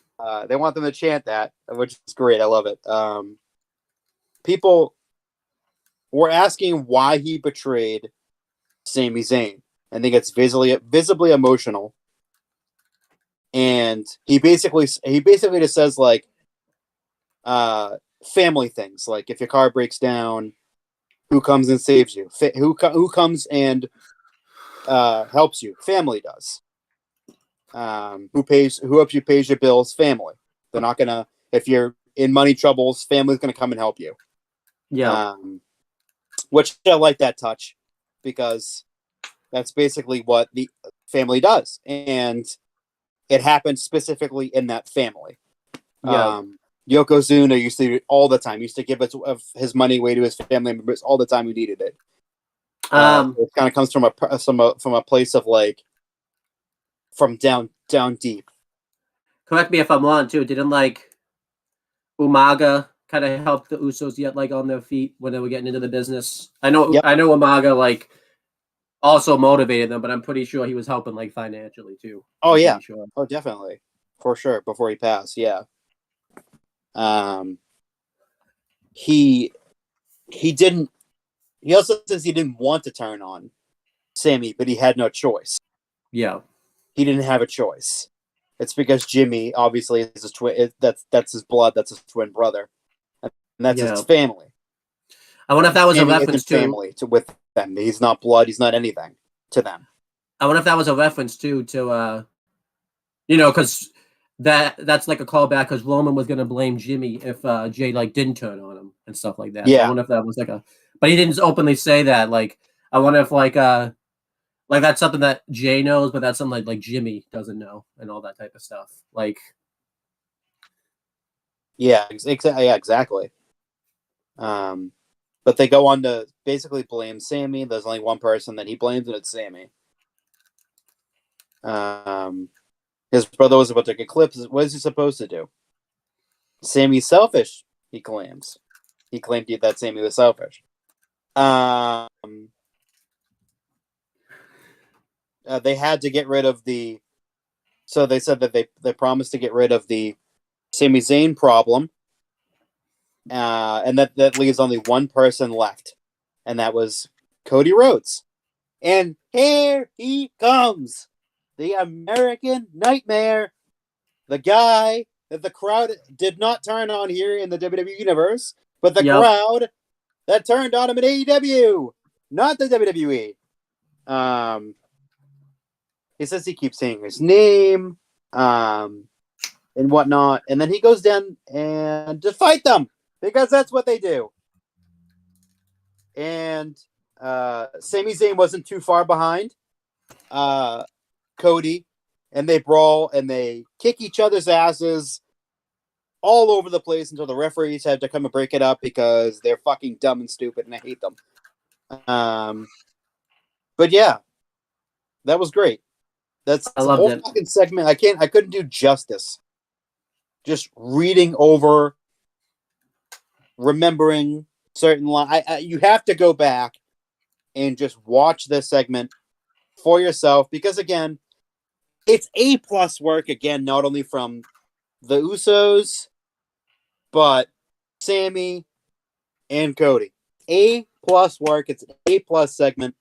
they want them to chant that, which is great. I love it. People We're asking why he betrayed Sami Zayn. I think it's visibly emotional. And he basically just says like family things, like if your car breaks down, who comes and saves you? Who comes and helps you? Family does. Who helps you pays your bills? Family. They're not gonna, if you're in money troubles, family's gonna come and help you. Yeah. Which I like that touch, because that's basically what the family does, and it happened specifically in that family. Yeah. Yokozuna used to do it all the time. He used to give his money away to his family members all the time who needed it. It kind of comes from a place of like, from down deep. Correct me if I'm wrong too. Didn't like Umaga kind of help the Usos get like on their feet when they were getting into the business? I know Umaga like also motivated them, but I'm pretty sure he was helping like financially too. Oh yeah, sure. Oh definitely, for sure. Before he passed, yeah. He didn't. He also says he didn't want to turn on Sammy, but he had no choice. Yeah, he didn't have a choice. It's because Jimmy obviously is his twin. That's his blood. That's his twin brother, and that's his family. I wonder if that was Sammy a reference to family with them. He's not blood. He's not anything to them. I wonder if that was a reference too to because that's like a callback because Roman was gonna blame Jimmy if Jay like didn't turn on him and stuff like that. Yeah. So I wonder if that was like but he didn't openly say that. Like I wonder if like that's something that Jay knows, but that's something like Jimmy doesn't know and all that type of stuff. Like, yeah, exactly. But they go on to basically blame Sammy. There's only one person that he blames, and it's Sammy. His brother was about to get clipped. What is he supposed to do? Sammy's selfish, he claims. He claimed that Sammy was selfish. They had to get rid of the... So they said that they promised to get rid of the Sami Zayn problem. And that leaves only one person left. And that was Cody Rhodes. And here he comes. The American Nightmare. The guy that the crowd did not turn on here in the WWE Universe, but the crowd that turned on him in AEW, not the WWE. He says he keeps saying his name, and whatnot, and then he goes down and to fight them because that's what they do. And Sami Zayn wasn't too far behind Cody, and they brawl and they kick each other's asses all over the place until the referees had to come and break it up because they're fucking dumb and stupid, and I hate them. But yeah, that was great. That's the whole fucking segment. I couldn't do justice. Just reading over, remembering certain lines. You have to go back and just watch this segment for yourself because, again, it's A+ work, again, not only from the Usos, but Sammy and Cody. A+ work. It's an A+ segment.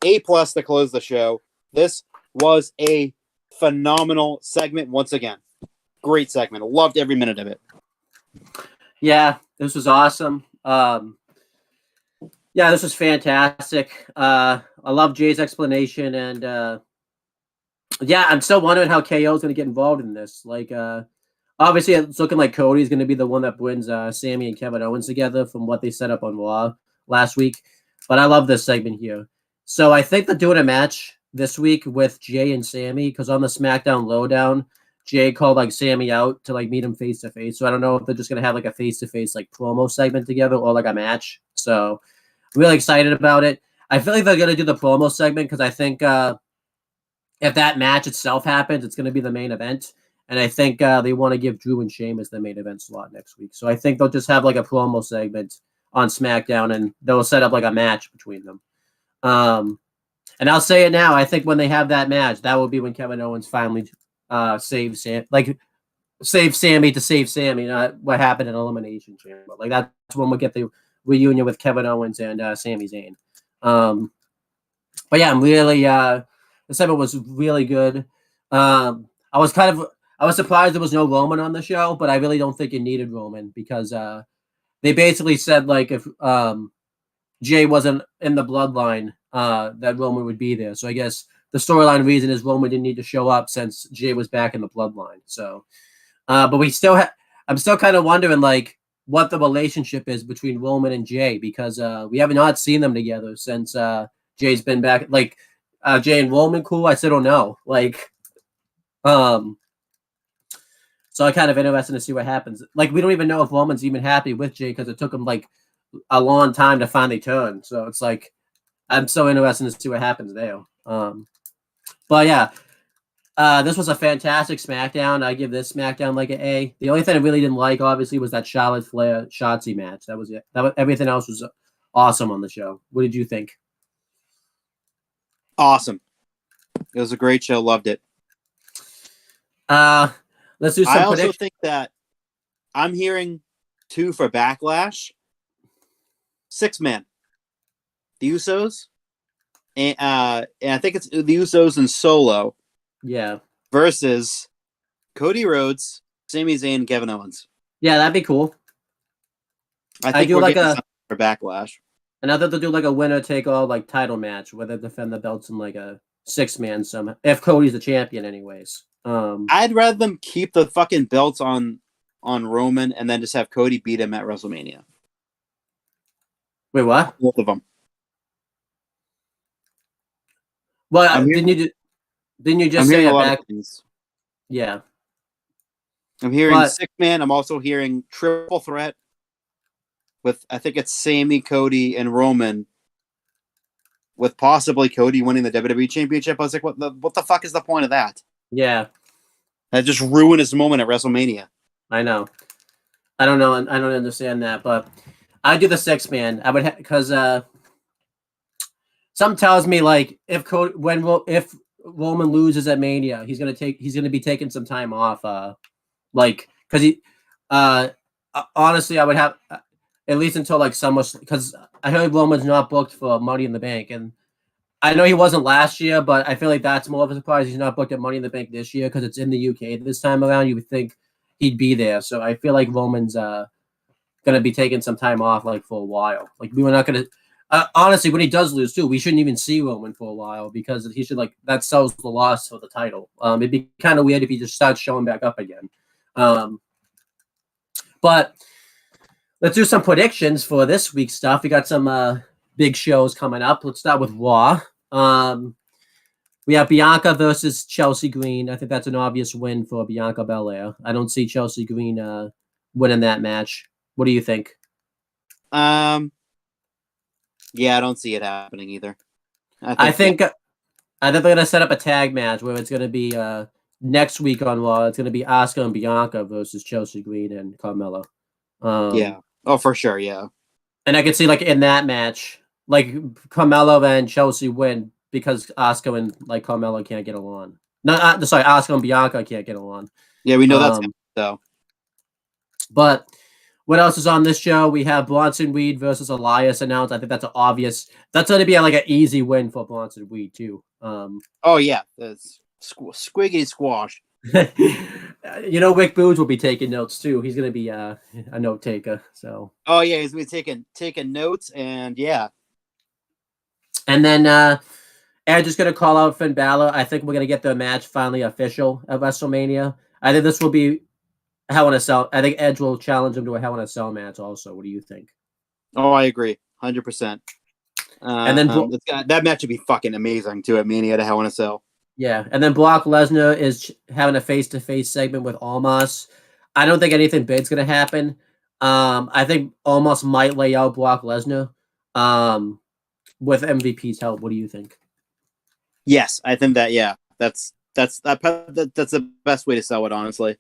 A+ to close the show. This was a phenomenal segment once again. Great segment. Loved every minute of it. Yeah, this was awesome. Yeah, this was fantastic. I love Jay's explanation, and yeah, I'm still wondering how KO is going to get involved in this. Like, obviously, it's looking like Cody's going to be the one that brings Sammy and Kevin Owens together from what they set up on Raw last week. But I love this segment here. So I think they're doing a match this week with Jay and Sammy because on the SmackDown Lowdown, Jay called like Sammy out to like meet him face to face. So I don't know if they're just gonna have like a face to face like promo segment together or like a match. So I'm really excited about it. I feel like they're gonna do the promo segment because I think if that match itself happens, it's gonna be the main event. And I think they want to give Drew and Sheamus the main event slot next week. So I think they'll just have like a promo segment on SmackDown and they'll set up like a match between them. And I'll say it now. I think when they have that match, that will be when Kevin Owens finally saves Sammy to save Sammy, not what happened in Elimination Chamber. Like that's when we'll get the reunion with Kevin Owens and Sami Zayn. But yeah, I'm really the segment was really good. I was surprised there was no Roman on the show, but I really don't think it needed Roman because they basically said like if Jay wasn't in the bloodline, that Roman would be there. So I guess the storyline reason is Roman didn't need to show up since Jay was back in the bloodline. So, but I'm still kind of wondering like what the relationship is between Roman and Jay because we have not seen them together since Jay's been back. Like Jay and Roman, cool. I still don't know. Like, so I'm kind of interested to see what happens. Like, we don't even know if Roman's even happy with Jay because it took him like a long time to finally turn. So it's like I'm so interested to see what happens there. But yeah, this was a fantastic SmackDown. I give this SmackDown like an A. The only thing I really didn't like, obviously, was that Charlotte Flair Shotzi match. That was it. Everything else was awesome on the show. What did you think? Awesome. It was a great show. Loved it. Let's do some. I also think that I'm hearing 2 for Backlash. 6-man. The Usos. And I think it's the Usos and Solo. Yeah. Versus Cody Rhodes, Sami Zayn, Kevin Owens. Yeah, that'd be cool. I think we're like getting something for Backlash. And I thought they'll do like a winner take all like title match where they defend the belts in like a 6-man somehow. If Cody's the champion, anyways. I'd rather them keep the fucking belts on Roman and then just have Cody beat him at WrestleMania. Wait, what? Both of them. Well, didn't you just say it back? Yeah. I'm hearing 6-man. I'm also hearing triple threat with, I think it's Sami, Cody, and Roman, with possibly Cody winning the WWE Championship. I was like, what the fuck is the point of that? Yeah. That just ruined his moment at WrestleMania. I know. I don't know. I don't understand that, but I do the 6-man. I would because something tells me like if Roman loses at Mania, he's gonna be taking some time off. Like because he honestly, I would have at least until like summer because I heard Roman's not booked for Money in the Bank, and I know he wasn't last year, but I feel like that's more of a surprise. He's not booked at Money in the Bank this year because it's in the UK this time around. You would think he'd be there, so I feel like Roman's gonna be taking some time off like for a while. Like we were not gonna. Honestly, when he does lose too, we shouldn't even see Roman for a while because he should like that sells the loss for the title. It'd be kind of weird if he just starts showing back up again. But let's do some predictions for this week's stuff. We got some big shows coming up. Let's start with Raw. We have Bianca versus Chelsea Green. I think that's an obvious win for Bianca Belair. I don't see Chelsea Green winning that match. What do you think? Yeah, I don't see it happening either. I think they're going to set up a tag match where it's going to be next week on Raw. It's going to be Asuka and Bianca versus Chelsea Green and Carmella. Yeah. Oh, for sure. Yeah. And I could see like in that match, like Carmella and Chelsea win because Asuka and like Carmella can't get along. No, sorry, Asuka and Bianca can't get along. Yeah, we know that's so. But what else is on this show? We have Bronson Reed versus Elias announced. I think that's an obvious. That's going to be like an easy win for Bronson Reed too. Oh yeah, that's squiggity squash. Rick Boogs will be taking notes too. He's going to be a note taker. So. Oh yeah, he's going to be taking notes and yeah. And then Edge is going to call out Finn Balor. I think we're going to get the match finally official at WrestleMania. I think this will be Hell in a Cell. I think Edge will challenge him to a Hell in a Cell match also. What do you think? Oh, I agree. 100%. And then that match would be fucking amazing too at Mania to Hell in a Cell. Yeah. And then Brock Lesnar is having a face-to-face segment with Omos. I don't think anything big's going to happen. I think Omos might lay out Brock Lesnar with MVP's help. What do you think? Yes, I think that, yeah. That's the best way to sell it, honestly.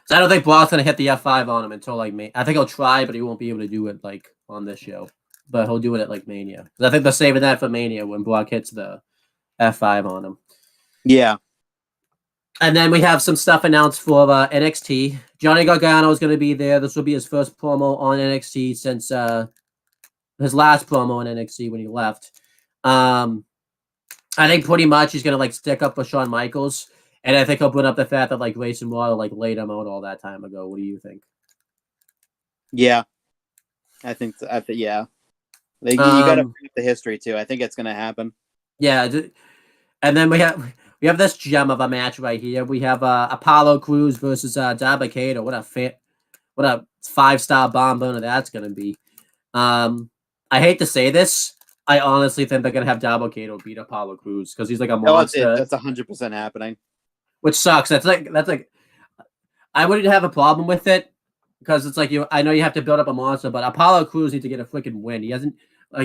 So I don't think Brock's gonna hit the F5 on him until like May. I think he'll try, but he won't be able to do it like on this show. But he'll do it at like Mania. Because I think they're saving that for Mania when Brock hits the F5 on him. Yeah. And then we have some stuff announced for NXT. Johnny Gargano is going to be there. This will be his first promo on NXT since his last promo in NXT when he left. I think pretty much he's gonna like stick up with Shawn Michaels, and I think he'll bring up the fact that like Grayson Waller like laid him out all that time ago. What do you think? Yeah, I think yeah. You got to bring up the history too. I think it's gonna happen. Yeah, and then we have this gem of a match right here. We have Apollo Crews versus Dabba-Kato. What a 5-star bomb burner that's gonna be. I hate to say this. I honestly think they're gonna have Dabba-Kato beat Apollo Crews because he's like a monster. That's 100% happening. Which sucks. That's like I wouldn't have a problem with it because it's like I know you have to build up a monster, but Apollo Crews needs to get a freaking win. He hasn't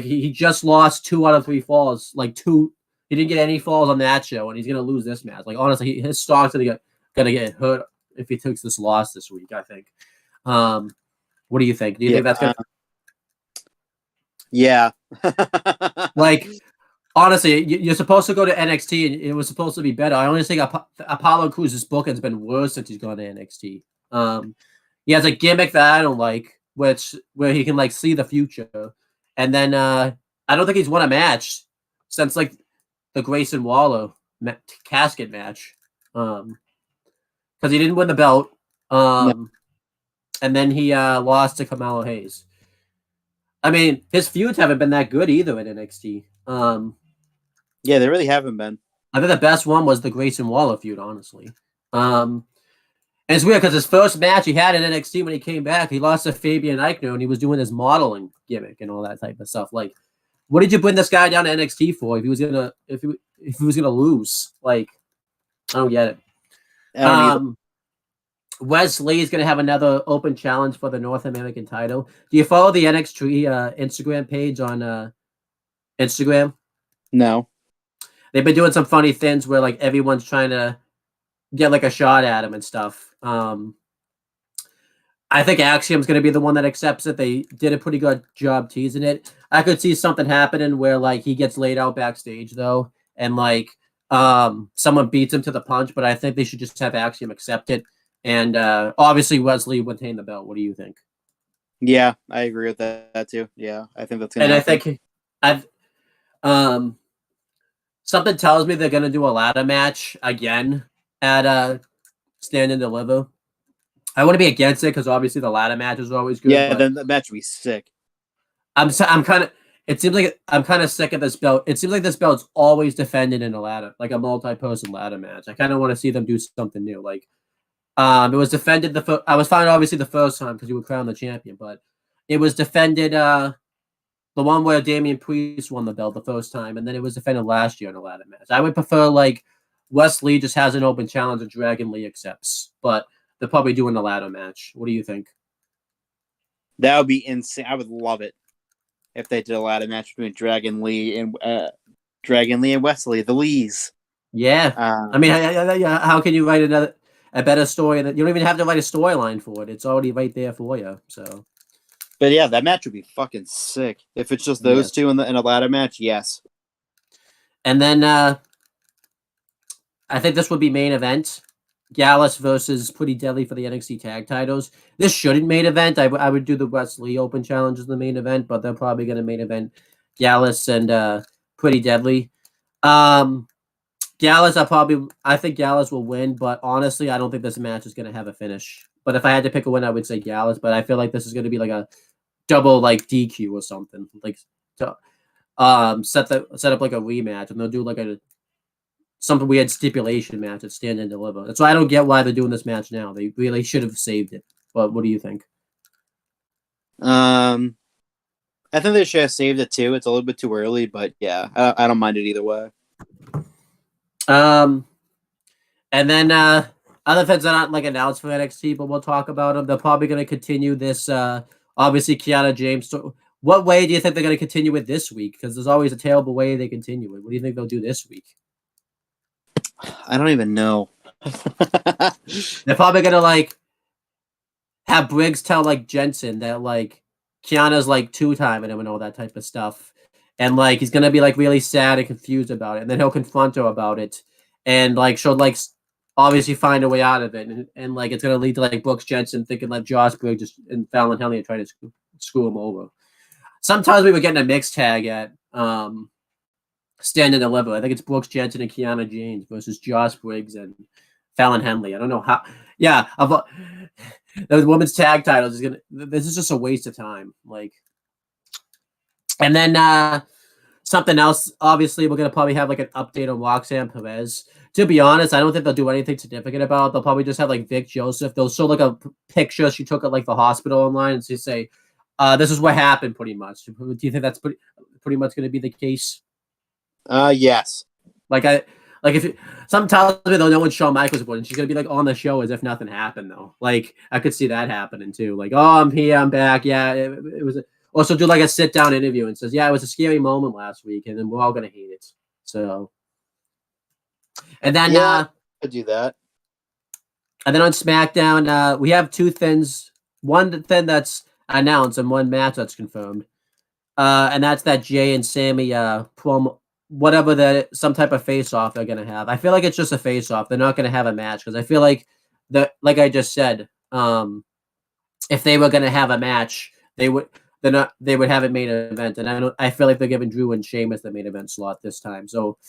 he just lost 2 out of 3 falls. He didn't get any falls on that show, and he's gonna lose this match. Like honestly, his stock's gonna get hurt if he takes this loss this week. I think. What do you think? Do you think that's gonna? Yeah. Like, honestly, you're supposed to go to NXT, and it was supposed to be better. I only think Apollo Crews' book has been worse since he's gone to NXT. He has a gimmick that I don't like, where he can like see the future, and then I don't think he's won a match since like the Grayson Waller casket match, because he didn't win the belt, and then he lost to Kamala Hayes. I mean, his feuds haven't been that good either in NXT. Yeah, they really haven't been. I think the best one was the Grayson Waller feud, honestly. And it's weird because his first match he had in NXT when he came back, he lost to Fabian Eichner, and he was doing his modeling gimmick and all that type of stuff. Like, what did you bring this guy down to NXT for if he was gonna lose? Like, I don't get it. Wes Lee is going to have another open challenge for the North American title. Do you follow the NXT Instagram page on Instagram? No. They've been doing some funny things where like everyone's trying to get like a shot at him and stuff. I think Axiom's going to be the one that accepts it. They did a pretty good job teasing it. I could see something happening where like he gets laid out backstage though, and like someone beats him to the punch. But I think they should just have Axiom accept it. And obviously Wesley would retain the belt. What do you think? Yeah, I agree with that too. Yeah, I think that's gonna happen. I think something tells me they're gonna do a ladder match again at Stand and Deliver. I want to be against it because obviously the ladder match is always good. Yeah, then the match would be sick. I'm kind of. It seems like I'm kind of sick of this belt. It seems like this belt's always defended in a ladder, like a multi-person ladder match. I kind of want to see them do something new, like. It was defended I was fine obviously the first time because you were crowned the champion, but it was defended the one where Damian Priest won the belt the first time, and then it was defended last year in a ladder match. I would prefer like Wes Lee just has an open challenge and Dragon Lee accepts, but they're probably doing the ladder match. What do you think? That would be insane. I would love it if they did a ladder match between Dragon Lee and Wesley, the Lees. Yeah, I mean, how can you write a better story that you don't even have to write a storyline for it. It's already right there for you. So, but yeah, that match would be fucking sick if it's just those two in a ladder match. Yes, and then I think this would be main event: Gallus versus Pretty Deadly for the NXT tag titles. This shouldn't main event. I would do the Wes Lee Open Challenge as the main event, but they're probably going to main event Gallus and Pretty Deadly. Gallus, I think Gallus will win, but honestly, I don't think this match is going to have a finish. But if I had to pick a win, I would say Gallus, but I feel like this is going to be like a double like DQ or something. Like to set up like a rematch, and they'll do like some weird stipulation match at Stand and Deliver. That's why I don't get why they're doing this match now. They really should have saved it. But what do you think? I think they should have saved it too. It's a little bit too early, but yeah, I don't mind it either way. And then other things are not like announced for NXT, but we'll talk about them. They're probably going to continue this. Obviously, Kiana James. What way do you think they're going to continue it this week? Because there's always a terrible way they continue it. What do you think they'll do this week? I don't even know. They're probably going to like have Briggs tell like Jensen that like Kiana's like 2-timing him and all that type of stuff. And like he's gonna be like really sad and confused about it, and then he'll confront her about it, and like she'll like obviously find a way out of it, and like it's gonna lead to like Brooks Jensen thinking like Josh Briggs and Fallon Henley are trying to screw him over. sometimes we were getting a mixed tag at Stand and Deliver. I think it's Brooks Jensen and Kiana James versus Josh Briggs and Fallon Henley. I don't know how. Yeah, the women's tag titles is gonna. This is just a waste of time. Like, and then something else. Obviously, we're gonna probably have like an update on Roxanne Perez. To be honest, I don't think they'll do anything significant about it. They'll probably just have like Vic Joseph. They'll show like a picture she took at like the hospital online and just say, "This is what happened." Pretty much. Do you think that's pretty much going to be the case? Yes. If sometimes they'll know when Shawn Michaels is born, and she's gonna be like on the show as if nothing happened though. Like I could see that happening too. Like, oh, I'm here, I'm back. Yeah, it was. Also do like a sit down interview and says, yeah, it was a scary moment last week, and then we're all gonna hate it. So, and then I do that. And then on SmackDown, we have two things. One thing that's announced and one match that's confirmed. And that's that Jay and Sammy promo. Whatever some type of face-off they're gonna have. I feel like it's just a face-off. They're not gonna have a match because I feel like like I just said, if they were gonna have a match, they would have it main event, and I feel like they're giving Drew and Sheamus the main event slot this time. So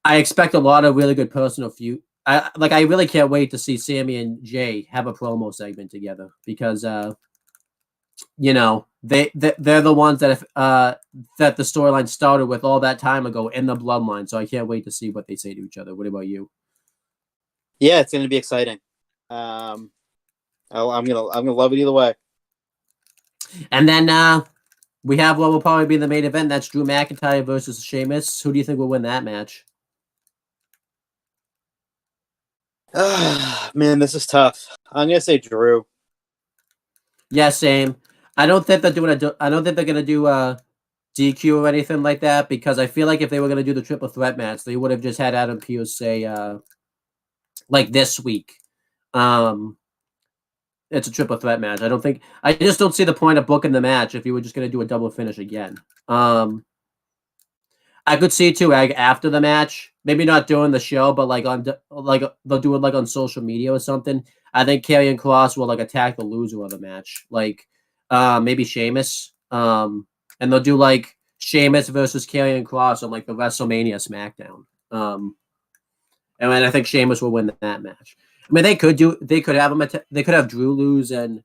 I expect a lot of really good personal feud. I really can't wait to see Sammy and Jay have a promo segment together because they're the ones that that the storyline started with all that time ago in the bloodline. So I can't wait to see what they say to each other. What about you? Yeah, it's going to be exciting. I'm gonna love it either way. And then we have what will probably be the main event. That's Drew McIntyre versus Sheamus. Who do you think will win that match? Man, this is tough. I'm gonna say Drew. Yeah, same. I don't think they're gonna do DQ or anything like that because I feel like if they were gonna do the triple threat match, they would have just had Adam Pearce say like this week. It's a triple threat match. I just don't see the point of booking the match if you were just gonna do a double finish again. I could see too after the match, maybe not during the show, but they'll do it like on social media or something. I think Karrion Kross will like attack the loser of the match, like maybe Sheamus, and they'll do like Sheamus versus Karrion Kross on like the WrestleMania SmackDown. And I think Sheamus will win that match. I mean, they could have Drew lose and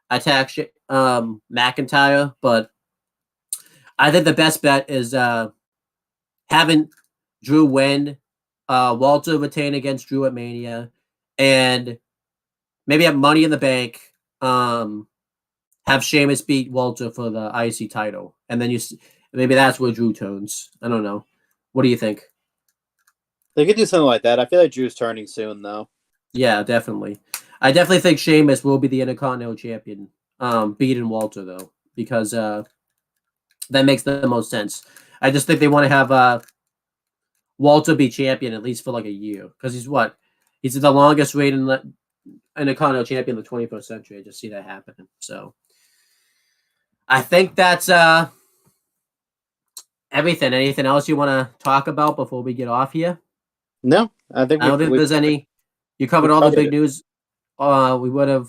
attack McIntyre, but I think the best bet is having Drew win, Walter retain against Drew at Mania, and maybe have Money in the Bank. Have Sheamus beat Walter for the IC title, and then maybe that's where Drew turns. I don't know. What do you think? They could do something like that. I feel like Drew's turning soon, though. Yeah, definitely. I definitely think Sheamus will be the Intercontinental Champion, beating Walter though, because that makes the most sense. I just think they want to have Walter be champion at least for like a year because he's the longest reigning Intercontinental Champion in the 21st century. I just see that happening. So I think that's everything. Anything else you want to talk about before we get off here? No, I don't think there's any. You covered all the big news we would have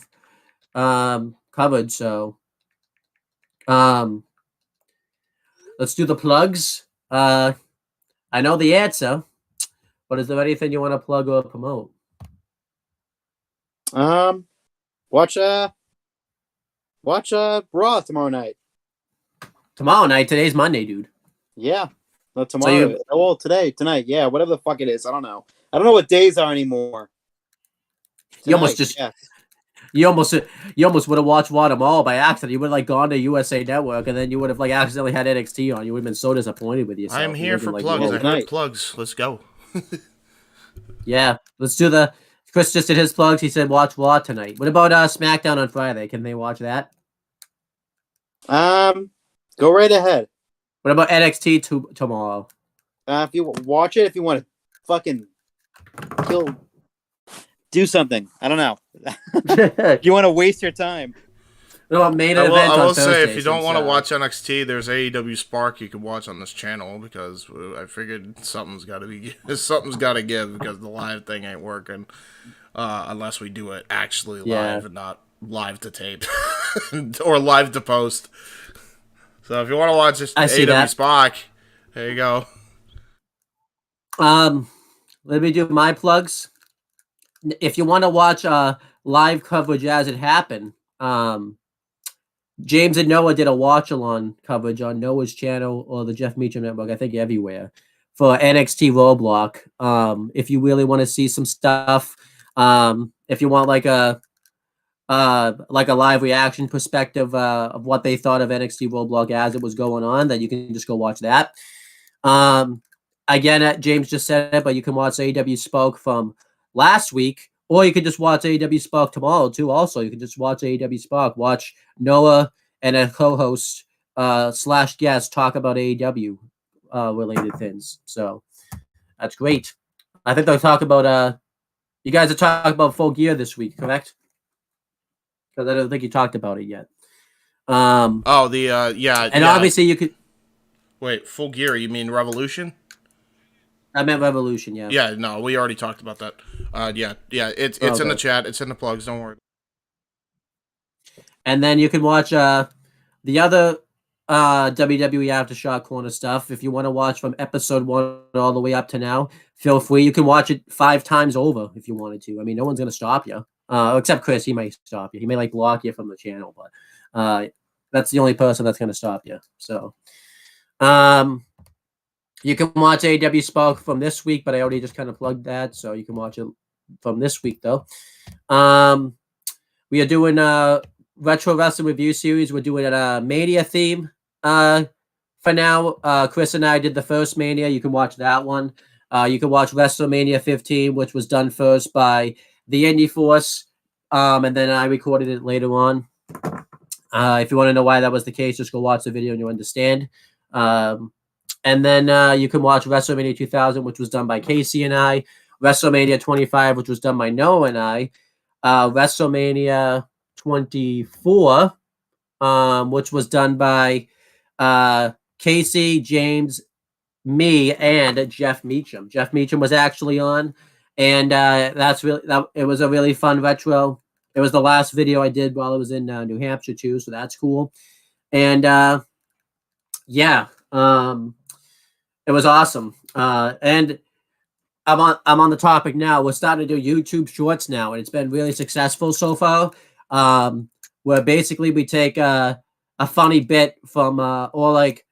covered. So let's do the plugs. I know the answer, but is there anything you want to plug or promote? Watch Raw tomorrow night. Tomorrow night? Today's Monday, dude. Yeah. No, tomorrow. Tonight. Yeah, whatever the fuck it is. I don't know. I don't know what days are anymore. Tonight, you almost would have watched Raw tomorrow by accident. You would have like gone to USA Network, and then you would have like accidentally had NXT on. You would have been so disappointed with yourself. I'm here for plugs. I heard plugs. Let's go. Yeah, let's do the. Chris just did his plugs. He said watch Raw tonight. What about SmackDown on Friday? Can they watch that? Go right ahead. What about NXT tomorrow? If you watch it, if you want to fucking do something. I don't know. If you want to waste your time. No, main event I will say, if you don't want to watch NXT, there's AEW Spark you can watch on this channel because I figured something's got to give because the live thing ain't working unless we do it actually live and not live to tape or live to post. So if you want to watch this AW Spock, there you go. Let me do my plugs. If you want to watch live coverage as it happened, James and Noah did a watch-along coverage on Noah's channel or the Jeff Meacham Network, I think everywhere, for NXT Roadblock. If you really want to see some stuff, if you want like a live reaction perspective of what they thought of NXT Roadblock as it was going on, then you can just go watch that. Again, James just said it, but you can watch AEW Spoke from last week, or you can just watch AEW Spoke tomorrow too. Also, you can just watch AEW Spoke, watch Noah and a co-host / guest talk about AEW related things. So that's great. I think they'll talk about you guys are talking about Full Gear this week, correct? Because I don't think you talked about it yet. Yeah. And obviously you could wait. Full Gear? You mean Revolution? I meant Revolution, yeah. Yeah, no, we already talked about that. Yeah, it's in the chat. It's in the plugs. Don't worry. And then you can watch the other WWE Aftershock Corner stuff. If you want to watch from episode 1 all the way up to now, feel free. You can watch it 5 times over if you wanted to. I mean, no one's going to stop you. Except Chris, he might stop you. He may like block you from the channel, but that's the only person that's going to stop you. So, you can watch AEW Spoke from this week, but I already just kind of plugged that, so you can watch it from this week, though. We are doing a Retro Wrestling Review Series. We're doing a Mania theme for now. Chris and I did the first Mania. You can watch that one. You can watch WrestleMania 15, which was done first by the Indie Force, and then I recorded it later on. If you want to know why that was the case, just go watch the video and you'll understand. And then you can watch WrestleMania 2000, which was done by Casey and I. WrestleMania 25, which was done by Noah and I. WrestleMania 24, which was done by Casey, James, me, and Jeff Meacham. Jeff Meacham was actually on, and it was a really fun retro. It was the last video I did while I was in New Hampshire too, so that's cool. And yeah. It was awesome. And I'm on the topic now. We're starting to do YouTube Shorts now, and it's been really successful so far. Where basically we take a funny bit from or like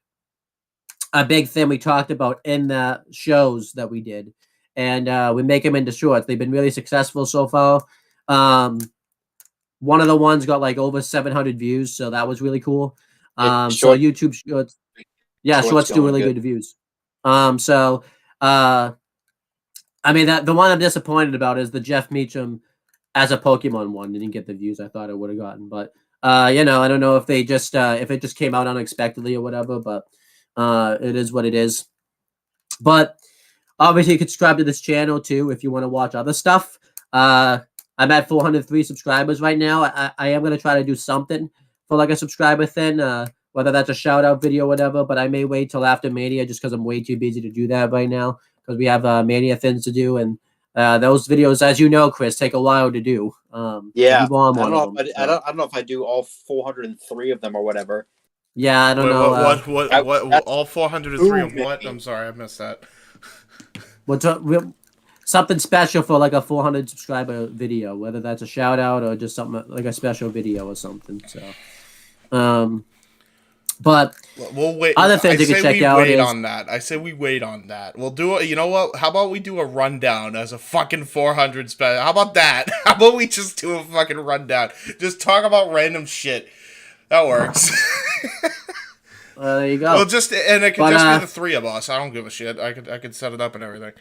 a big thing we talked about in the shows that we did, and we make them into shorts. They've been really successful so far. One of the ones got like over 700 views, so that was really cool. So YouTube Shorts. Yeah, shorts do really good views. I mean, the one I'm disappointed about is the Jeff Meacham as a Pokemon one. Didn't get the views I thought it would have gotten, but I don't know if they just if it just came out unexpectedly or whatever, but it is what it is. But obviously, you can subscribe to this channel too if you want to watch other stuff. I'm at 403 subscribers right now. I am going to try to do something for like a subscriber thing, whether that's a shout out video or whatever, but I may wait till after Mania just because I'm way too busy to do that right now because we have Mania things to do, and those videos, as you know, Chris, take a while to do. Yeah, I don't know if I do all 403 of them or whatever. Yeah, I don't know. What all 403 of what? I'm sorry, I missed that. Something special for like a 400 subscriber video, whether that's a shout out or just something like a special video or something. So, but we'll wait. Other things you can check out is on that. I say we wait on that. We'll do it. You know what? How about we do a rundown as a fucking 400 special? How about that? How about we just do a fucking rundown? Just talk about random shit. That works. There you go. Well, it could just be the three of us. I don't give a shit. I could set it up and everything.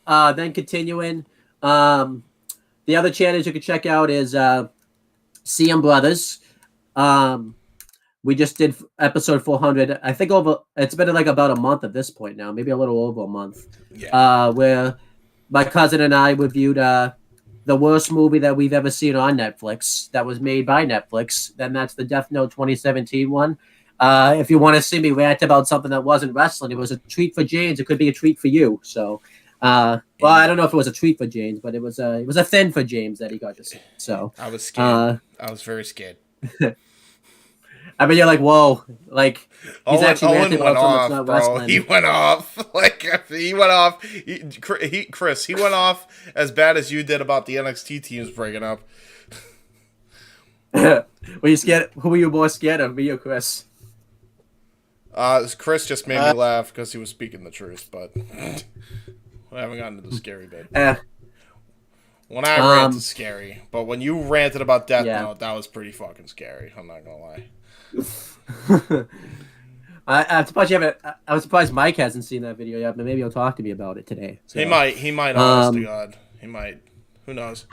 Then continuing, the other channels you can check out is CM Brothers. We just did episode 400. I think it's been like about a month at this point now, maybe a little over a month. Yeah. Where my cousin and I reviewed the worst movie that we've ever seen on Netflix that was made by Netflix. Then that's the Death Note 2017 one. If you want to see me rant about something that wasn't wrestling, it was a treat for James. It could be a treat for you. So, well, I don't know if it was a treat for James, but it was a thing for James that he got to see. So I was scared. I was very scared. I mean, you're like, whoa, like he's actually Owen ranting went about something off, that's not bro. wrestling. He went off. Like he went off. Chris, he went off as bad as you did about the NXT teams breaking up. Were you scared? Who were you more scared of, me or Chris? Chris just made me laugh because he was speaking the truth, but we haven't gotten to the scary bit. When I ranted, scary, but when you ranted about Death Note, that was pretty fucking scary. I'm not gonna lie. I'm surprised you haven't. I was surprised Mike hasn't seen that video yet, but maybe he'll talk to me about it today. So. He might. Honest to God, he might. Who knows?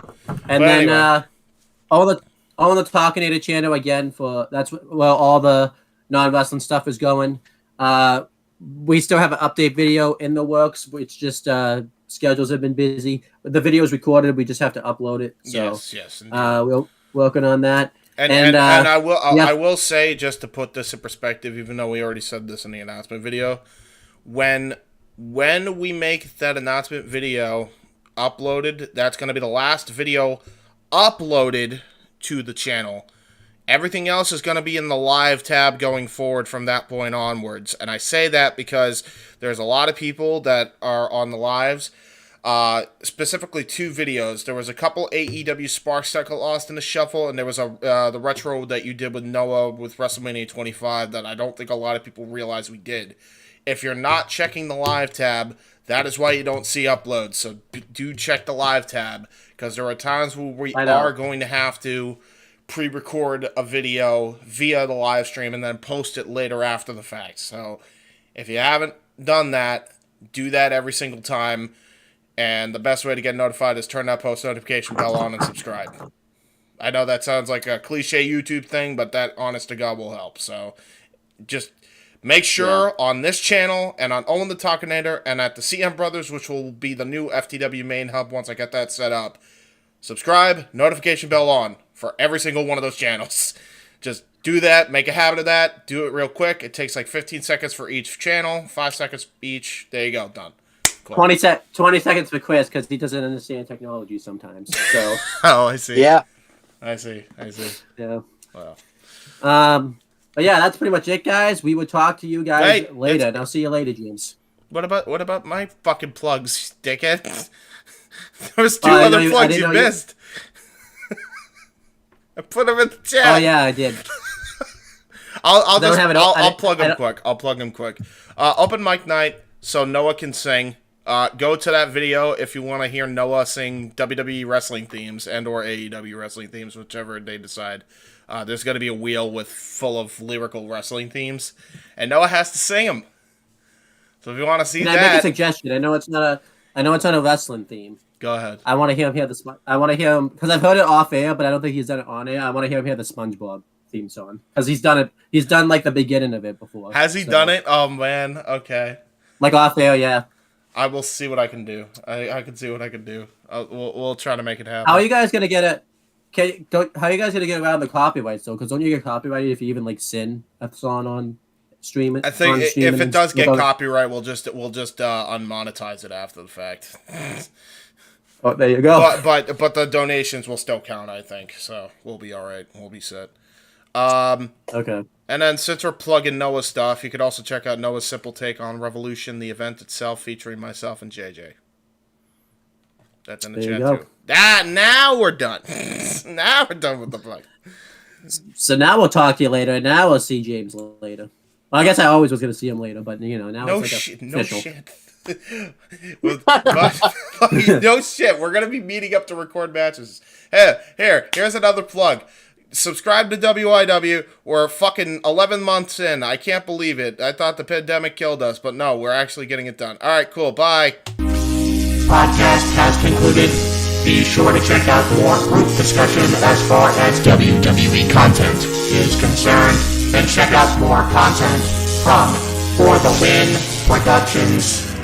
And then anyway. all the Talkinator channel again for that's where all the non-wrestling stuff is going. We still have an update video in the works, which just schedules have been busy. The video is recorded. We just have to upload it. So, yes. We're working on that. And I will say, just to put this in perspective, even though we already said this in the announcement video, when we make that announcement video uploaded, that's going to be the last video uploaded to the channel. Everything else is going to be in the live tab going forward from that point onwards. And I say that because there's a lot of people that are on the lives. Specifically 2 videos. There was a couple AEW Sparks that got lost in the shuffle, and there was the retro that you did with Noah with WrestleMania 25 that I don't think a lot of people realize we did. If you're not checking the live tab, that is why you don't see uploads. So do check the live tab, because there are times where we are going to have to pre-record a video via the live stream and then post it later after the fact. So if you haven't done that, do that every single time. And the best way to get notified is turn that post notification bell on and subscribe. I know that sounds like a cliche YouTube thing, but that, honest to God, will help. So just make sure on this channel and on Owen the Talkinator and at the CM Brothers, which will be the new FTW main hub once I get that set up, subscribe, notification bell on for every single one of those channels. Just do that. Make a habit of that. Do it real quick. It takes like 15 seconds for each channel, 5 seconds each. There you go. Done. Cool. 20 seconds for Chris because he doesn't understand technology sometimes. So. Oh, I see. Yeah. I see. Yeah. Wow. But yeah, that's pretty much it, guys. We will talk to you guys later. And I'll see you later, James. What about my fucking plugs, dickhead? There was 2 other plugs you missed. I put them in the chat. Oh yeah, I did. I'll plug them quick. Open mic night, so Noah can sing. Go to that video if you want to hear Noah sing WWE wrestling themes and or AEW wrestling themes, whichever they decide. There's going to be a wheel full of lyrical wrestling themes, and Noah has to sing them. So if you want to see Can I make a suggestion? I know it's not a wrestling theme. Go ahead. I want to hear him because I've heard it off air, but I don't think he's done it on air. I want to hear him the SpongeBob theme song because he's done it. He's done like the beginning of it before. Has he done it? Oh man, okay. Like off air, yeah. I will see what I can do. I can see what I can do. We'll try to make it happen. How are you guys gonna get it? How are you guys gonna get around the copyrights though? Because don't you get copyrighted if you even like sing a song on stream it? I think if it does get copyright, we'll just unmonetize it after the fact. Oh, there you go. But the donations will still count, I think. So we'll be all right. We'll be set. Okay. And then since we're plugging Noah's stuff, you could also check out Noah's Simple Take on Revolution, the event itself, featuring myself and JJ. That's in the chat too. Now we're done. Now we're done with the plug. So now we'll talk to you later. Now we'll see James later. Well, I guess I always was going to see him later, but now it's like official. No shit. No shit. We're gonna be meeting up to record matches. Here's another plug. Subscribe to WYW. We're fucking 11 months in. I can't believe it. I thought the pandemic killed us, but no, we're actually getting it done. All right, cool. Bye. Podcast has concluded. Be sure to check out more group discussion as far as WWE content is concerned, and check out more content from For the Win Productions.